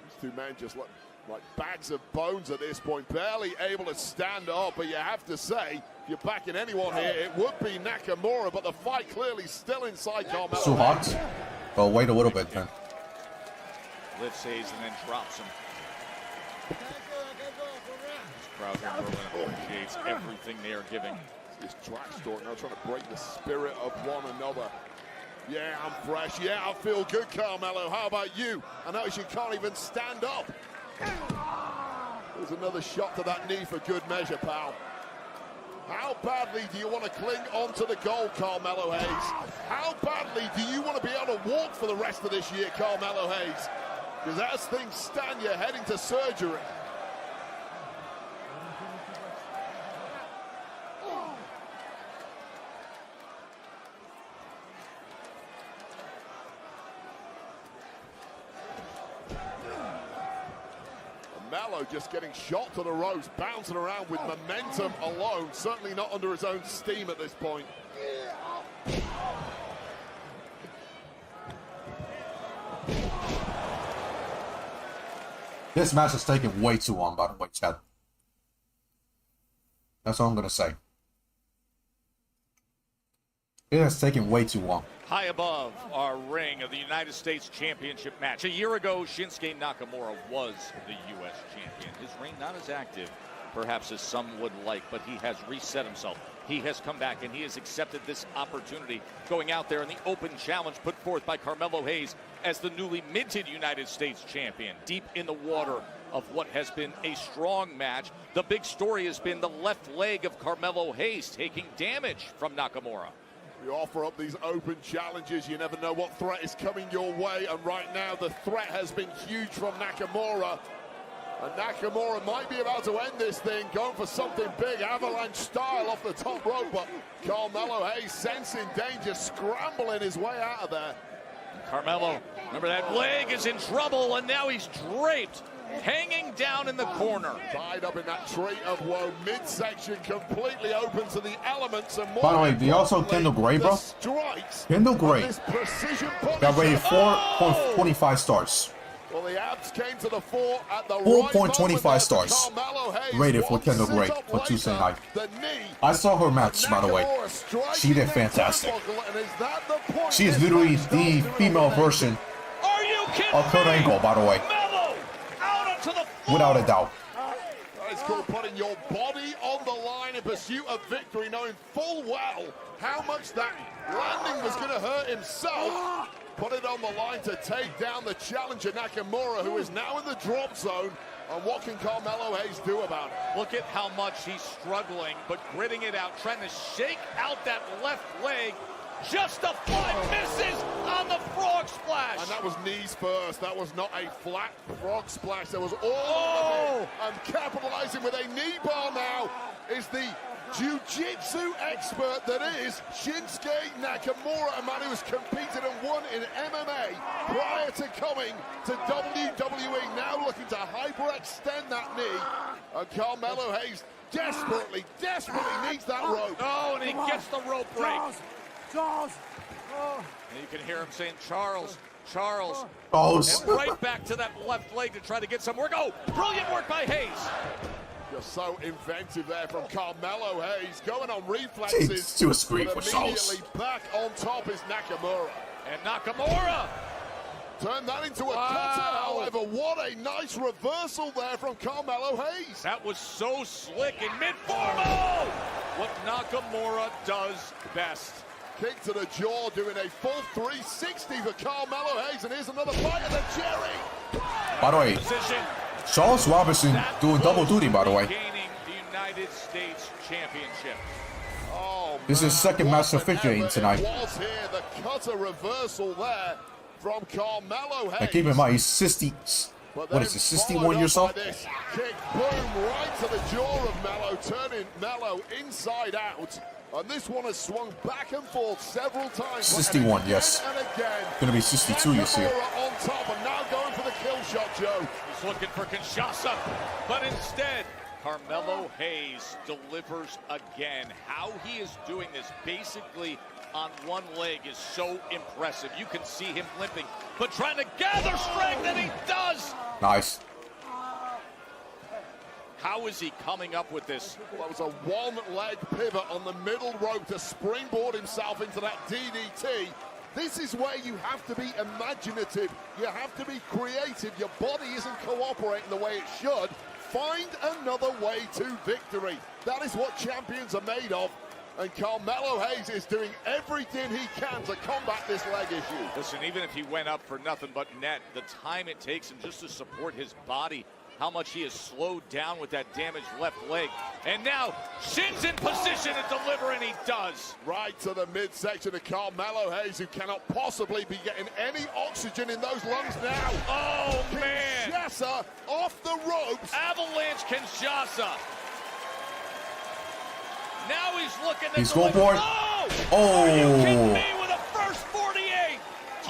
[SPEAKER 15] These two men just look like bags of bones at this point, barely able to stand up. But you have to say, if you're backing anyone here, it would be Nakamura, but the fight clearly still inside Carmelo.
[SPEAKER 5] So hot. Oh, wait a little bit then.
[SPEAKER 1] Lifts Hayes and then drops him. This crowd here in Berlin appreciates everything they are giving.
[SPEAKER 15] This trash talk now trying to break the spirit of one another. Yeah, I'm fresh. Yeah, I feel good, Carmelo. How about you? I notice you can't even stand up. There's another shot to that knee for good measure, pal. How badly do you want to cling onto the goal, Carmelo Hayes? How badly do you want to be able to walk for the rest of this year, Carmelo Hayes? Because as things stand, you're heading to surgery. Melo just getting shot to the ropes, bouncing around with momentum alone, certainly not under his own steam at this point.
[SPEAKER 5] This match is taking way too long, by the way, Chad. That's all I'm going to say. It has taken way too long.
[SPEAKER 1] High above our ring of the United States Championship match. A year ago, Shinsuke Nakamura was the U.S. champion. His reign not as active, perhaps, as some would like, but he has reset himself. He has come back, and he has accepted this opportunity, going out there in the open challenge put forth by Carmelo Hayes as the newly minted United States champion, deep in the water of what has been a strong match. The big story has been the left leg of Carmelo Hayes taking damage from Nakamura.
[SPEAKER 15] You offer up these open challenges, you never know what threat is coming your way, and right now the threat has been huge from Nakamura. And Nakamura might be about to end this thing, going for something big, avalanche style off the top rope, but Carmelo Hayes sensing danger, scrambling his way out of there.
[SPEAKER 1] Carmelo, remember that leg is in trouble, and now he's draped, hanging down in the corner.
[SPEAKER 15] Tied up in that tree of woe, midsection completely open to the elements. And more
[SPEAKER 5] By the way, they also Kendall Gray, bro. Kendall Gray got rated 4.25 stars.
[SPEAKER 15] Well, the abs came to the fore at the
[SPEAKER 5] 4.25 stars rated for Kendall Gray for Tuesday night. I saw her match, by the way. She did fantastic. She is literally the female version of Kurt Angle, by the way. Without a doubt.
[SPEAKER 15] It's called putting your body on the line in pursuit of victory, knowing full well how much that landing was going to hurt himself. Put it on the line to take down the challenger Nakamura, who is now in the drop zone. And what can Carmelo Hayes do about it?
[SPEAKER 1] Look at how much he's struggling, but gritting it out, trying to shake out that left leg. Just a fly, misses on the frog splash.
[SPEAKER 15] And that was knees first. That was not a flat frog splash. There was all of it. And capitalizing with a knee bar now is the jiu-jitsu expert that is Shinsuke Nakamura, a man who has competed and won in MMA prior to coming to WWE. Now looking to hyperextend that knee. And Carmelo Hayes desperately needs that rope.
[SPEAKER 1] Oh, and he gets the rope break.
[SPEAKER 6] Charles.
[SPEAKER 1] And you can hear him saying, Charles.
[SPEAKER 5] Oh,
[SPEAKER 1] and right back to that left leg to try to get some work. Oh, brilliant work by Hayes.
[SPEAKER 15] Just so inventive there from Carmelo Hayes, going on reflexes.
[SPEAKER 5] She was great
[SPEAKER 15] but
[SPEAKER 5] for sauce.
[SPEAKER 15] immediately back on top is Nakamura.
[SPEAKER 1] And Nakamura!
[SPEAKER 15] Turn that into a cutter, however. What a nice reversal there from Carmelo Hayes.
[SPEAKER 1] That was so slick in mid-form. Oh! What Nakamura does best.
[SPEAKER 15] Kick to the jaw, doing a full 360 for Carmelo Hayes. And here's another bite of the cherry.
[SPEAKER 5] By the way,
[SPEAKER 1] Position.
[SPEAKER 5] Charles Robinson doing double duty, by the way.
[SPEAKER 1] Gaining the United States Championship.
[SPEAKER 15] Oh,
[SPEAKER 5] This is his second match of victory tonight.
[SPEAKER 15] It was here, the cutter reversal there from Carmelo Hayes.
[SPEAKER 5] And keep in mind, he's 60. What is it, 61 years old?
[SPEAKER 15] This kick, boom, right to the jaw of Mello, turning Mello inside out. And this one has swung back and forth several times.
[SPEAKER 5] 61, yes.
[SPEAKER 15] And again.
[SPEAKER 5] Gonna be 62, you see.
[SPEAKER 15] Nakamura on top and now going for the kill shot, Joe.
[SPEAKER 1] He's looking for Kinshasa, but instead, Carmelo Hayes delivers again. How he is doing this basically on one leg is so impressive. You can see him limping, but trying to gather strength, and he does.
[SPEAKER 5] Nice.
[SPEAKER 1] How is he coming up with this?
[SPEAKER 15] Well, that was a one-leg pivot on the middle rope to springboard himself into that DDT. This is where you have to be imaginative. You have to be creative. Your body isn't cooperating the way it should. Find another way to victory. That is what champions are made of. And Carmelo Hayes is doing everything he can to combat this leg issue.
[SPEAKER 1] Listen, even if he went up for nothing but net, the time it takes him just to support his body, how much he has slowed down with that damaged left leg. And now, Shin's in position to deliver, and he does.
[SPEAKER 15] Right to the midsection of Carmelo Hayes, who cannot possibly be getting any oxygen in those lungs now.
[SPEAKER 1] Oh, man.
[SPEAKER 15] Kinshasa off the ropes.
[SPEAKER 1] Avalanche Kinshasa. Now he's looking to
[SPEAKER 5] He's going for it.
[SPEAKER 1] Oh! Are you kidding me with a first 48?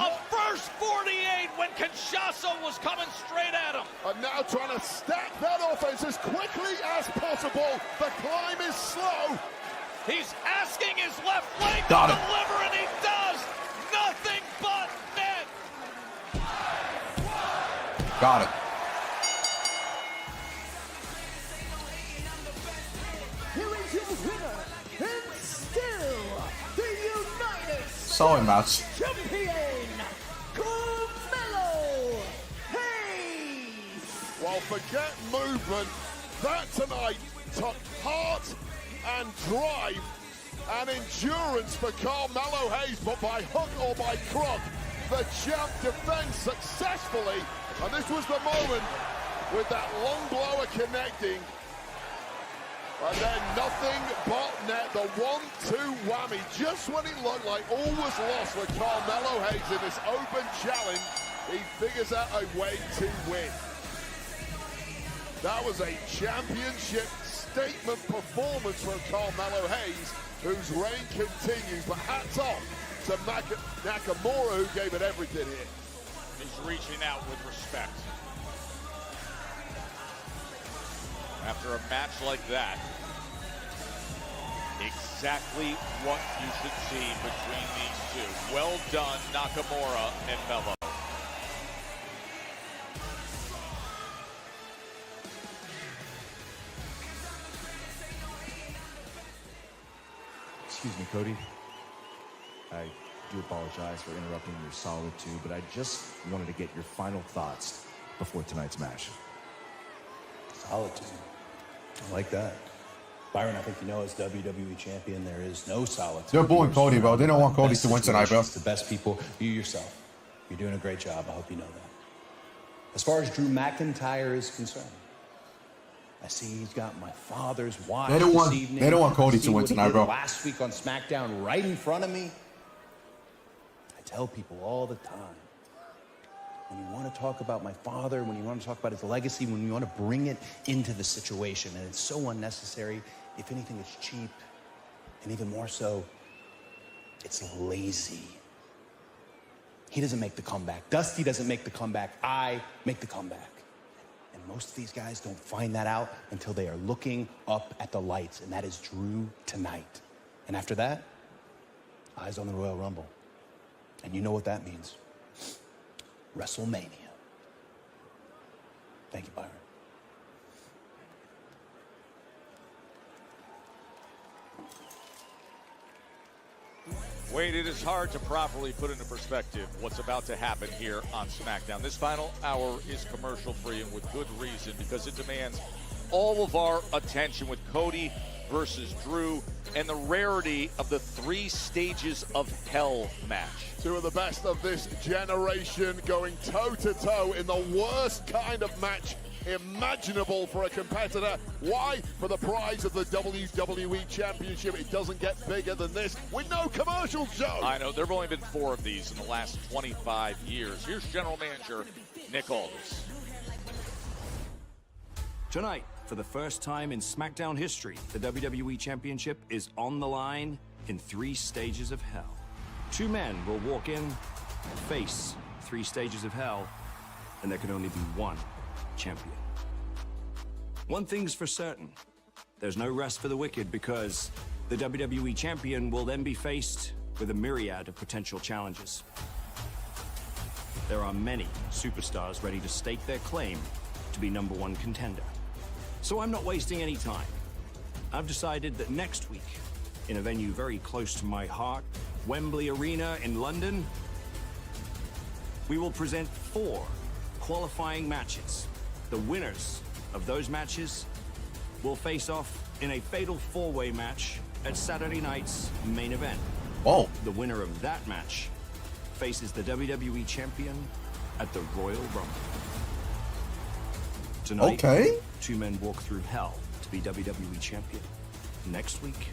[SPEAKER 1] A first 48 when Kinshasa was coming straight at him.
[SPEAKER 15] And now trying to stack that offense as quickly as possible. The climb is slow.
[SPEAKER 1] He's asking his left leg to
[SPEAKER 5] Got it.
[SPEAKER 1] deliver, and he does. Nothing but net.
[SPEAKER 5] Got it.
[SPEAKER 6] Here is your winner, and still the United
[SPEAKER 5] Solid match.
[SPEAKER 6] Champion, Carmelo Hayes.
[SPEAKER 15] Well, forget movement. That tonight took heart and drive and endurance for Carmelo Hayes, but by hook or by crook, the champ defends successfully. And this was the moment with that long blower connecting. And then nothing but net, the 1-2 whammy. Just when it looked like all was lost for Carmelo Hayes in this open challenge, he figures out a way to win. That was a championship statement performance from Carmelo Hayes, whose reign continues. But hats off to Nakamura, who gave it everything here.
[SPEAKER 1] He's reaching out with respect. After a match like that, exactly what you should see between these two. Well done, Nakamura and Melo.
[SPEAKER 7] Excuse me, Cody. I do apologize for interrupting your solitude, but I just wanted to get your final thoughts before tonight's match.
[SPEAKER 13] Solitude. I like that. Byron, I think you know, as WWE champion, there is no solitude.
[SPEAKER 5] They're booing Cody, bro. They don't want Cody to win tonight, bro.
[SPEAKER 13] The best people, you yourself. You're doing a great job. I hope you know that. As far as Drew McIntyre is concerned, I see he's got my father's watch
[SPEAKER 5] They don't want-
[SPEAKER 13] this evening.
[SPEAKER 5] they don't want Cody
[SPEAKER 13] See
[SPEAKER 5] to win
[SPEAKER 13] what he
[SPEAKER 5] tonight,
[SPEAKER 13] did
[SPEAKER 5] bro.
[SPEAKER 13] Last week on SmackDown, right in front of me. I tell people all the time, when you want to talk about my father, when you want to talk about his legacy, when you want to bring it into the situation, and it's so unnecessary, if anything, it's cheap, and even more so, it's lazy. He doesn't make the comeback. Dusty doesn't make the comeback. I make the comeback. And most of these guys don't find that out until they are looking up at the lights, and that is Drew tonight. And after that, eyes on the Royal Rumble. And you know what that means. WrestleMania. Thank you, Byron.
[SPEAKER 1] Wade, it is hard to properly put into perspective what's about to happen here on SmackDown. This final hour is commercial-free, and with good reason, because it demands all of our attention with Cody versus Drew and the rarity of the 3 stages of hell match.
[SPEAKER 15] Two of the best of this generation going toe-to-toe in the worst kind of match imaginable for a competitor. Why? For the prize of the WWE Championship. It doesn't get bigger than this with no commercials, Joe.
[SPEAKER 1] I know, there have only been 4 of these in the last 25 years. Here's General Manager Nick Aldis.
[SPEAKER 16] Tonight, for the first time in SmackDown history, the WWE Championship is on the line in 3 stages of hell. 2 men will walk in, face 3 stages of hell, and there can only be 1 champion. One thing's for certain, there's no rest for the wicked, because the WWE Champion will then be faced with a myriad of potential challenges. There are many superstars ready to stake their claim to be #1 contender. So I'm not wasting any time. I've decided that next week, in a venue very close to my heart, Wembley Arena in London, we will present 4 qualifying matches. The winners of those matches will face off in a fatal 4-way match at Saturday night's main event.
[SPEAKER 5] Oh.
[SPEAKER 16] The winner of that match faces the WWE Champion at the Royal Rumble. Tonight,
[SPEAKER 5] okay.
[SPEAKER 16] 2 men walk through hell to be WWE Champion. Next week,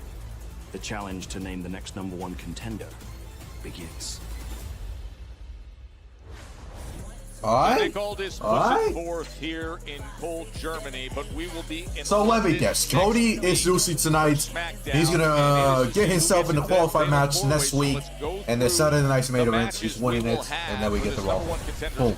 [SPEAKER 16] the challenge to name the next #1 contender begins.
[SPEAKER 1] Nick Aldis puts it forth here in cold Germany, but we will be in
[SPEAKER 5] So let me guess. Cody is losing tonight. He's gonna get himself in the qualified match next week, and the Saturday night's main event. He's winning it, and then we get the Raw. Boom.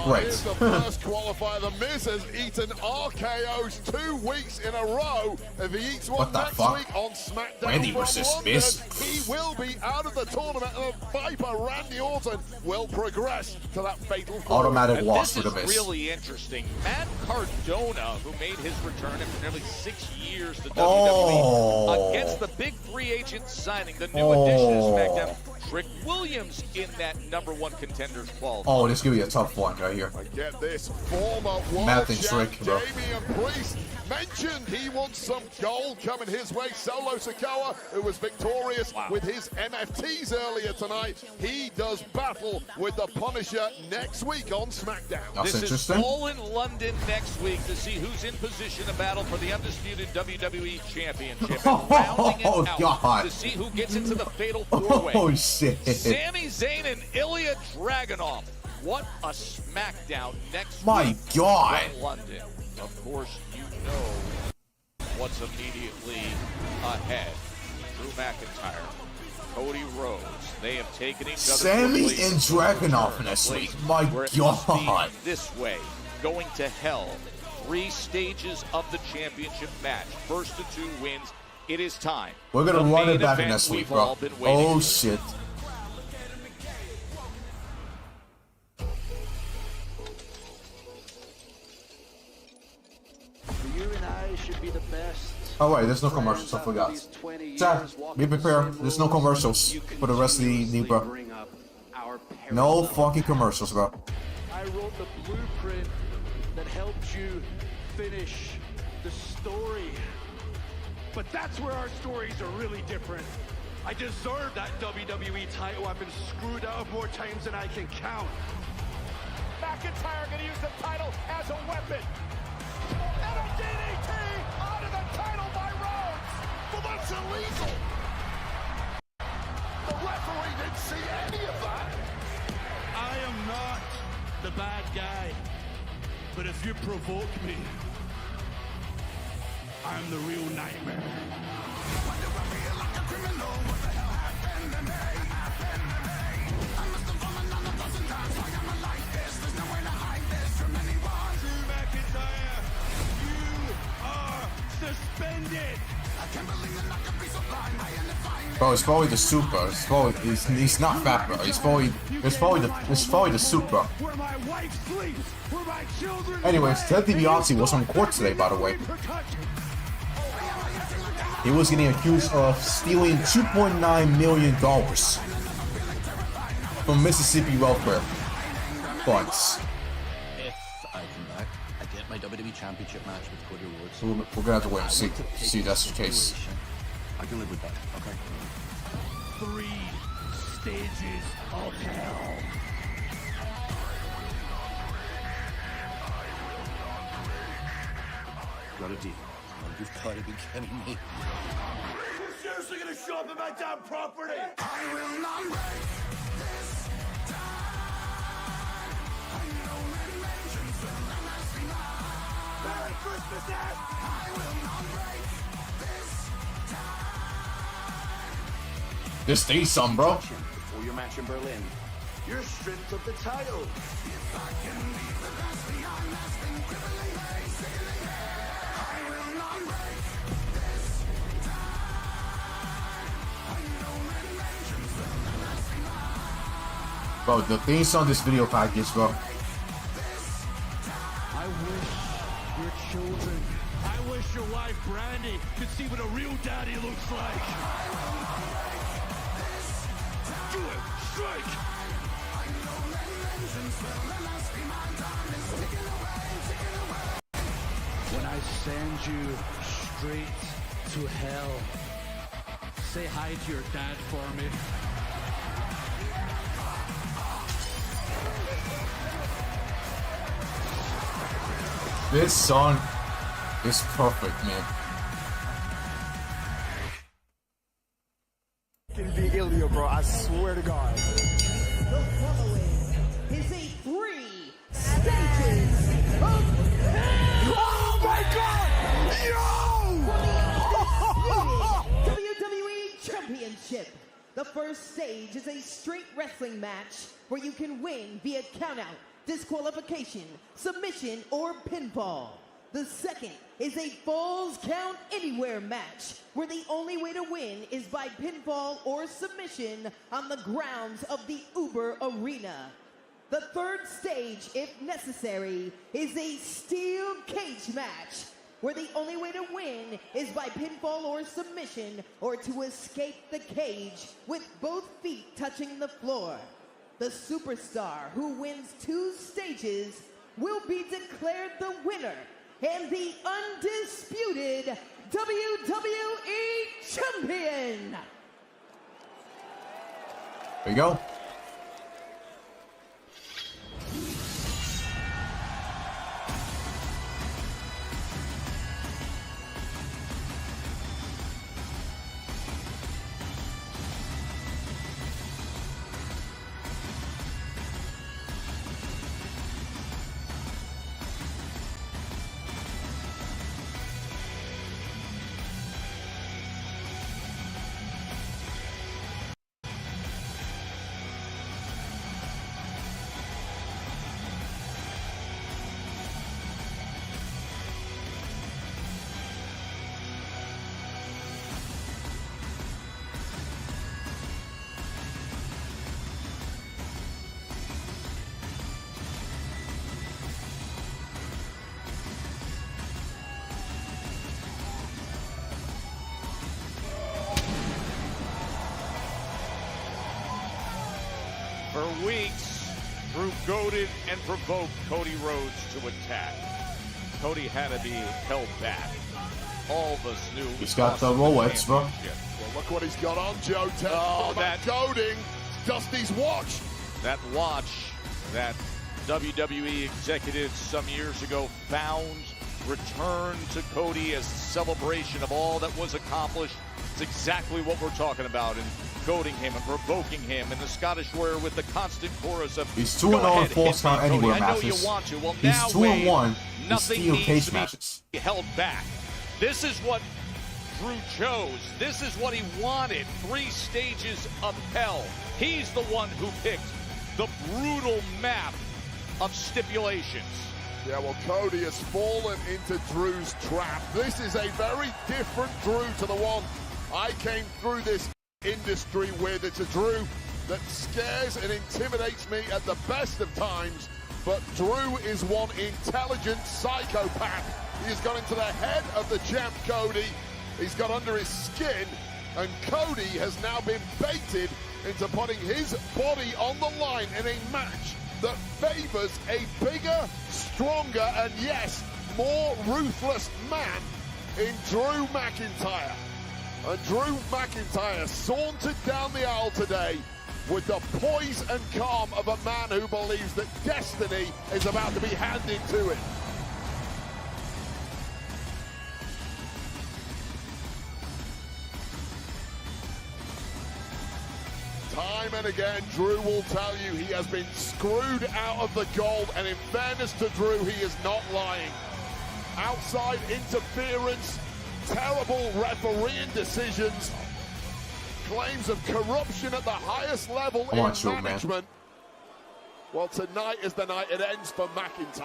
[SPEAKER 5] Great.
[SPEAKER 15] Here's the first qualifier. The Miz has eaten RKO's 2 weeks in a row. If he eats one next week on SmackDown
[SPEAKER 5] Randy
[SPEAKER 15] from
[SPEAKER 5] versus
[SPEAKER 15] London,
[SPEAKER 5] Miz.
[SPEAKER 15] he will be out of the tournament, and Viper Randy Orton will progress to that fatal
[SPEAKER 5] Automatic loss for the Miz.
[SPEAKER 1] This is really interesting. Matt Cardona, who made his return after nearly 6 years to WWE, against the big free agent signing, the new addition to SmackDown, Trick Williams in that #1 contenders qualifier.
[SPEAKER 5] Oh, this is gonna be a tough one right here.
[SPEAKER 15] Get this, former world
[SPEAKER 5] Matt and
[SPEAKER 15] champ
[SPEAKER 5] Trick, bro.
[SPEAKER 15] Damian Priest mentioned he wants some gold coming his way. Solo Sikoa, who was victorious with his MFTs earlier tonight, he does battle with the Punisher next week on SmackDown.
[SPEAKER 5] That's
[SPEAKER 1] this
[SPEAKER 5] interesting.
[SPEAKER 1] is all in London next week to see who's in position to battle for the undisputed WWE Championship. And rounding it out
[SPEAKER 5] God.
[SPEAKER 1] to see who gets into the fatal 4-way.
[SPEAKER 5] Oh, shit.
[SPEAKER 1] Sami Zayn and Ilya Dragunov. What a SmackDown next
[SPEAKER 5] My
[SPEAKER 1] week
[SPEAKER 5] God.
[SPEAKER 1] from London. Of course, you know what's immediately ahead. Drew McIntyre, Cody Rhodes. They have taken each other.
[SPEAKER 5] Sammy and Dragunov next week. My God.
[SPEAKER 1] This way, going to hell. 3 stages of the championship match. First to 2 wins. It is time.
[SPEAKER 5] We're gonna
[SPEAKER 1] The
[SPEAKER 5] run it
[SPEAKER 1] main
[SPEAKER 5] back
[SPEAKER 1] event
[SPEAKER 5] next week,
[SPEAKER 1] we've
[SPEAKER 5] bro.
[SPEAKER 1] all been waiting
[SPEAKER 5] Oh,
[SPEAKER 1] for.
[SPEAKER 5] shit.
[SPEAKER 14] You and I should be the best.
[SPEAKER 5] Oh, wait, there's no commercials. I forgot. Chat, be prepared. There's no commercials for the rest of the evening, bro. No fucking commercials, bro.
[SPEAKER 14] I wrote the blueprint that helped you finish the story.
[SPEAKER 17] But that's where our stories are really different. I deserve that WWE title. I've been screwed out of more times than I can count.
[SPEAKER 2] McIntyre gonna use the title as a weapon. And a DDT out of the title by Rhodes.
[SPEAKER 15] Well, that's illegal. The referee didn't see any of that.
[SPEAKER 17] I am not the bad guy. But if you provoke me, I'm the real nightmare. Suspended.
[SPEAKER 5] Bro, it's probably the super. It's probably, he's not fat, bro. It's probably the super.
[SPEAKER 17] Where my wife sleeps, where my children.
[SPEAKER 5] Anyways, Ted DiBiase was on court today, by the way. He was getting accused of stealing $2.9 million from Mississippi welfare funds.
[SPEAKER 13] If I come back, I get my WWE Championship match with Cody Rhodes.
[SPEAKER 5] So we're gonna have to wait and see if that's the case.
[SPEAKER 13] I can live with that, okay?
[SPEAKER 17] 3 stages of hell.
[SPEAKER 13] Got a deal. You've got to be kidding me.
[SPEAKER 17] You're seriously gonna show up at my damn property? I will not break this time. I know mentions will never see mine. Merry Christmas, Dad! I will not break this time.
[SPEAKER 5] This stays some, bro.
[SPEAKER 16] Before your match in Berlin, you're stripped of the title.
[SPEAKER 17] If I can leave the past behind, that's been crippling me, sickening me. I will not break this time. I know mentions will never see mine.
[SPEAKER 5] Bro, the theme song this video package, bro.
[SPEAKER 17] I wish your children, I wish your wife Brandy could see what a real daddy looks like. Do it, strike! When I send you straight to hell, say hi to your dad for me.
[SPEAKER 5] This song is perfect, man.
[SPEAKER 6] Can be illegal, bro. I swear to God. The following is a 3 stages of hell.
[SPEAKER 17] Oh my God!
[SPEAKER 6] Yo! WWE Championship. The first stage is a straight wrestling match where you can win via countout, disqualification, submission, or pinfall. The second is a Falls Count Anywhere match, where the only way to win is by pinfall or submission on the grounds of the Uber Arena. The third stage, if necessary, is a steel cage match, where the only way to win is by pinfall or submission, or to escape the cage with both feet touching the floor. The superstar who wins 2 stages will be declared the winner and the undisputed WWE Champion.
[SPEAKER 5] There you go.
[SPEAKER 1] For weeks, Drew goaded and provoked Cody Rhodes to attack. Cody had to be held back. All of us knew.
[SPEAKER 5] He's got the Rolex, bro.
[SPEAKER 15] Well, look what he's got on, Joe.
[SPEAKER 1] Oh, that
[SPEAKER 15] goading. Dusty's watch.
[SPEAKER 1] That watch that WWE executives some years ago found returned to Cody as a celebration of all that was accomplished. It's exactly what we're talking about, and goading him and provoking him, and the Scottish Warrior with the constant chorus of
[SPEAKER 5] He's 2-0 in Falls Count Anywhere matches.
[SPEAKER 1] I know you want to. Well,
[SPEAKER 5] He's
[SPEAKER 1] now
[SPEAKER 5] 2-1 in
[SPEAKER 1] nothing
[SPEAKER 5] steel
[SPEAKER 1] needs
[SPEAKER 5] cage
[SPEAKER 1] to
[SPEAKER 5] matches.
[SPEAKER 1] be held back. This is what Drew chose. This is what he wanted. 3 stages of hell. He's the one who picked the brutal map of stipulations.
[SPEAKER 15] Yeah, well, Cody has fallen into Drew's trap. This is a very different Drew to the one I came through this industry with. It's a Drew that scares and intimidates me at the best of times, but Drew is one intelligent psychopath. He has gone into the head of the champ, Cody, He's got under his skin, and Cody has now been baited into putting his body on the line in a match that favors a bigger, stronger, and yes, more ruthless man in Drew McIntyre. And Drew McIntyre sauntered down the aisle today with the poise and calm of a man who believes that destiny is about to be handed to him. Time and again, Drew will tell you he has been screwed out of the gold, and in fairness to Drew, he is not lying. Outside interference, terrible refereeing decisions, claims of corruption at the highest level in management. Man. Well, tonight is the night it ends for McIntyre.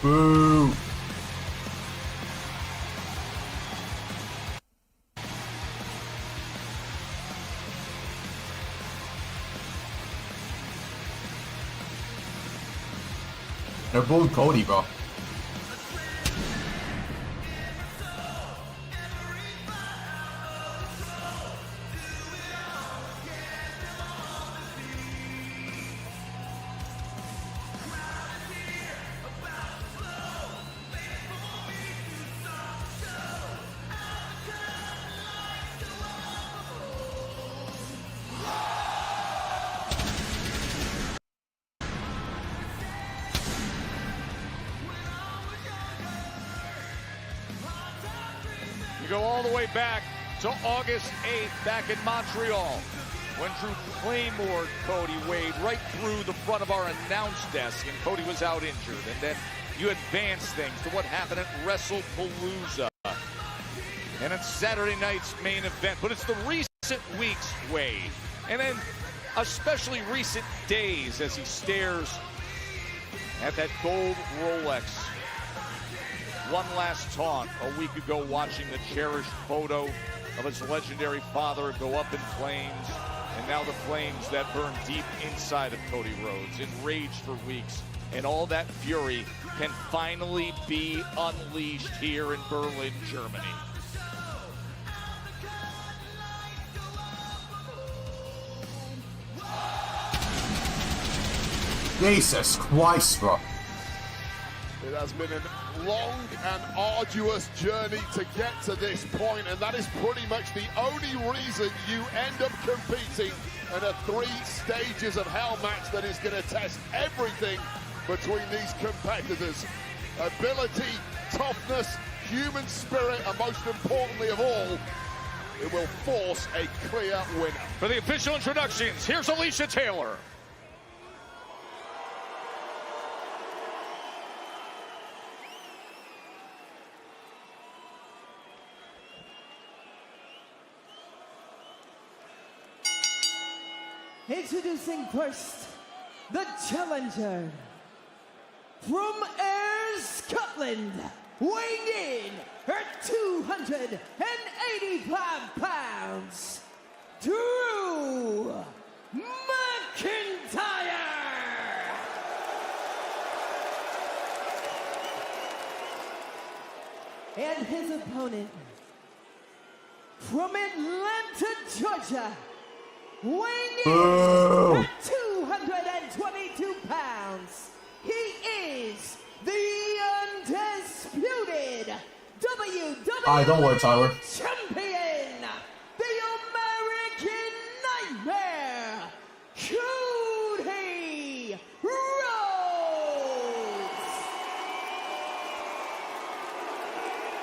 [SPEAKER 5] Boo! They're both Cody, bro.
[SPEAKER 1] You go all the way back to August 8th back in Montreal when Drew Claymore Cody Wade right through the front of our announce desk, and Cody was out injured. And then you advance things to what happened at WrestlePalooza and at Saturday night's main event. But it's the recent weeks, Wade, and then especially recent days as he stares at that gold Rolex. One last taunt a week ago, watching the cherished photo of his legendary father go up in flames, and now the flames that burn deep inside of Cody Rhodes, enraged for weeks, and all that fury can finally be unleashed here in Berlin, Germany.
[SPEAKER 5] Jesus Christ, bro.
[SPEAKER 15] It has been a long and arduous journey to get to this point, and that is pretty much the only reason you end up competing in a 3 stages of hell match that is going to test everything between these competitors. Ability, toughness, human spirit, and most importantly of all, it will force a clear winner.
[SPEAKER 1] For the official introductions, here's Alicia Taylor.
[SPEAKER 6] Introducing first, the challenger from Ayr, Scotland, weighing in at 285 pounds, Drew McIntyre. And his opponent from Atlanta, Georgia, weighing in at 222 pounds, he is the undisputed WWE
[SPEAKER 5] don't worry, Tyler.
[SPEAKER 6] champion, the American Nightmare, Cody Rhodes.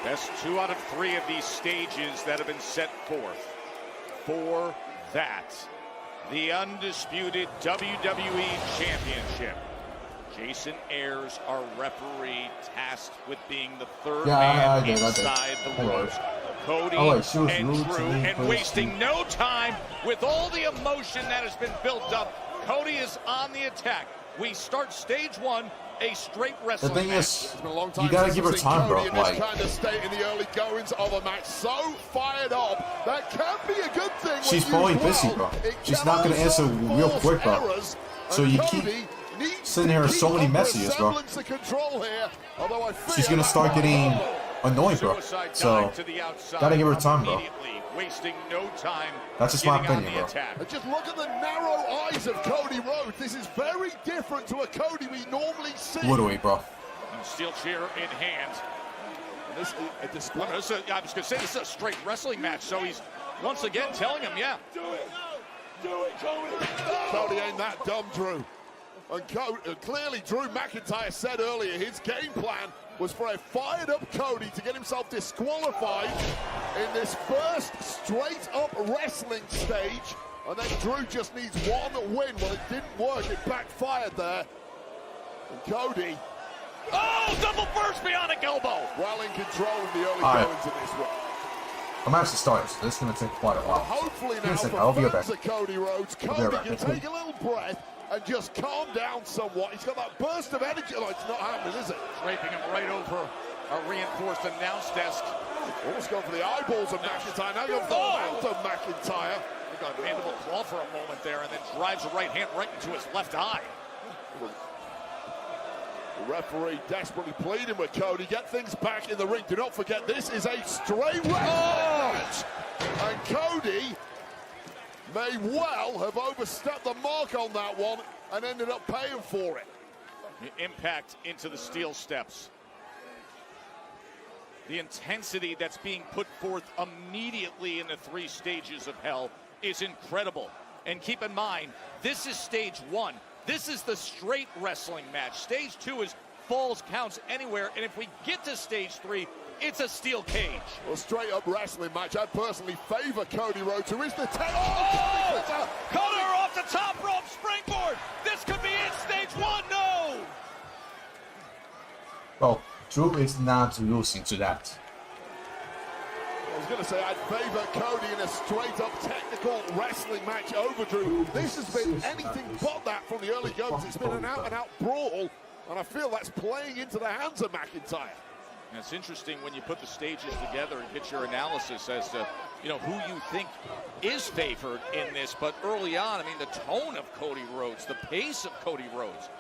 [SPEAKER 1] Best 2 out of 3 of these stages that have been set forth for that, the undisputed WWE Championship. Jason Ayers, our referee, tasked with being the third man inside the ropes. Cody and Drew, and wasting no time with all the emotion that has been built up. Cody is on the attack. We start stage 1, a straight wrestling
[SPEAKER 5] The thing
[SPEAKER 1] match.
[SPEAKER 5] is, you gotta give her time, bro.
[SPEAKER 15] In this kind of state in the early goings of a match, so fired up, that can be a good thing.
[SPEAKER 5] She's probably busy, bro. She's not gonna answer real quick, bro. So you keep sending her so many messages, bro. She's gonna start getting annoying, bro. So gotta give her time, bro.
[SPEAKER 1] Wasting no time.
[SPEAKER 5] That's just my opinion, bro.
[SPEAKER 15] And just look at the narrow eyes of Cody Rhodes. This is very different to a Cody we normally see.
[SPEAKER 5] Literally, bro.
[SPEAKER 1] Steel chair in hand. This, I was going to say, this is a straight wrestling match, so he's once again telling him, yeah.
[SPEAKER 15] Do it, Cody. Cody ain't that dumb, Drew. And clearly, Drew McIntyre said earlier his game plan was for a fired-up Cody to get himself disqualified in this first straight-up wrestling stage. And then Drew just needs one win. Well, it didn't work. It backfired there. And Cody...
[SPEAKER 1] Oh, double burst bionic elbow.
[SPEAKER 15] Well in control in the early goings of this one.
[SPEAKER 5] I'm actually starting, so this is going to take quite a while.
[SPEAKER 15] Hopefully now
[SPEAKER 5] I'll be right back.
[SPEAKER 15] for Cody Rhodes, Cody can take a little breath and just calm down somewhat. He's got that burst of energy. Oh, it's not happening, is it?
[SPEAKER 1] Draping him right over a reinforced announce desk.
[SPEAKER 15] Almost going for the eyeballs of McIntyre. Now going for the mouth of McIntyre.
[SPEAKER 1] He got a mandible claw for a moment there and then drives the right hand right into his left eye.
[SPEAKER 15] The referee desperately pleading with Cody. Get things back in the ring. Do not forget, this is a straight match. And Cody may well have overstepped the mark on that one and ended up paying for it.
[SPEAKER 1] The impact into the steel steps. The intensity that's being put forth immediately in the 3 stages of hell is incredible. And keep in mind, this is stage 1. This is the straight wrestling match. Stage 2 is falls counts anywhere. And if we get to stage 3, it's a steel cage.
[SPEAKER 15] Well, straight up wrestling match. I personally favor Cody Rhodes, who is the 10.
[SPEAKER 1] Oh! Cutter off the top rope springboard. This could be it. Stage 1. No.
[SPEAKER 5] Well, Drew is not losing to that.
[SPEAKER 15] I was going to say I'd favor Cody in a straight-up technical wrestling match over Drew. This has been anything but that from the early goings. It's been an out-and-out brawl, and I feel that's playing into the hands of McIntyre.
[SPEAKER 1] And it's interesting when you put the stages together and get your analysis as to, who you think is favored in this. But early on, I mean, the tone of Cody Rhodes, the pace of Cody Rhodes.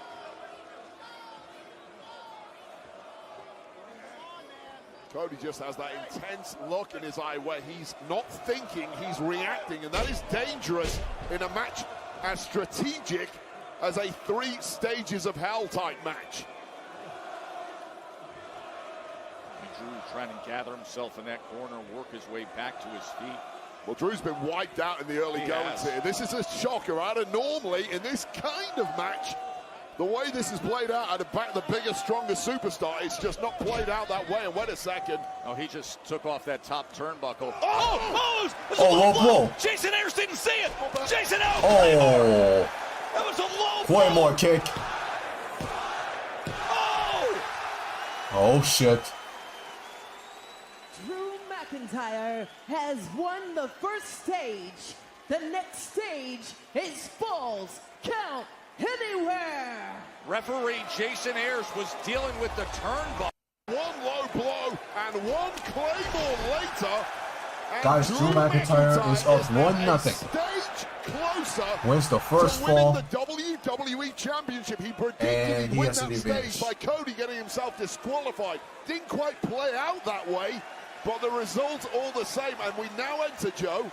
[SPEAKER 15] Cody just has that intense look in his eye where he's not thinking, he's reacting, and that is dangerous in a match as strategic as a 3 stages of hell type match.
[SPEAKER 1] Drew trying to gather himself in that corner, work his way back to his feet.
[SPEAKER 15] Well, Drew's been wiped out in the early goings here. This is a shocker. Normally, in this kind of match, the way this is played out, I'd have backed the bigger, stronger superstar. It's just not played out that way. And wait a second.
[SPEAKER 1] Oh, he just took off that top turnbuckle.
[SPEAKER 5] Whoa.
[SPEAKER 1] Jason Ayers didn't see it. Jason out.
[SPEAKER 5] Oh.
[SPEAKER 1] That was a low
[SPEAKER 5] One more kick. Oh, shit.
[SPEAKER 6] Drew McIntyre has won the first stage. The next stage is Falls Count Anywhere.
[SPEAKER 1] Referee Jason Ayers was dealing with the turnbuckle.
[SPEAKER 15] One low blow and one claymore later.
[SPEAKER 5] Guys, Drew McIntyre is up 1-0.
[SPEAKER 15] Stage closer.
[SPEAKER 5] Wins the first
[SPEAKER 15] to winning
[SPEAKER 5] fall.
[SPEAKER 15] the WWE Championship. He predicted
[SPEAKER 5] And
[SPEAKER 15] he'd
[SPEAKER 5] he
[SPEAKER 15] win
[SPEAKER 5] has
[SPEAKER 15] that
[SPEAKER 5] an
[SPEAKER 15] stage
[SPEAKER 5] advantage.
[SPEAKER 15] by Cody getting himself disqualified. Didn't quite play out that way, but the result all the same. And we now enter, Joe,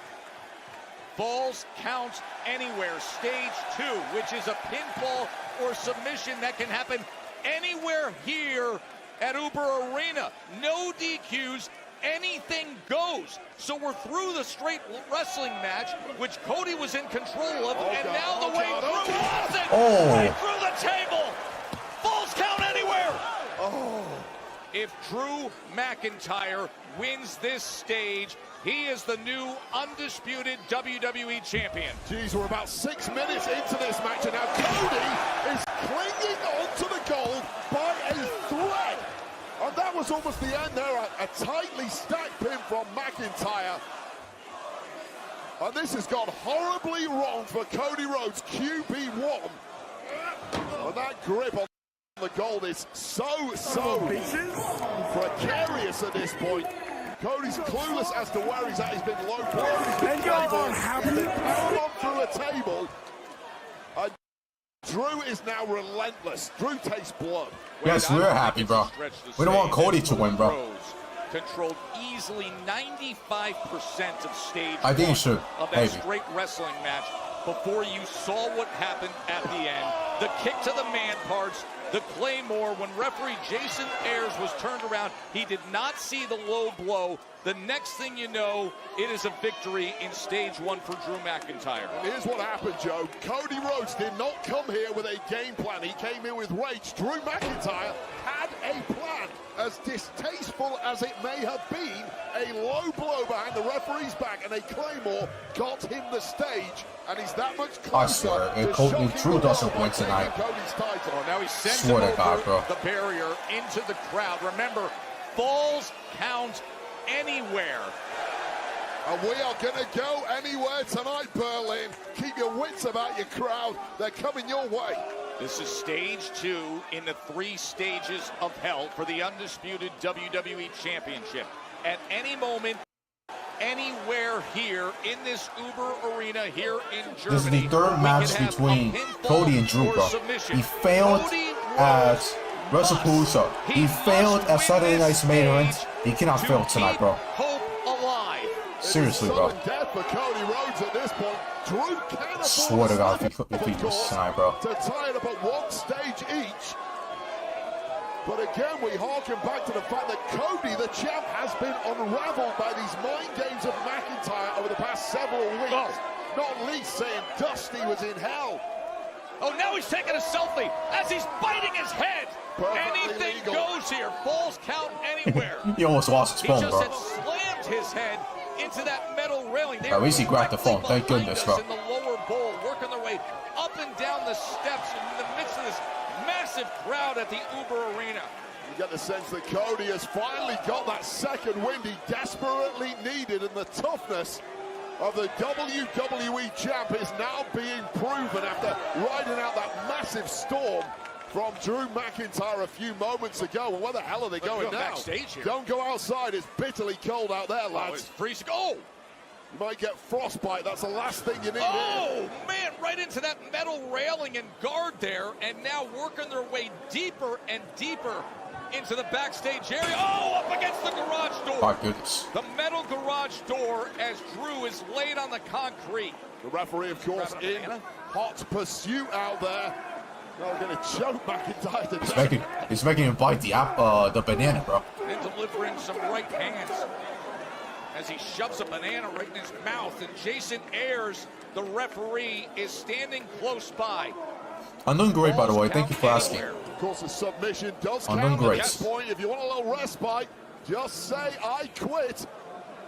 [SPEAKER 1] Falls Count Anywhere, stage 2, which is a pinfall or submission that can happen anywhere here at Uber Arena. No DQs, anything goes. So we're through the straight wrestling match, which Cody was in control of, now the way through right through the table. Falls Count Anywhere. If Drew McIntyre wins this stage, he is the new undisputed WWE champion.
[SPEAKER 15] Geez, we're about 6 minutes into this match, and now Cody is clinging onto the gold by a thread. And that was almost the end there, a tightly stacked pin from McIntyre. And this has gone horribly wrong for Cody Rhodes, QB1. And that grip on the gold is so precarious at this point. Cody's clueless as to where he's at. He's been low blown. He's been powered through a table. And Drew is now relentless. Drew tastes blood.
[SPEAKER 5] Yes, we're happy, bro. We don't want Cody to win, bro.
[SPEAKER 1] Rhodes controlled easily 95% of stage
[SPEAKER 5] I think you should.
[SPEAKER 1] of that
[SPEAKER 5] Maybe.
[SPEAKER 1] straight wrestling match before you saw what happened at the end. The kick to the man parts, the Claymore. When referee Jason Ayers was turned around, he did not see the low blow. The next thing you know, it is a victory in stage 1 for Drew McIntyre.
[SPEAKER 15] And here's what happened, Joe. Cody Rhodes did not come here with a game plan. He came in with rage. Drew McIntyre had a plan. As distasteful as it may have been, a low blow behind the referee's back and a Claymore got him the stage. And he's that much closer.
[SPEAKER 5] I swear, if Drew doesn't win tonight,
[SPEAKER 1] Oh, now he sends
[SPEAKER 5] swear
[SPEAKER 1] him
[SPEAKER 5] to God,
[SPEAKER 1] over
[SPEAKER 5] bro.
[SPEAKER 1] the barrier into the crowd. Remember, falls count anywhere.
[SPEAKER 15] And we are going to go anywhere tonight, Berlin. Keep your wits about your crowd. They're coming your way.
[SPEAKER 1] This is stage 2 in the 3 stages of hell for the Undisputed WWE Championship. At any moment, anywhere here in this Uber Arena here in Germany.
[SPEAKER 5] This is the third match between Cody and Drew, bro. He failed at WrestlePalooza. He failed at Saturday Night's main event. He cannot fail tonight, bro.
[SPEAKER 1] Hope alive.
[SPEAKER 5] Seriously, bro.
[SPEAKER 15] Death for Cody Rhodes at this point. Drew can
[SPEAKER 5] Swear to God, if he loses tonight, bro.
[SPEAKER 15] to tie it up at 1 stage each. But again, we harken back to the fact that Cody, the champ, has been unraveled by these mind games of McIntyre over the past several weeks. Not least saying Dusty was in hell.
[SPEAKER 1] Oh, now he's taking a selfie as he's biting his head. Anything goes here. Falls count anywhere.
[SPEAKER 5] He almost lost his phone,
[SPEAKER 1] He
[SPEAKER 5] bro.
[SPEAKER 1] just had slammed his head into that metal railing. They
[SPEAKER 5] At least he grabbed the phone.
[SPEAKER 1] directly
[SPEAKER 5] Thank goodness,
[SPEAKER 1] behind
[SPEAKER 5] bro.
[SPEAKER 1] us in the lower bowl, working their way up and down the steps in the midst of this massive crowd at the Uber Arena.
[SPEAKER 15] You get the sense that Cody has finally got that second wind he desperately needed, and the toughness of the WWE champ is now being proven after riding out that massive storm from Drew McIntyre a few moments ago. Well, where the hell are they going now?
[SPEAKER 1] Backstage here.
[SPEAKER 15] Don't go outside. It's bitterly cold out there, lads.
[SPEAKER 1] It's freezing. Oh!
[SPEAKER 15] You might get frostbite. That's the last thing you need.
[SPEAKER 1] Oh, man, right into that metal railing and guard there, and now working their way deeper and deeper into the backstage area. Oh, up against the garage door.
[SPEAKER 5] My goodness.
[SPEAKER 1] The metal garage door as Drew is laid on the concrete.
[SPEAKER 15] The referee, of course, in hot pursuit out there. They're going to choke McIntyre to death.
[SPEAKER 5] He's making him bite the banana, bro.
[SPEAKER 1] And delivering some right hands as he shoves a banana right in his mouth. And Jason Ayers, the referee, is standing close by.
[SPEAKER 5] I'm doing great, by the way. Thank you for asking.
[SPEAKER 15] Of course, the submission does
[SPEAKER 5] I'm
[SPEAKER 15] count
[SPEAKER 5] doing
[SPEAKER 15] at
[SPEAKER 5] great.
[SPEAKER 15] that point. If you want a little respite, just say, I quit.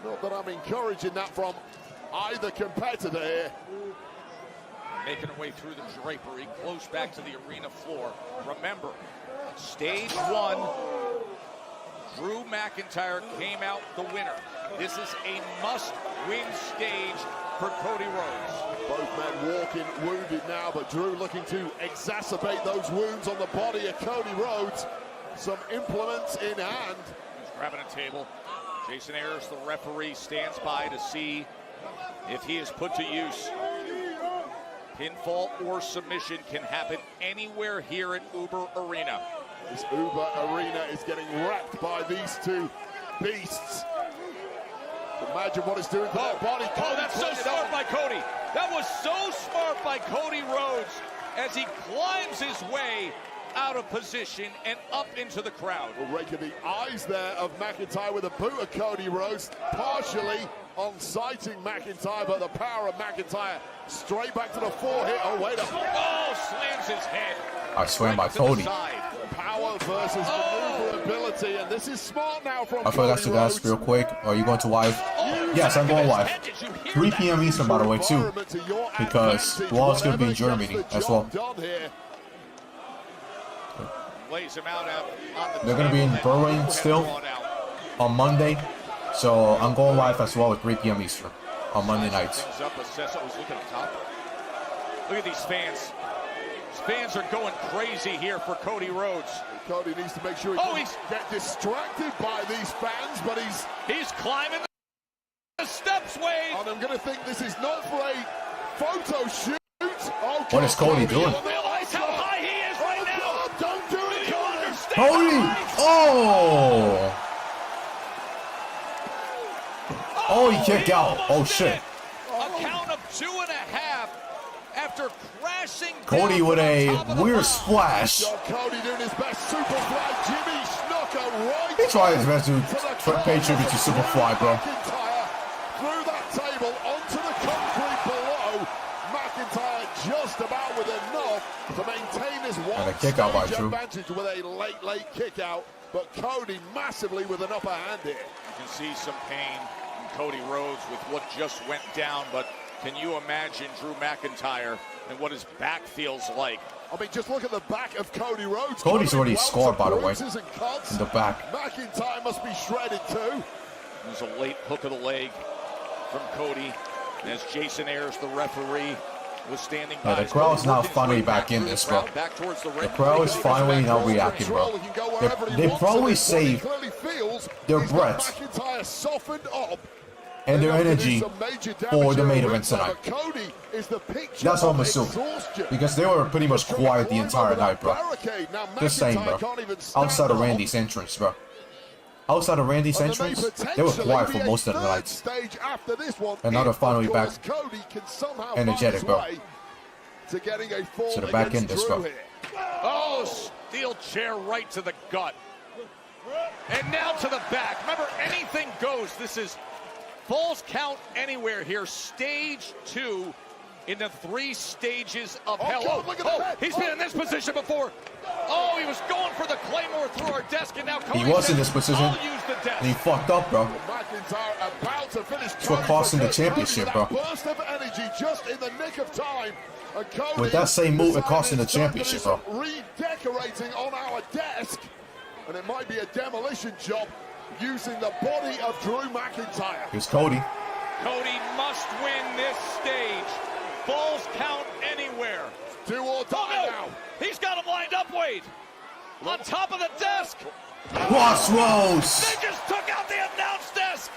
[SPEAKER 15] Not that I'm encouraging that from either competitor here.
[SPEAKER 1] Making her way through the drapery, close back to the arena floor. Remember, stage 1, Drew McIntyre came out the winner. This is a must-win stage for Cody Rhodes.
[SPEAKER 15] Both men walking wounded now, but Drew looking to exacerbate those wounds on the body of Cody Rhodes. Some implements in hand.
[SPEAKER 1] He's grabbing a table. Jason Ayers, the referee, stands by to see if he is put to use. Pinfall or submission can happen anywhere here at Uber Arena.
[SPEAKER 15] This Uber Arena is getting wrecked by these two beasts. Imagine what it's doing to their body.
[SPEAKER 1] Oh, that's so smart by Cody. That was so smart by Cody Rhodes as he climbs his way out of position and up into the crowd.
[SPEAKER 15] Well, raking the eyes there of McIntyre with a boot of Cody Rhodes, partially on sighting McIntyre, but the power of McIntyre straight back to the forehead. Oh, wait up.
[SPEAKER 1] Oh, slams his head.
[SPEAKER 5] I swear by Cody.
[SPEAKER 15] Power versus maneuverability, and this is smart now from
[SPEAKER 5] I forgot to ask real quick. Are you going to live? Yes, I'm going live. 3 p.m. Eastern, by the way, too. Because Wall's going to be in Germany as well.
[SPEAKER 1] Lays him out on the
[SPEAKER 5] They're going to be in Berlin still on Monday. So I'm going live as well at 3 p.m. Eastern on Monday nights.
[SPEAKER 1] Look at these fans. These fans are going crazy here for Cody Rhodes.
[SPEAKER 15] Cody needs to make sure he doesn't get distracted by these fans, but
[SPEAKER 1] he's climbing the steps, Wade.
[SPEAKER 15] And I'm going to think this is not for a photo shoot. Okay.
[SPEAKER 5] What is Cody doing?
[SPEAKER 1] He's
[SPEAKER 5] Cody! Oh! Oh, he kicked out. Oh, shit.
[SPEAKER 1] A count of 2.5 after crashing.
[SPEAKER 5] Cody with a weird splash.
[SPEAKER 15] Cody doing his best. Superfly Jimmy Snuka right.
[SPEAKER 5] He tried his best to pay tribute to Superfly, bro.
[SPEAKER 15] McIntyre through that table onto the concrete below. McIntyre just about with enough to maintain his one
[SPEAKER 5] And a kick out by
[SPEAKER 15] stage
[SPEAKER 5] Drew.
[SPEAKER 15] advantage with a late kick out. But Cody massively with an upper hand here.
[SPEAKER 1] You can see some pain in Cody Rhodes with what just went down, but can you imagine Drew McIntyre and what his back feels like?
[SPEAKER 15] I mean, just look at the back of Cody Rhodes.
[SPEAKER 5] Cody's already scored, by the way,
[SPEAKER 15] bruises and cuts.
[SPEAKER 5] in the back.
[SPEAKER 15] McIntyre must be shredded too.
[SPEAKER 1] There's a late hook of the leg from Cody. And as Jason Ayers, the referee, was standing by.
[SPEAKER 5] Yeah, the crowd's now finally back in this, bro. The crowd is finally now reacting, bro. They probably saved their breath
[SPEAKER 15] McIntyre softened up.
[SPEAKER 5] and their energy for the main event tonight. That's what I'm assuming. Because they were pretty much quiet the entire night, bro. Just saying, bro. Outside of Randy's entrance, bro. Outside of Randy's entrance, they were quiet for most of the nights. And now they're finally back energetic, bro.
[SPEAKER 15] To getting a fall
[SPEAKER 5] So they're back in this, bro.
[SPEAKER 1] Oh, steel chair right to the gut. And now to the back. Remember, anything goes. This is Falls Count Anywhere here. Stage 2 in the 3 stages of hell.
[SPEAKER 15] God, look at that.
[SPEAKER 1] He's been in this position before. Oh, he was going for the Claymore through our desk, and now Cody
[SPEAKER 5] He was in
[SPEAKER 1] says,
[SPEAKER 5] this position,
[SPEAKER 1] "I'll use the desk."
[SPEAKER 5] and he fucked up, bro.
[SPEAKER 15] McIntyre about to finish.
[SPEAKER 5] That's what cost him the championship, bro.
[SPEAKER 15] Burst of energy just in the nick of time. And Cody
[SPEAKER 5] With that same move, it cost him the championship, bro.
[SPEAKER 15] Redecorating on our desk, and it might be a demolition job using the body of Drew McIntyre.
[SPEAKER 5] Here's Cody.
[SPEAKER 1] Cody must win this stage. Falls Count Anywhere.
[SPEAKER 15] Do or die now.
[SPEAKER 1] He's got him lined up, Wade. On top of the desk.
[SPEAKER 5] Crossroads.
[SPEAKER 1] They just took out the announce desk.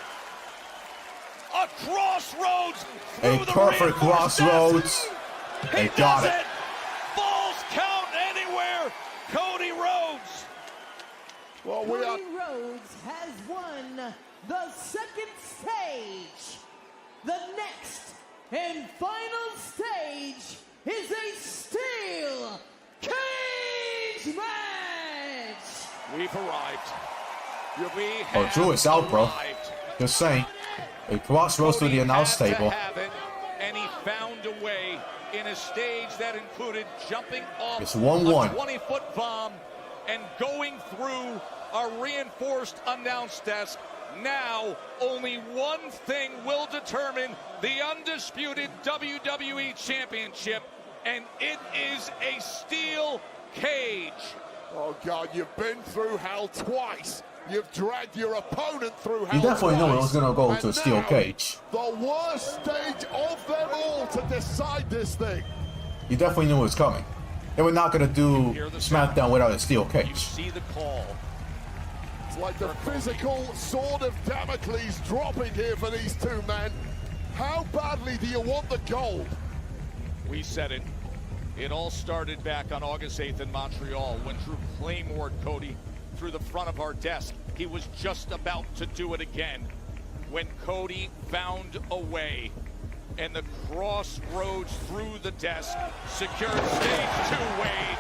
[SPEAKER 1] A crossroads.
[SPEAKER 5] A perfect crossroads. They got it.
[SPEAKER 1] Falls Count Anywhere. Cody Rhodes.
[SPEAKER 15] Well, we are.
[SPEAKER 6] Cody Rhodes has won the second stage. The next and final stage is a steel cage match.
[SPEAKER 1] We've arrived.
[SPEAKER 5] Oh, Drew is out, bro. Just saying. A crossroads to the announce table.
[SPEAKER 1] And he found a way in a stage that included jumping off
[SPEAKER 5] It's 1-1.
[SPEAKER 1] a 20-foot bomb and going through our reinforced announce desk. Now, only one thing will determine the undisputed WWE Championship, and it is a steel cage.
[SPEAKER 15] Oh, God, you've been through hell twice. You've dragged your opponent through hell
[SPEAKER 5] You definitely knew it was going to go
[SPEAKER 15] and
[SPEAKER 5] to a steel
[SPEAKER 15] now,
[SPEAKER 5] cage.
[SPEAKER 15] The worst stage of them all to decide this thing.
[SPEAKER 5] You definitely knew it was coming. They were not going to do SmackDown without a steel cage.
[SPEAKER 1] See the call.
[SPEAKER 15] It's like the physical sword of Damocles dropping here for these two men. How badly do you want the gold?
[SPEAKER 1] We said it. It all started back on August 8th in Montreal when Drew Claymored Cody through the front of our desk. He was just about to do it again when Cody found a way, and the crossroads through the desk secured stage 2, Wade.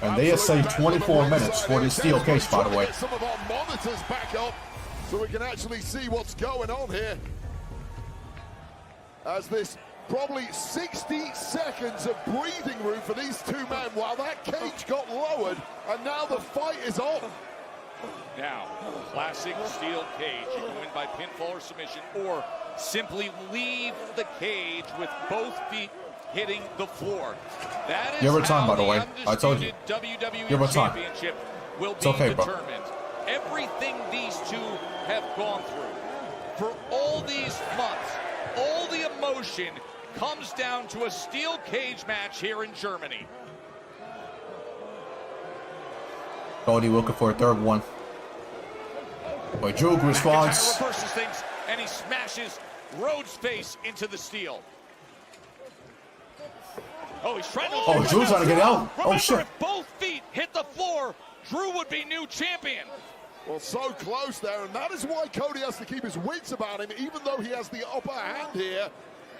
[SPEAKER 5] And they have saved 24 minutes for this steel cage, by the way.
[SPEAKER 15] Some of our monitors back up so we can actually see what's going on here. As this probably 60 seconds of breathing room for these two men while that cage got lowered, and now the fight is on.
[SPEAKER 1] Now, classic steel cage. You can win by pinfall or submission, or simply leave the cage with both feet hitting the floor. That is
[SPEAKER 5] You have a time,
[SPEAKER 1] how
[SPEAKER 5] by the way. I told you.
[SPEAKER 1] WWE
[SPEAKER 5] You have a time.
[SPEAKER 1] Championship will
[SPEAKER 5] It's
[SPEAKER 1] be
[SPEAKER 5] okay, bro.
[SPEAKER 1] determined. Everything these two have gone through for all these months, all the emotion comes down to a steel cage match here in Germany.
[SPEAKER 5] Cody looking for a third one. But Drew responds.
[SPEAKER 1] McIntyre reverses things, and he smashes Rhodes' face into the steel. Oh, he's trying to.
[SPEAKER 5] Oh, Drew's trying to get out. Oh,
[SPEAKER 1] Remember,
[SPEAKER 5] shit.
[SPEAKER 1] if both feet hit the floor, Drew would be new champion.
[SPEAKER 15] Well, so close there, and that is why Cody has to keep his wits about him, even though he has the upper hand here.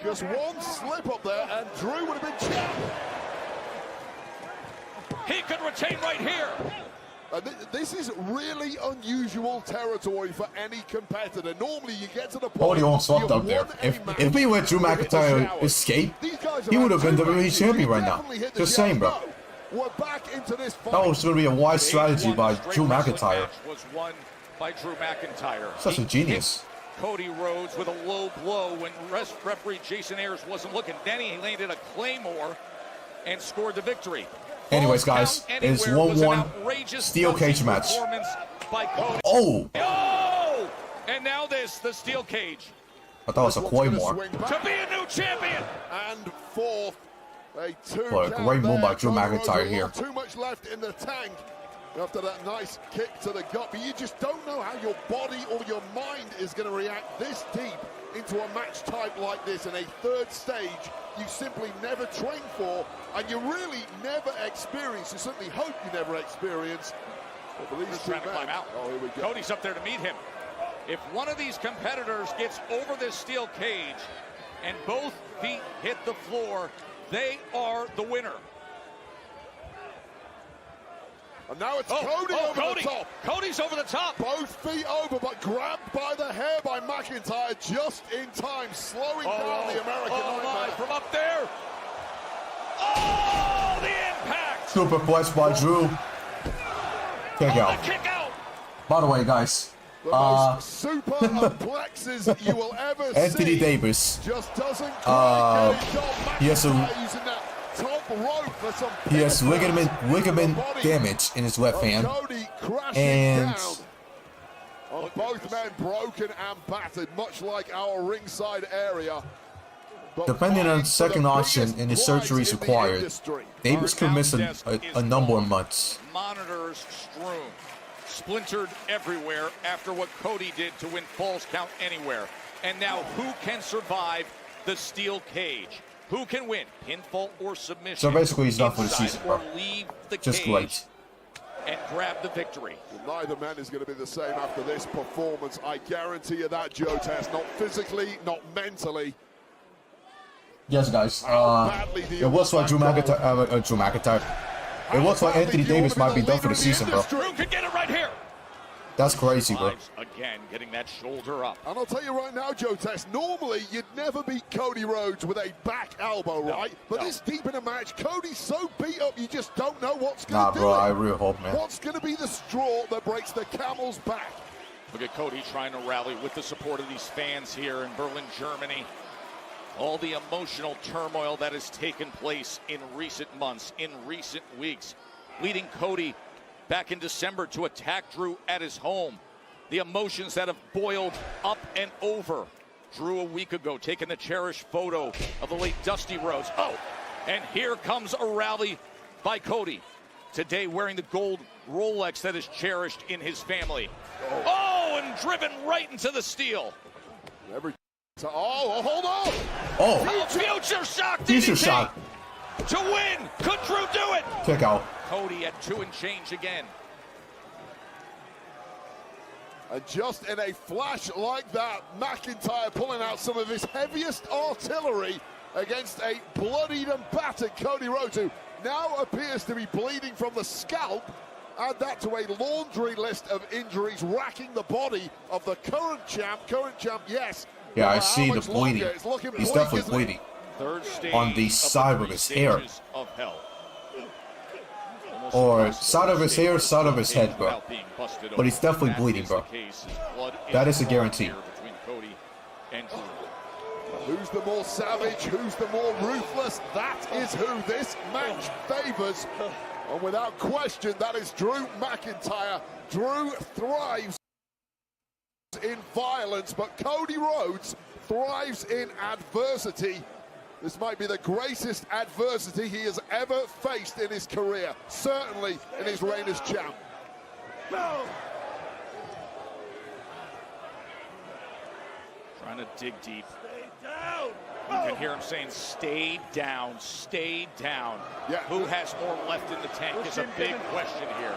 [SPEAKER 15] Just one slip up there, and Drew would have been champ.
[SPEAKER 1] He could retain right here.
[SPEAKER 15] This is really unusual territory for any competitor. Normally, you get to the point.
[SPEAKER 5] Cody almost fucked up there. If we let Drew McIntyre escape, he would have been WWE champion right now. Just saying, bro.
[SPEAKER 15] We're back into this fight.
[SPEAKER 5] That was going to be a wise strategy by Drew McIntyre.
[SPEAKER 1] Was won by Drew McIntyre.
[SPEAKER 5] Such a genius.
[SPEAKER 1] Cody Rhodes with a low blow when referee Jason Ayers wasn't looking. Then he landed a Claymore and scored the victory.
[SPEAKER 5] Anyways, guys, it's 1-1 steel cage match.
[SPEAKER 1] By Cody.
[SPEAKER 5] Oh!
[SPEAKER 1] Oh! And now this, the steel cage.
[SPEAKER 5] I thought it was a Claymore.
[SPEAKER 1] To be a new champion.
[SPEAKER 15] And fourth, a two.
[SPEAKER 5] But a great move by Drew McIntyre here.
[SPEAKER 15] Too much left in the tank after that nice kick to the gut. But you just don't know how your body or your mind is going to react this deep into a match type like this in a third stage you simply never train for, and you really never experience. You certainly hope you never experience. But these two
[SPEAKER 1] trying to climb out.
[SPEAKER 15] Oh, here we go.
[SPEAKER 1] Cody's up there to meet him. If one of these competitors gets over this steel cage and both feet hit the floor, they are the winner.
[SPEAKER 15] And now it's Cody over the top.
[SPEAKER 1] Cody's over the top.
[SPEAKER 15] Both feet over, but grabbed by the hair by McIntyre just in time, slowing down the American Nightmare.
[SPEAKER 1] From up there. Oh, the impact.
[SPEAKER 5] Superplex by Drew. Kick out.
[SPEAKER 1] Kick out.
[SPEAKER 5] By the way, guys.
[SPEAKER 15] The most super plexes you will ever
[SPEAKER 5] Anthony
[SPEAKER 15] see.
[SPEAKER 5] Davis.
[SPEAKER 15] Just doesn't
[SPEAKER 5] he has some. He has ligament damage in his left hand, and
[SPEAKER 15] both men broken and battered, much like our ringside area.
[SPEAKER 5] depending on the second option and the surgeries required, Davis could miss a number of months.
[SPEAKER 1] Monitors strewn, splintered everywhere after what Cody did to win Falls Count Anywhere. And now who can survive the steel cage? Who can win, pinfall or submission?
[SPEAKER 5] So basically, he's done for the season, bro.
[SPEAKER 1] Leave the
[SPEAKER 5] Just
[SPEAKER 1] cage
[SPEAKER 5] great.
[SPEAKER 1] and grab the victory.
[SPEAKER 15] Neither man is going to be the same after this performance. I guarantee you that, Joe Test. Not physically, not mentally.
[SPEAKER 5] Yes, guys. It looks like Drew McIntyre. It looks like Anthony Davis might be done for the season, bro.
[SPEAKER 1] Drew can get it right here.
[SPEAKER 5] That's crazy, bro.
[SPEAKER 1] Again, getting that shoulder up.
[SPEAKER 15] And I'll tell you right now, Joe Test, normally you'd never beat Cody Rhodes with a back elbow, right? But this deep in a match, Cody's so beat up, you just don't know what's going to do.
[SPEAKER 5] Nah, bro, I really hope, man.
[SPEAKER 15] What's going to be the straw that breaks the camel's back?
[SPEAKER 1] Look at Cody trying to rally with the support of these fans here in Berlin, Germany. All the emotional turmoil that has taken place in recent months, in recent weeks, leading Cody back in December to attack Drew at his home. The emotions that have boiled up and over. Drew a week ago taking the cherished photo of the late Dusty Rhodes. Oh, and here comes a rally by Cody. Today wearing the gold Rolex that is cherished in his family. Oh, and driven right into the steel.
[SPEAKER 15] Hold on.
[SPEAKER 5] Oh.
[SPEAKER 1] Future shock.
[SPEAKER 5] Future shock.
[SPEAKER 1] To win. Could Drew do it?
[SPEAKER 5] Kick out.
[SPEAKER 1] Cody at 2 and change again.
[SPEAKER 15] And just in a flash like that, McIntyre pulling out some of his heaviest artillery against a bloodied and battered Cody Rhodes, who now appears to be bleeding from the scalp. Add that to a laundry list of injuries racking the body of the current champ. Yes.
[SPEAKER 5] Yeah, I see the bleeding. He's definitely bleeding.
[SPEAKER 1] Third stage
[SPEAKER 5] on the side of his hair.
[SPEAKER 1] Of hell.
[SPEAKER 5] Or side of his hair, side of his head, bro. But he's definitely bleeding, bro. That is a guarantee.
[SPEAKER 15] Who's the more savage? Who's the more ruthless? That is who this match favors. And without question, that is Drew McIntyre. Drew thrives in violence, but Cody Rhodes thrives in adversity. This might be the greatest adversity he has ever faced in his career, certainly in his reign as champ.
[SPEAKER 1] No. Trying to dig deep.
[SPEAKER 17] Stay down.
[SPEAKER 1] can hear him saying, stay down, stay down.
[SPEAKER 15] Yeah.
[SPEAKER 1] Who has more left in the tank is a big question here.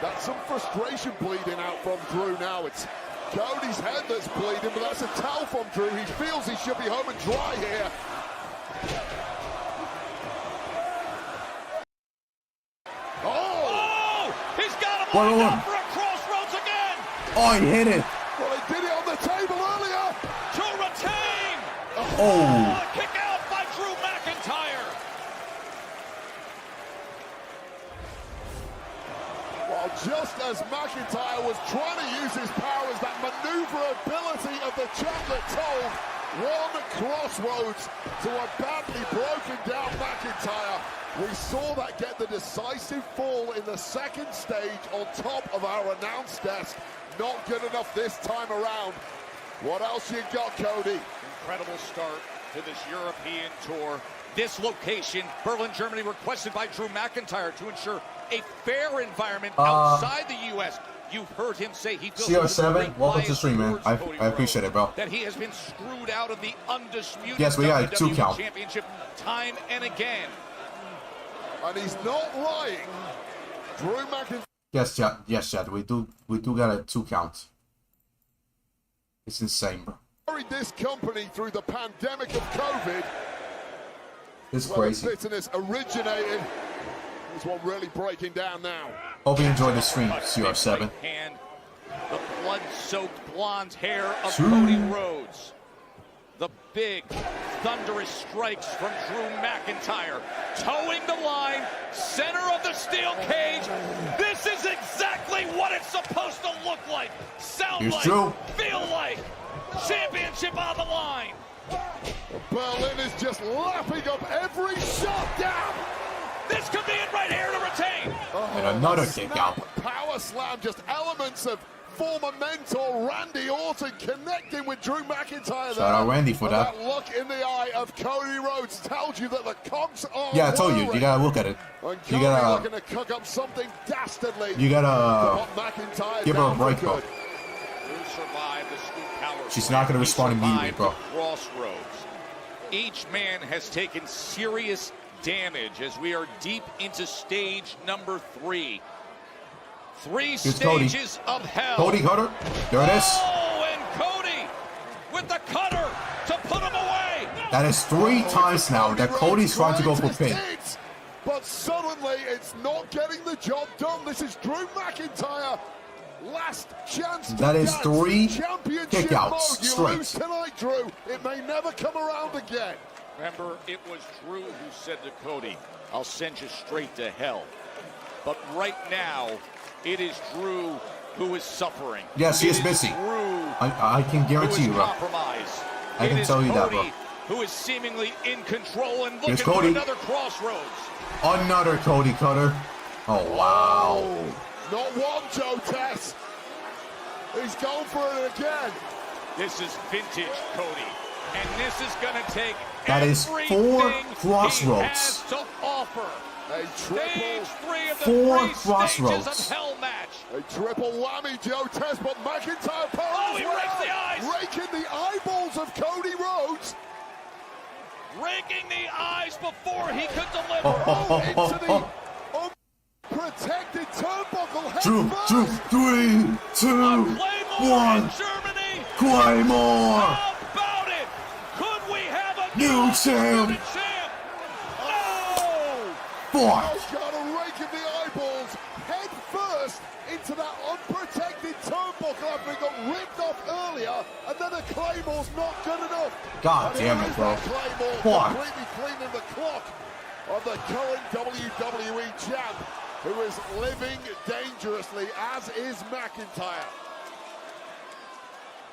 [SPEAKER 15] That's some frustration bleeding out from Drew now. It's Cody's head that's bleeding, but that's a towel from Drew. He feels he should be home and dry here.
[SPEAKER 1] Oh! He's got him
[SPEAKER 5] One.
[SPEAKER 1] lined up for a crossroads again!
[SPEAKER 5] Oh, he hit it.
[SPEAKER 15] Well, he did it on the table earlier.
[SPEAKER 1] To retain!
[SPEAKER 5] Oh.
[SPEAKER 1] Kick out by Drew McIntyre!
[SPEAKER 15] Well, just as McIntyre was trying to use his powers, that maneuverability of the chocolate told one crossroads to a badly broken down McIntyre. We saw that get the decisive fall in the second stage on top of our announce desk. Not good enough this time around. What else you got, Cody?
[SPEAKER 1] Incredible start to this European tour. This location, Berlin, Germany, requested by Drew McIntyre to ensure a fair environment outside the U.S. You've heard him say he feels
[SPEAKER 5] CR7, welcome to the stream, man. I appreciate it, bro.
[SPEAKER 1] That he has been screwed out of the undisputed
[SPEAKER 5] Yes, we got a 2
[SPEAKER 1] WWE
[SPEAKER 5] count.
[SPEAKER 1] Championship time and again.
[SPEAKER 15] And he's not lying. Drew McIntyre.
[SPEAKER 5] Yes, Chad. We do got a 2 count. It's insane, bro.
[SPEAKER 15] Carried this company through the pandemic of COVID.
[SPEAKER 5] It's
[SPEAKER 15] Where
[SPEAKER 5] crazy.
[SPEAKER 15] the bitterness originated. This one really breaking down now.
[SPEAKER 5] Hope you enjoyed the stream, CR7.
[SPEAKER 1] Hand, the blood-soaked blonde hair of
[SPEAKER 5] True.
[SPEAKER 1] Cody Rhodes. The big, thunderous strikes from Drew McIntyre. Towing the line, center of the steel cage. This is exactly what it's supposed to look like, sound
[SPEAKER 5] Here's
[SPEAKER 1] like,
[SPEAKER 5] Drew.
[SPEAKER 1] feel like. Championship on the line.
[SPEAKER 15] Berlin is just lapping up every shot down.
[SPEAKER 1] This could be it right here to retain.
[SPEAKER 5] And another
[SPEAKER 15] Snap,
[SPEAKER 5] kick out.
[SPEAKER 15] Power slam, just elements of former mentor Randy Orton connecting with Drew McIntyre.
[SPEAKER 5] Shout out Randy for that.
[SPEAKER 15] That look in the eye of Cody Rhodes tells you that the cogs are
[SPEAKER 5] Yeah, I told you. You
[SPEAKER 15] whirring.
[SPEAKER 5] gotta look at it.
[SPEAKER 15] And
[SPEAKER 5] You
[SPEAKER 15] Cody
[SPEAKER 5] gotta.
[SPEAKER 15] looking to cook up something dastardly.
[SPEAKER 5] You gotta
[SPEAKER 15] to put McIntyre
[SPEAKER 5] give her a
[SPEAKER 15] down for
[SPEAKER 5] break, bro.
[SPEAKER 15] good.
[SPEAKER 1] Drew survived the scoop power
[SPEAKER 5] She's
[SPEAKER 1] slam.
[SPEAKER 5] not gonna
[SPEAKER 1] He
[SPEAKER 5] respond immediately,
[SPEAKER 1] survived
[SPEAKER 5] bro.
[SPEAKER 1] the Crossroads. Each man has taken serious damage as we are deep into stage number 3. 3
[SPEAKER 5] Here's Cody.
[SPEAKER 1] stages of hell.
[SPEAKER 5] Cody cutter. There it is.
[SPEAKER 1] Oh, and Cody with the cutter to put him away.
[SPEAKER 5] That is 3 times now that Cody's trying to go for pin.
[SPEAKER 15] Hits, but suddenly it's not getting the job done. This is Drew McIntyre. Last chance to
[SPEAKER 5] That is
[SPEAKER 15] dance.
[SPEAKER 5] 3
[SPEAKER 15] Championship
[SPEAKER 5] kickouts
[SPEAKER 15] mode. You
[SPEAKER 5] straight.
[SPEAKER 15] lose tonight, Drew. It may never come around again.
[SPEAKER 1] Remember, it was Drew who said to Cody, I'll send you straight to hell. But right now, it is Drew who is suffering.
[SPEAKER 5] Yes, he
[SPEAKER 1] It
[SPEAKER 5] is busy.
[SPEAKER 1] Drew
[SPEAKER 5] I can guarantee you, bro.
[SPEAKER 1] compromised.
[SPEAKER 5] I can
[SPEAKER 1] It is
[SPEAKER 5] tell you that, bro.
[SPEAKER 1] Cody who is seemingly in control and looking
[SPEAKER 5] Here's
[SPEAKER 1] for
[SPEAKER 5] Cody.
[SPEAKER 1] another crossroads.
[SPEAKER 5] Another Cody cutter. Oh, wow.
[SPEAKER 15] Not one, Joe Tess. He's going for it again.
[SPEAKER 1] This is vintage Cody. And this is going to take
[SPEAKER 5] That is 4
[SPEAKER 1] everything
[SPEAKER 5] crossroads.
[SPEAKER 1] he has to offer.
[SPEAKER 15] A
[SPEAKER 1] Stage 3 of the
[SPEAKER 5] 4
[SPEAKER 1] 3
[SPEAKER 5] crossroads.
[SPEAKER 1] stages of hell match.
[SPEAKER 15] A triple whammy, Joe Tess, but McIntyre
[SPEAKER 1] Oh, he rakes the eyes.
[SPEAKER 15] raking the eyeballs of Cody Rhodes.
[SPEAKER 1] Raking the eyes before he could deliver.
[SPEAKER 15] Into the unprotected turnbuckle. head
[SPEAKER 5] Drew,
[SPEAKER 15] first.
[SPEAKER 5] 3, 2, 1.
[SPEAKER 1] Germany.
[SPEAKER 5] Claymore.
[SPEAKER 1] How about it? Could we have a
[SPEAKER 5] New champ.
[SPEAKER 1] champ? No!
[SPEAKER 5] Fuck.
[SPEAKER 15] Oh, God, a rake of the eyeballs. Head first into that unprotected turnbuckle after he got ripped off earlier. And then a Claymore's not good enough.
[SPEAKER 5] God
[SPEAKER 15] And
[SPEAKER 5] damn
[SPEAKER 15] here
[SPEAKER 5] it,
[SPEAKER 15] is
[SPEAKER 5] bro.
[SPEAKER 15] that Claymore
[SPEAKER 5] Fuck.
[SPEAKER 15] completely cleaning the clock of the current WWE champ, who is living dangerously, as is McIntyre.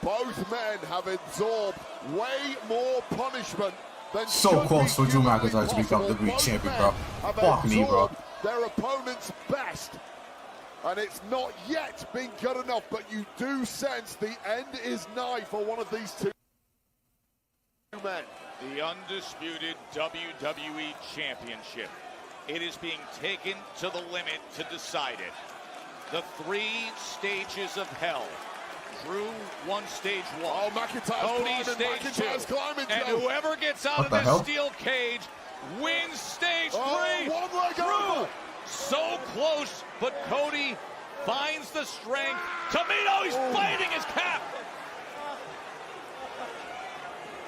[SPEAKER 15] Both men have absorbed way more punishment than
[SPEAKER 5] So
[SPEAKER 15] should
[SPEAKER 5] close
[SPEAKER 15] be
[SPEAKER 5] for Drew
[SPEAKER 15] humanly
[SPEAKER 5] McIntyre to become
[SPEAKER 15] possible.
[SPEAKER 5] WWE
[SPEAKER 15] Both
[SPEAKER 5] champion,
[SPEAKER 15] men
[SPEAKER 5] bro.
[SPEAKER 15] have
[SPEAKER 5] Fuck me, bro.
[SPEAKER 15] absorbed their opponent's best. And it's not yet been good enough, but you do sense the end is nigh for one of these two men.
[SPEAKER 1] The undisputed WWE Championship. It is being taken to the limit to decide it. The 3 stages of hell. Drew won stage 1.
[SPEAKER 15] Oh, McIntyre's
[SPEAKER 1] Cody
[SPEAKER 15] climbing.
[SPEAKER 1] stage
[SPEAKER 15] McIntyre's
[SPEAKER 1] 2.
[SPEAKER 15] climbing,
[SPEAKER 1] And
[SPEAKER 15] Joe.
[SPEAKER 1] whoever gets out
[SPEAKER 5] What
[SPEAKER 1] of
[SPEAKER 5] the
[SPEAKER 1] this
[SPEAKER 5] hell?
[SPEAKER 1] steel cage wins stage 3.
[SPEAKER 15] One leg
[SPEAKER 1] Drew,
[SPEAKER 15] over.
[SPEAKER 1] so close, but Cody finds the strength. Tamino, he's biting his cap.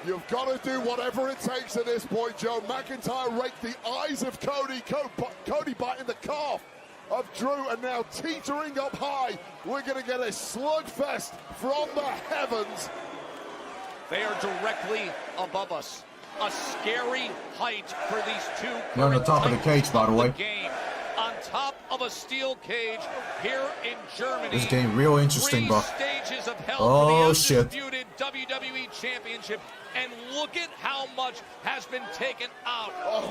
[SPEAKER 15] You've got to do whatever it takes at this point, Joe. McIntyre raked the eyes of Cody. Cody biting the calf of Drew, and now teetering up high. We're going to get a slugfest from the heavens.
[SPEAKER 1] They are directly above us. A scary height for these two.
[SPEAKER 5] They're on the top of the cage, by the way.
[SPEAKER 1] Game. On top of a steel cage here in Germany.
[SPEAKER 5] This game real interesting, bro.
[SPEAKER 1] 3 stages of hell
[SPEAKER 5] Oh,
[SPEAKER 1] for the
[SPEAKER 5] shit.
[SPEAKER 1] Undisputed WWE Championship. And look at how much has been taken out.
[SPEAKER 15] Oh,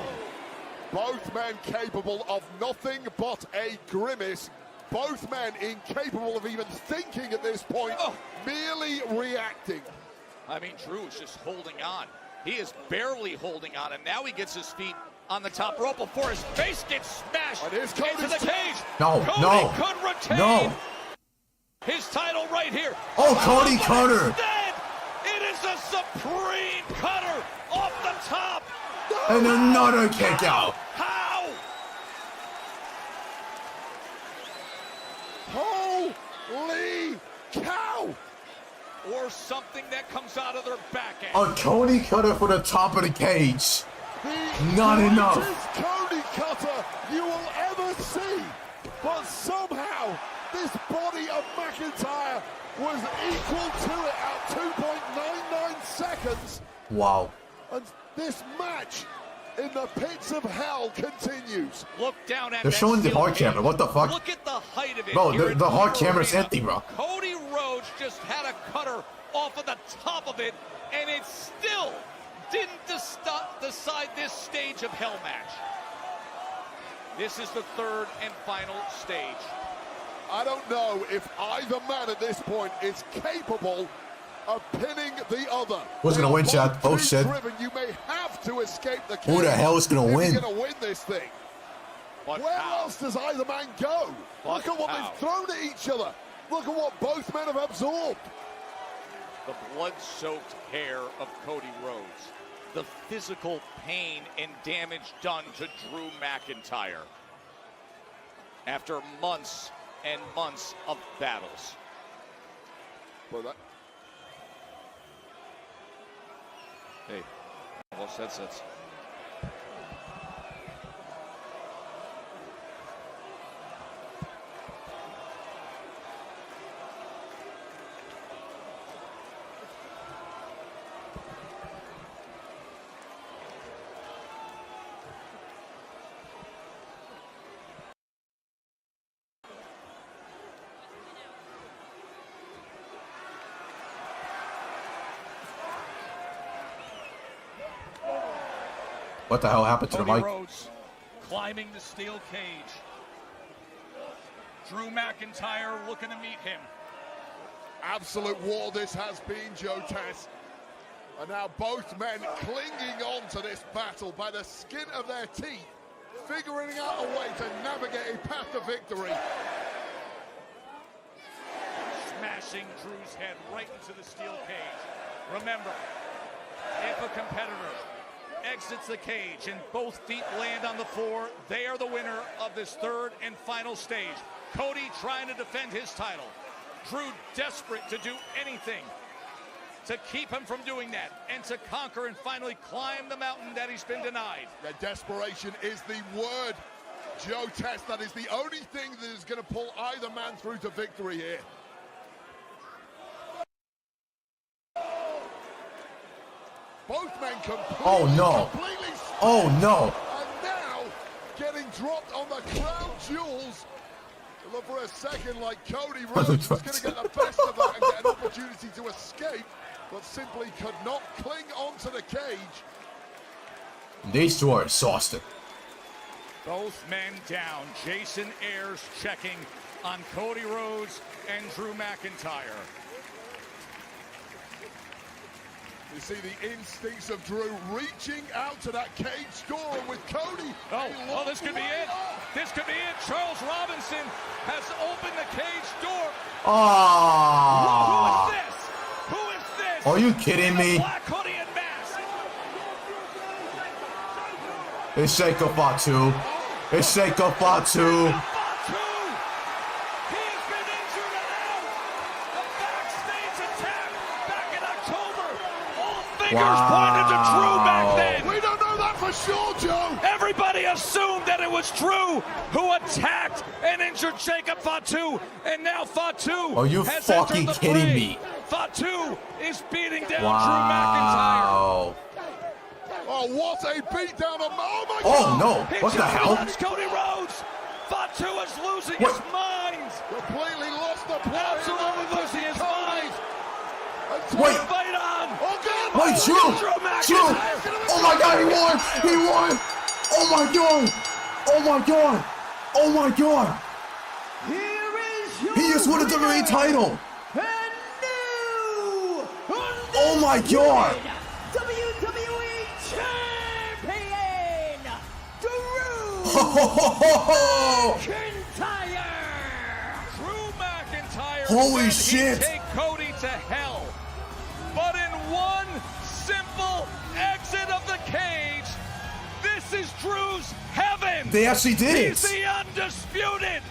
[SPEAKER 15] both men capable of nothing but a grimace. Both men incapable of even thinking at this point, merely reacting.
[SPEAKER 1] I mean, Drew is just holding on. He is barely holding on, and now he gets his feet on the top rope before his face gets smashed into the cage.
[SPEAKER 5] No,
[SPEAKER 1] Cody
[SPEAKER 5] no,
[SPEAKER 1] could retain
[SPEAKER 5] no.
[SPEAKER 1] his title right here.
[SPEAKER 5] Oh, Cody
[SPEAKER 1] but
[SPEAKER 5] cutter.
[SPEAKER 1] Instead, it is a supreme cutter off the top.
[SPEAKER 5] And another kick out.
[SPEAKER 1] How?
[SPEAKER 15] Holy cow!
[SPEAKER 1] Or something that comes out of their back end.
[SPEAKER 5] A Cody cutter for the top of the cage.
[SPEAKER 15] The
[SPEAKER 5] Not enough.
[SPEAKER 15] greatest Cody cutter you will ever see. But somehow, this body of McIntyre was equal to it at 2.99 seconds.
[SPEAKER 5] Wow.
[SPEAKER 15] And this match in the pits of hell continues.
[SPEAKER 1] Look down at
[SPEAKER 5] They're
[SPEAKER 1] that
[SPEAKER 5] showing the
[SPEAKER 1] steel
[SPEAKER 5] hard
[SPEAKER 1] cage.
[SPEAKER 5] camera. What the fuck?
[SPEAKER 1] Look at the height of it.
[SPEAKER 5] Bro,
[SPEAKER 1] here in
[SPEAKER 5] the hard
[SPEAKER 1] Fatu
[SPEAKER 5] camera's
[SPEAKER 1] Arena.
[SPEAKER 5] empty, bro.
[SPEAKER 1] Cody Rhodes just had a cutter off of the top of it, and it still didn't decide this stage of hell match. This is the 3rd and final stage.
[SPEAKER 15] I don't know if either man at this point is capable of pinning the other.
[SPEAKER 5] Who's gonna win, Chad? Oh, shit.
[SPEAKER 15] Driven, you may have to escape the cage.
[SPEAKER 5] Who the hell is gonna
[SPEAKER 15] if
[SPEAKER 5] win?
[SPEAKER 15] You're gonna win this thing.
[SPEAKER 1] But
[SPEAKER 15] where
[SPEAKER 1] how?
[SPEAKER 15] else does either man go?
[SPEAKER 1] But
[SPEAKER 15] Look at what
[SPEAKER 1] how?
[SPEAKER 15] they've thrown at each other. Look at what both men have absorbed.
[SPEAKER 1] The blood-soaked hair of Cody Rhodes. The physical pain and damage done to Drew McIntyre after months and months of battles.
[SPEAKER 15] Well, that...
[SPEAKER 1] Hey, lost headsets.
[SPEAKER 5] What the hell happened to the
[SPEAKER 1] Cody
[SPEAKER 5] mic?
[SPEAKER 1] Rhodes climbing the steel cage. Drew McIntyre looking to meet him.
[SPEAKER 15] Absolute war this has been, Joe Tess. And now both men clinging on to this battle by the skin of their teeth, figuring out a way to navigate a path to victory.
[SPEAKER 1] Smashing Drew's head right into the steel cage. Remember, if a competitor exits the cage and both feet land on the floor, they are the winner of this 3rd and final stage. Cody trying to defend his title. Drew desperate to do anything to keep him from doing that and to conquer and finally climb the mountain that he's been denied.
[SPEAKER 15] Yeah, desperation is the word, Joe Tess. That is the only thing that is going to pull either man through to victory here. Both men completely
[SPEAKER 5] Oh no.
[SPEAKER 15] and now getting dropped on the crown jewels. It looked for a second like Cody Rhodes was going to get the best of that and get an opportunity to escape, but simply could not cling onto the cage.
[SPEAKER 5] These two are exhausted.
[SPEAKER 1] Both men down. Jason Ayers checking on Cody Rhodes and Drew McIntyre.
[SPEAKER 15] You see the instincts of Drew reaching out to that cage door, and with Cody.
[SPEAKER 2] Oh, this could be it. This could be it. Charles Robinson has opened the cage door.
[SPEAKER 5] Ah!
[SPEAKER 2] Who is this? Who is this?
[SPEAKER 5] Are you kidding me?
[SPEAKER 2] Black hoodie and mask.
[SPEAKER 5] It's Sheikah Fatu. It's Sheikah Fatu.
[SPEAKER 2] Fingers pointed to Drew back then.
[SPEAKER 15] We don't know that for sure, Joe.
[SPEAKER 2] Everybody assumed that it was Drew who attacked and injured Jacob Fatu, and now Fatu
[SPEAKER 5] Are you
[SPEAKER 2] has
[SPEAKER 5] fucking
[SPEAKER 2] entered the
[SPEAKER 5] kidding
[SPEAKER 2] fray.
[SPEAKER 5] me?
[SPEAKER 2] Fatu is beating down
[SPEAKER 5] Wow.
[SPEAKER 15] Oh, what a beatdown of... Oh, my
[SPEAKER 5] Oh,
[SPEAKER 15] God.
[SPEAKER 5] no.
[SPEAKER 2] He
[SPEAKER 5] What the
[SPEAKER 2] just
[SPEAKER 5] hell?
[SPEAKER 2] launched Cody Rhodes. Fatu is losing
[SPEAKER 5] What?
[SPEAKER 2] his mind.
[SPEAKER 15] Completely lost the play.
[SPEAKER 2] Absolutely losing his mind.
[SPEAKER 5] Wait.
[SPEAKER 2] Fight on.
[SPEAKER 5] Wait, Drew! Drew! Oh my God, he won! He won! Oh my God! Oh my God! Oh my God! He just won the WWE title! Oh my God!
[SPEAKER 6] WWE Champion, Drew McIntyre!
[SPEAKER 2] Drew McIntyre
[SPEAKER 5] Holy
[SPEAKER 2] said he'd
[SPEAKER 5] shit.
[SPEAKER 2] take Cody to hell. But in one simple exit of the cage, this is Drew's heaven.
[SPEAKER 5] They actually did
[SPEAKER 2] He's
[SPEAKER 5] it.
[SPEAKER 2] the undisputed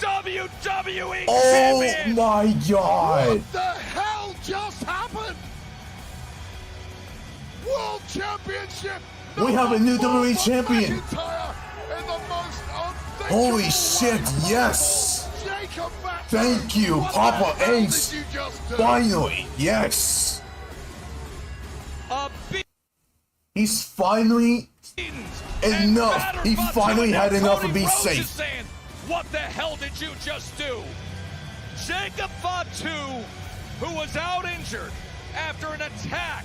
[SPEAKER 2] WWE
[SPEAKER 5] Oh
[SPEAKER 2] champion.
[SPEAKER 5] my God!
[SPEAKER 15] What the hell just happened? World Championship.
[SPEAKER 5] We have a new WWE champion.
[SPEAKER 15] McIntyre in the most
[SPEAKER 5] Holy shit, yes!
[SPEAKER 15] Jacob Fatu.
[SPEAKER 5] Thank you,
[SPEAKER 15] What
[SPEAKER 5] Papa
[SPEAKER 15] the hell
[SPEAKER 5] Ace!
[SPEAKER 15] did you just do?
[SPEAKER 5] Finally, yes!
[SPEAKER 2] A
[SPEAKER 5] He's finally enough. He finally had enough to be
[SPEAKER 2] Rhodes is
[SPEAKER 5] safe.
[SPEAKER 2] saying, what the hell did you just do? Jacob Fatu, who was out injured after an attack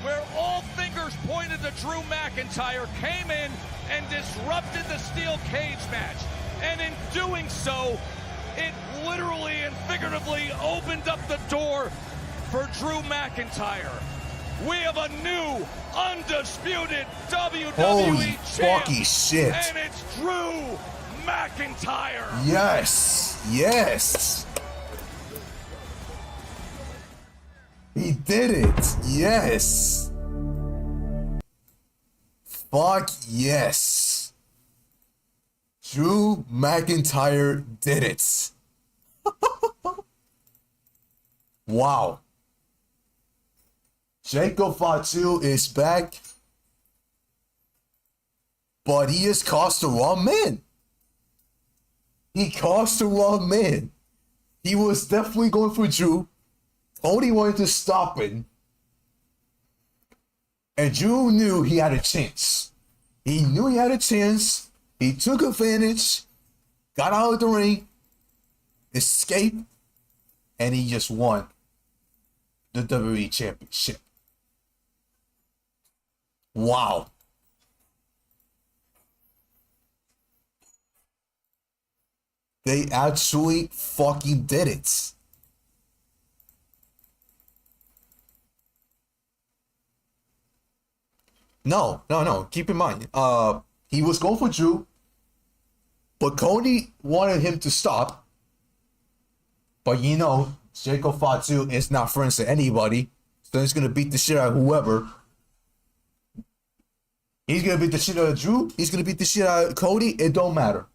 [SPEAKER 2] where all fingers pointed to Drew McIntyre, came in and disrupted the steel cage match. And in doing so, it literally and figuratively opened up the door for Drew McIntyre. We have a new, undisputed WWE
[SPEAKER 5] Holy
[SPEAKER 2] champ,
[SPEAKER 5] fucking shit.
[SPEAKER 2] and it's Drew McIntyre.
[SPEAKER 5] Yes, yes. He did it. Yes. Fuck yes. Drew McIntyre did it. Wow. Jacob Fatu is back, but he has cost the wrong man. He cost the wrong man. He was definitely going for Drew. Cody wanted to stop him. And Drew knew he had a chance. He knew he had a chance. He took advantage, got out of the ring, escaped, and he just won the WWE Championship. Wow. They actually fucking did it. No. Keep in mind, he was going for Drew, but Cody wanted him to stop. But you know, Jacob Fatu is not friends to anybody, so he's gonna beat the shit out of whoever. He's gonna beat the shit out of Drew. He's gonna beat the shit out of Cody. It don't matter.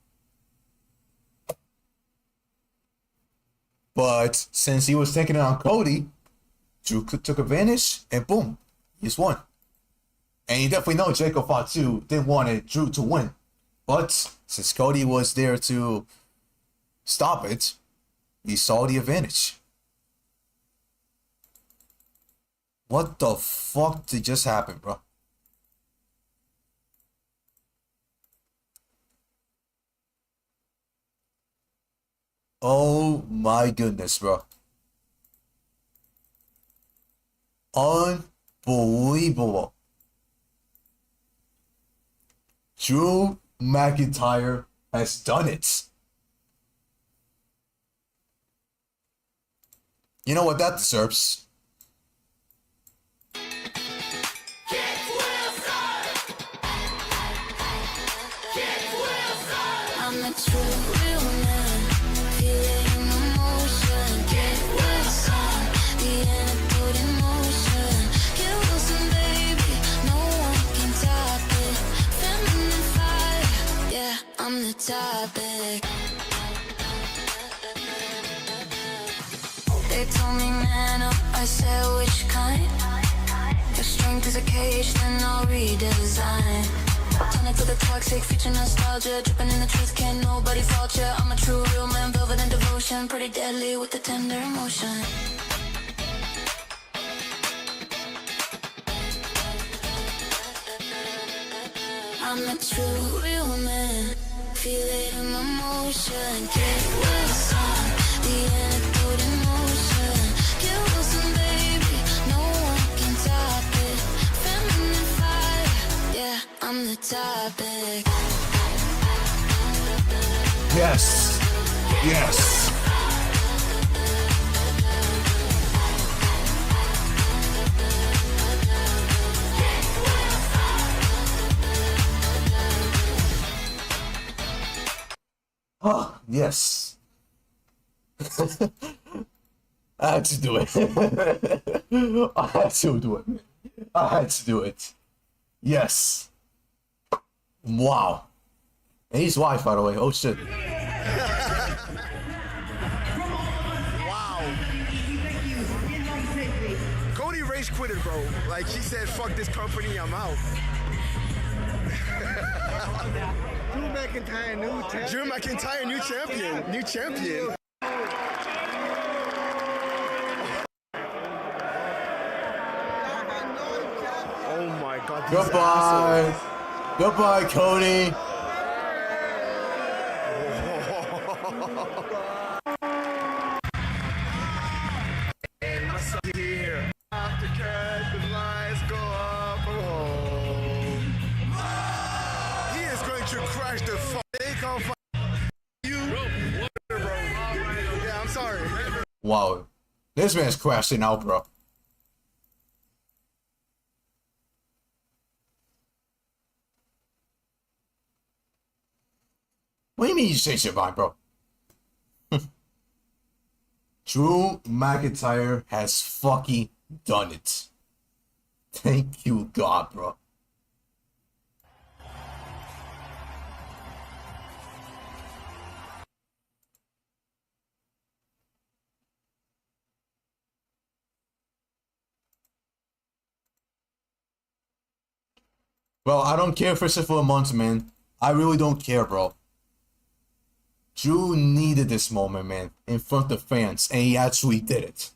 [SPEAKER 5] But since he was taking it on Cody, Drew took advantage, and boom, he just won. And you definitely know Jacob Fatu didn't want Drew to win. But since Cody was there to stop it, he saw the advantage. What the fuck did just happen, bro? Oh my goodness, bro. Unbelievable. Drew McIntyre has done it. You know what that deserves?
[SPEAKER 23] a true real man. Feel it in emotion. Get what's on. The antidote in motion. Get Wilson, baby. No one can top it. Feminine fire. Yeah, I'm the topic. They told me man up. I said which kind? Your strength is a cage, then I'll redesign. Turn it to the toxic, future nostalgia. Dripping in the truth, can't nobody fault ya. I'm a true real man, velvet and devotion. Pretty deadly with the tender emotion. I'm a true real man. Feel it in my motion. Get what's on. The antidote in motion. Get Wilson, baby. No one can top it. Feminine fire. Yeah, I'm the topic.
[SPEAKER 5] Yes. Yes. Oh, yes. I had to do it. I had to do it. I had to do it. Yes. Wow. And he's wife, by the way. Oh, shit.
[SPEAKER 19] Wow. Cody rage quitted, bro. Like, she said, fuck this company, I'm out. Drew McIntyre, new champion. New champion. Oh my god.
[SPEAKER 5] Goodbye. Goodbye, Cody.
[SPEAKER 19] Here. After cut, the lights go up. He is going to crash the fuck. They can't find you. Bro. Yeah, I'm sorry.
[SPEAKER 5] Wow. This man's crashing out, bro. What do you mean you changed your mind, bro? Drew McIntyre has fucking done it. Thank you, God, bro. Bro, I don't care for it for a month, man. I really don't care, bro. Drew needed this moment, man, in front of fans, and he actually did it.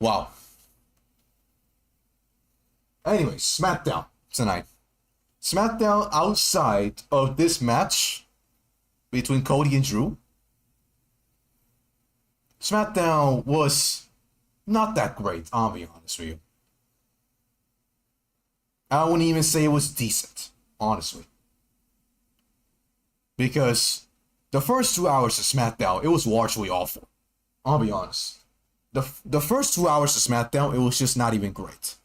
[SPEAKER 5] Wow. Anyway, SmackDown tonight. SmackDown outside of this match between Cody and Drew. SmackDown was not that great, I'll be honest with you. I wouldn't even say it was decent, honestly. Because the first 2 hours of SmackDown, it was largely awful. I'll be honest. The first 2 hours of SmackDown, it was just not even great.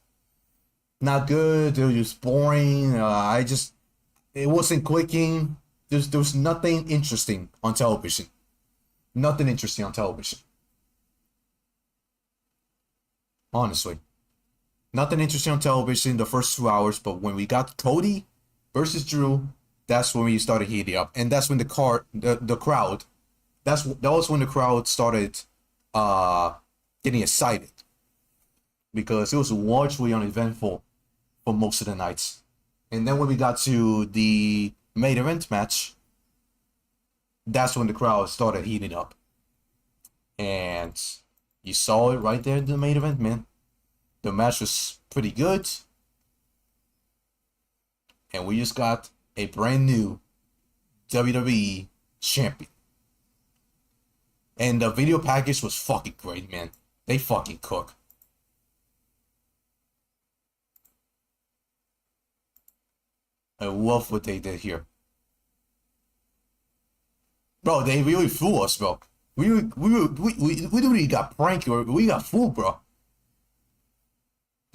[SPEAKER 5] Not good, it was just boring. It wasn't clicking. There was nothing interesting on television. Nothing interesting on television. Honestly. Nothing interesting on television the first 2 hours, but when we got Cody versus Drew, that's when we started heating up, and that's when the crowd, that was when the crowd started getting excited, because it was largely uneventful for most of the nights. And then when we got to the main event match, that's when the crowd started heating up, and you saw it right there in the main event, man. The match was pretty good. And we just got a brand new WWE champion. And the video package was fucking great, man. They fucking cook. I love what they did here. Bro, they really fooled us, bro. We literally got pranked, or we got fooled, bro.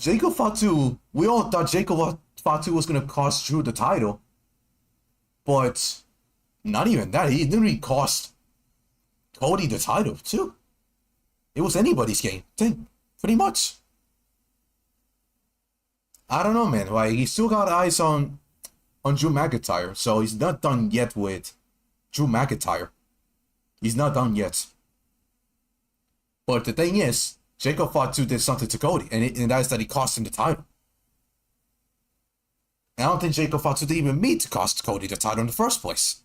[SPEAKER 5] Jacob Fatu, we all thought Jacob Fatu was gonna cost Drew the title, but not even that. He literally cost Cody the title too. It was anybody's game thing, pretty much. I don't know, man. Like, he still got eyes on Drew McIntyre, so he's not done yet with Drew McIntyre. He's not done yet. But the thing is, Jacob Fatu did something to Cody, and that is that he cost him the title. And I don't think Jacob Fatu did even mean to cost Cody the title in the first place.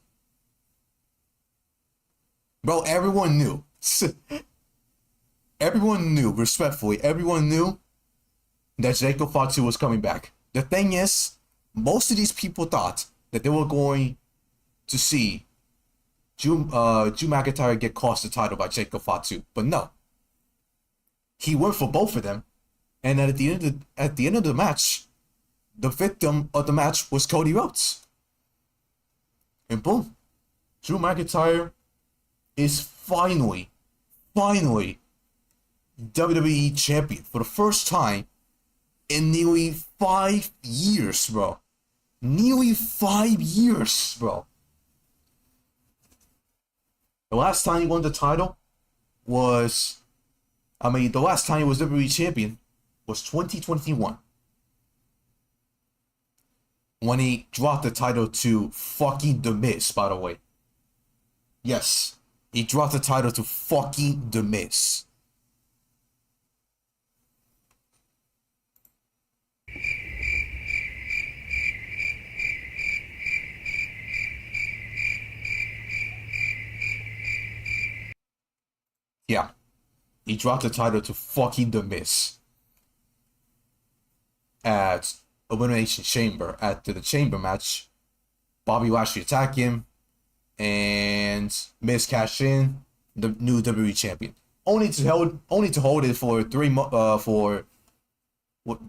[SPEAKER 5] Bro, everyone knew. Everyone knew, respectfully, everyone knew that Jacob Fatu was coming back. The thing is, most of these people thought that they were going to see Drew McIntyre get cost the title by Jacob Fatu, but no. He went for both of them, and at the end of the match, the victim of the match was Cody Rhodes. And boom, Drew McIntyre is finally WWE champion for the first time in nearly 5 years, bro. Nearly 5 years, bro. The last time he won the title was, the last time he was WWE champion was 2021. When he dropped the title to fucking The Miz, by the way. Yes, he dropped the title to fucking The Miz. Yeah, he dropped the title to fucking The Miz at Elimination Chamber. After the Chamber match, Bobby Lashley attacked him, and Miz cashed in, the new WWE champion. Only to hold it for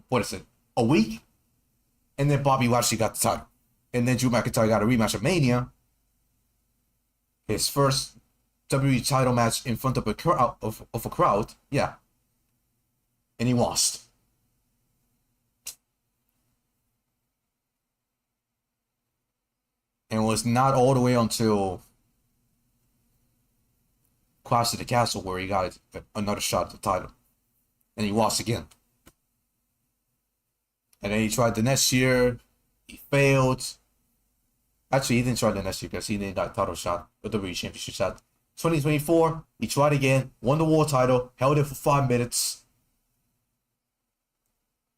[SPEAKER 5] what is it? A week, and then Bobby Lashley got the title, and then Drew McIntyre got a rematch at Mania. His first WWE title match in front of a crowd, yeah, and he lost. And it was not all the way until Clash of the Castle where he got another shot at the title, and he lost again. And then he tried the next year, he failed. Actually, he didn't try the next year because he didn't got a title shot, a WWE Championship shot. 2024, he tried again, won the world title, held it for 5 minutes,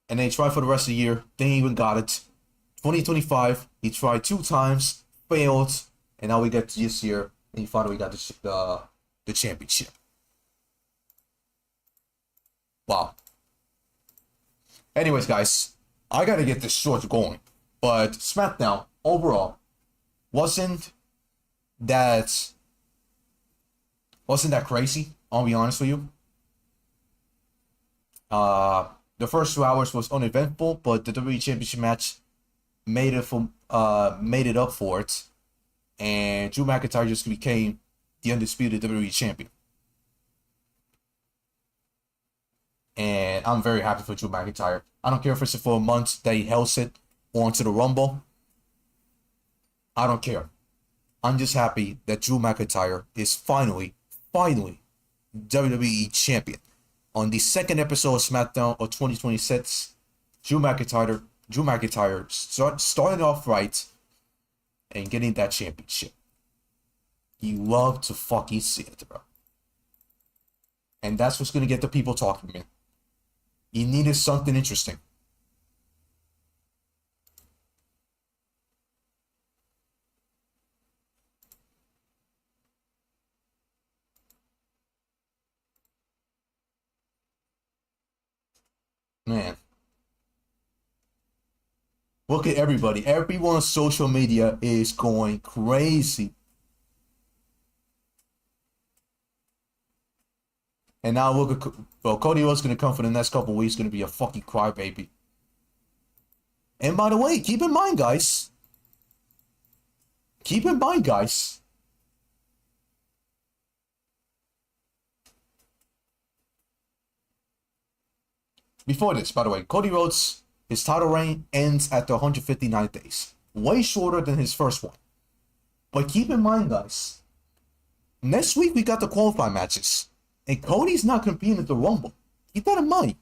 [SPEAKER 5] and then he tried for the rest of the year, didn't even got it. 2025, he tried 2 times, failed, and now we get to this year, and he finally got the championship. Wow. Anyways, guys, I gotta get this short going, but SmackDown overall wasn't that crazy, I'll be honest with you. The first 2 hours was uneventful, but the WWE Championship match made it up for it, and Drew McIntyre just became the undisputed WWE champion. And I'm very happy for Drew McIntyre. I don't care if it's for a month that he holds it onto the Rumble. I don't care. I'm just happy that Drew McIntyre is finally WWE champion. On the second episode of SmackDown of 2026, Drew McIntyre starting off right and getting that championship. You love to fucking see it, bro. And that's what's gonna get the people talking, man. You needed something interesting. Man. Look at everybody. Everyone on social media is going crazy. And now look at, well, Cody was going to come for the next couple weeks, going to be a fucking crybaby. And by the way, keep in mind, guys. before this, by the way, Cody Rhodes, his title reign ends at the 159 days. Way shorter than his first one. But keep in mind, guys, next week we got the qualifying matches. And Cody's not competing at the Rumble. Keep that in mind.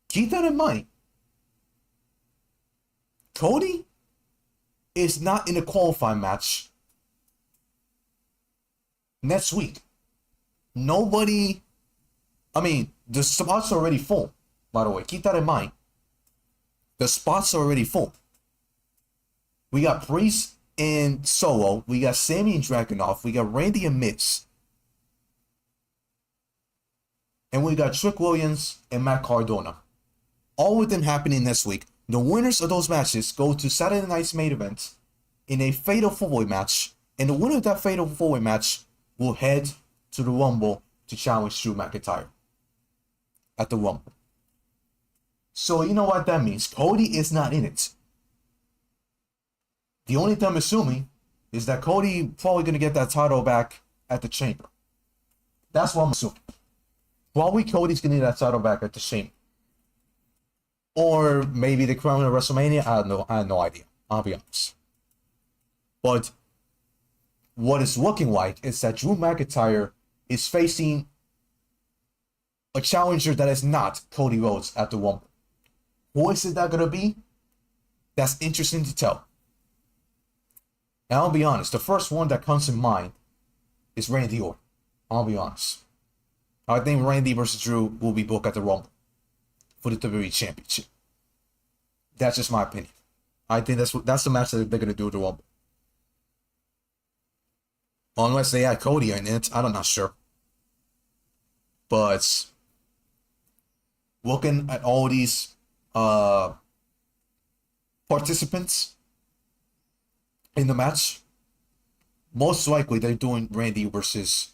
[SPEAKER 5] Keep that in mind. Cody is not in a qualifying match next week. Nobody, I mean, the spots are already full, by the way. Keep that in mind. The spots are already full. We got Priest and Solo. We got Sami and Dragunov. We got Randy and Miz. And we got Trick Williams and Matt Cardona. All of them happening next week. The winners of those matches go to Saturday night's main event in a fatal four-way match. And the winner of that fatal four-way match will head to the Rumble to challenge Drew McIntyre at the Rumble. So you know what that means. Cody is not in it. The only thing I'm assuming is that Cody probably going to get that title back at the Chamber. That's what I'm assuming. Probably Cody's going to get that title back at the Chamber. Or maybe the crown at WrestleMania. I have no idea. I'll be honest. But what it's looking like is that Drew McIntyre is facing a challenger that is not Cody Rhodes at the Rumble. Who is it that going to be? That's interesting to tell. And I'll be honest, the first one that comes in mind is Randy Orton. I'll be honest. I think Randy versus Drew will be booked at the Rumble for the WWE Championship. That's just my opinion. I think that's the match that they're going to do at the Rumble. Unless they add Cody in it, I'm not sure. But looking at all these participants in the match, most likely they're doing Randy versus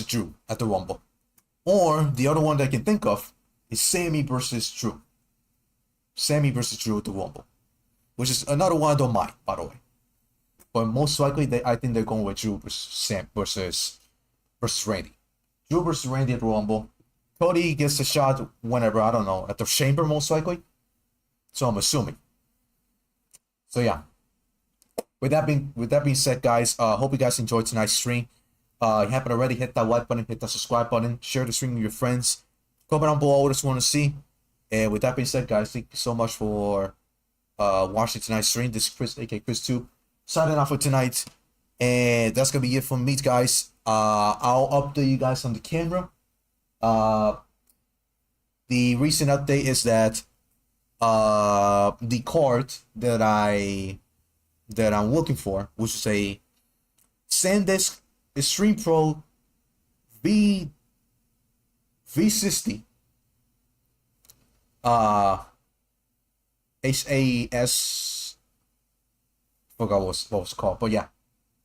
[SPEAKER 5] Drew at the Rumble. Or the other one that I can think of is Sami versus Drew. Sami versus Drew at the Rumble. Which is another one I don't mind, by the way. But most likely I think they're going with Drew versus Randy. Drew versus Randy at the Rumble. Cody gets a shot whenever, I don't know, at the Chamber most likely. So I'm assuming. So yeah. With that being said, guys, hope you guys enjoyed tonight's stream. If you haven't already, hit that like button, hit that subscribe button, share the stream with your friends. Comment down below what you want to see. And with that being said, guys, thank you so much for watching tonight's stream. This is Chris, aka Chris2, signing off for tonight. And that's gonna be it from me, guys. I'll update you guys on the camera. The recent update is that the card that I'm looking for, which is a SanDisk Extreme Pro V60 HAS, forgot what was called, but yeah,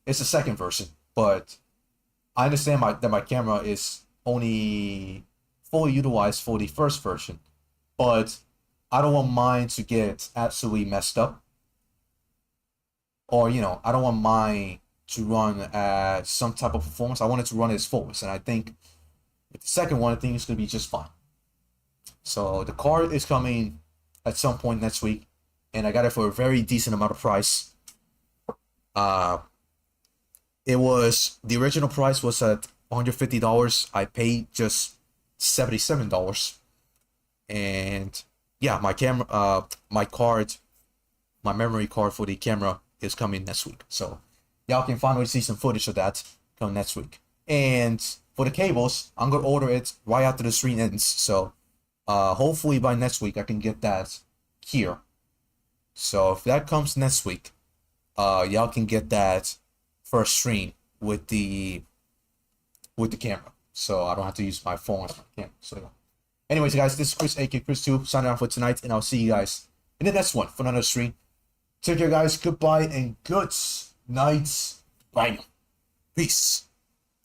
[SPEAKER 5] it's the second version. But I understand that my camera is only fully utilized for the first version, but I don't want mine to get absolutely messed up, or I don't want mine to run at some type of performance. I want it to run its fullest, and I think with the second one, I think it's gonna be just fine. So the card is coming at some point next week, and I got it for a very decent amount of price. The original price was at $150. I paid just $77, and yeah, my camera, my memory card for the camera is coming next week. So y'all can finally see some footage of that come next week. And for the cables, I'm gonna order it right after the stream ends. So hopefully by next week I can get that here. So if that comes next week, y'all can get that first stream with the camera. So I don't have to use my phone as my camera. So yeah. Anyways, guys, this is Chris, aka Chris2, signing off for tonight, and I'll see you guys in the next one for another stream. Take care, guys. Goodbye and good night. Bye. Peace.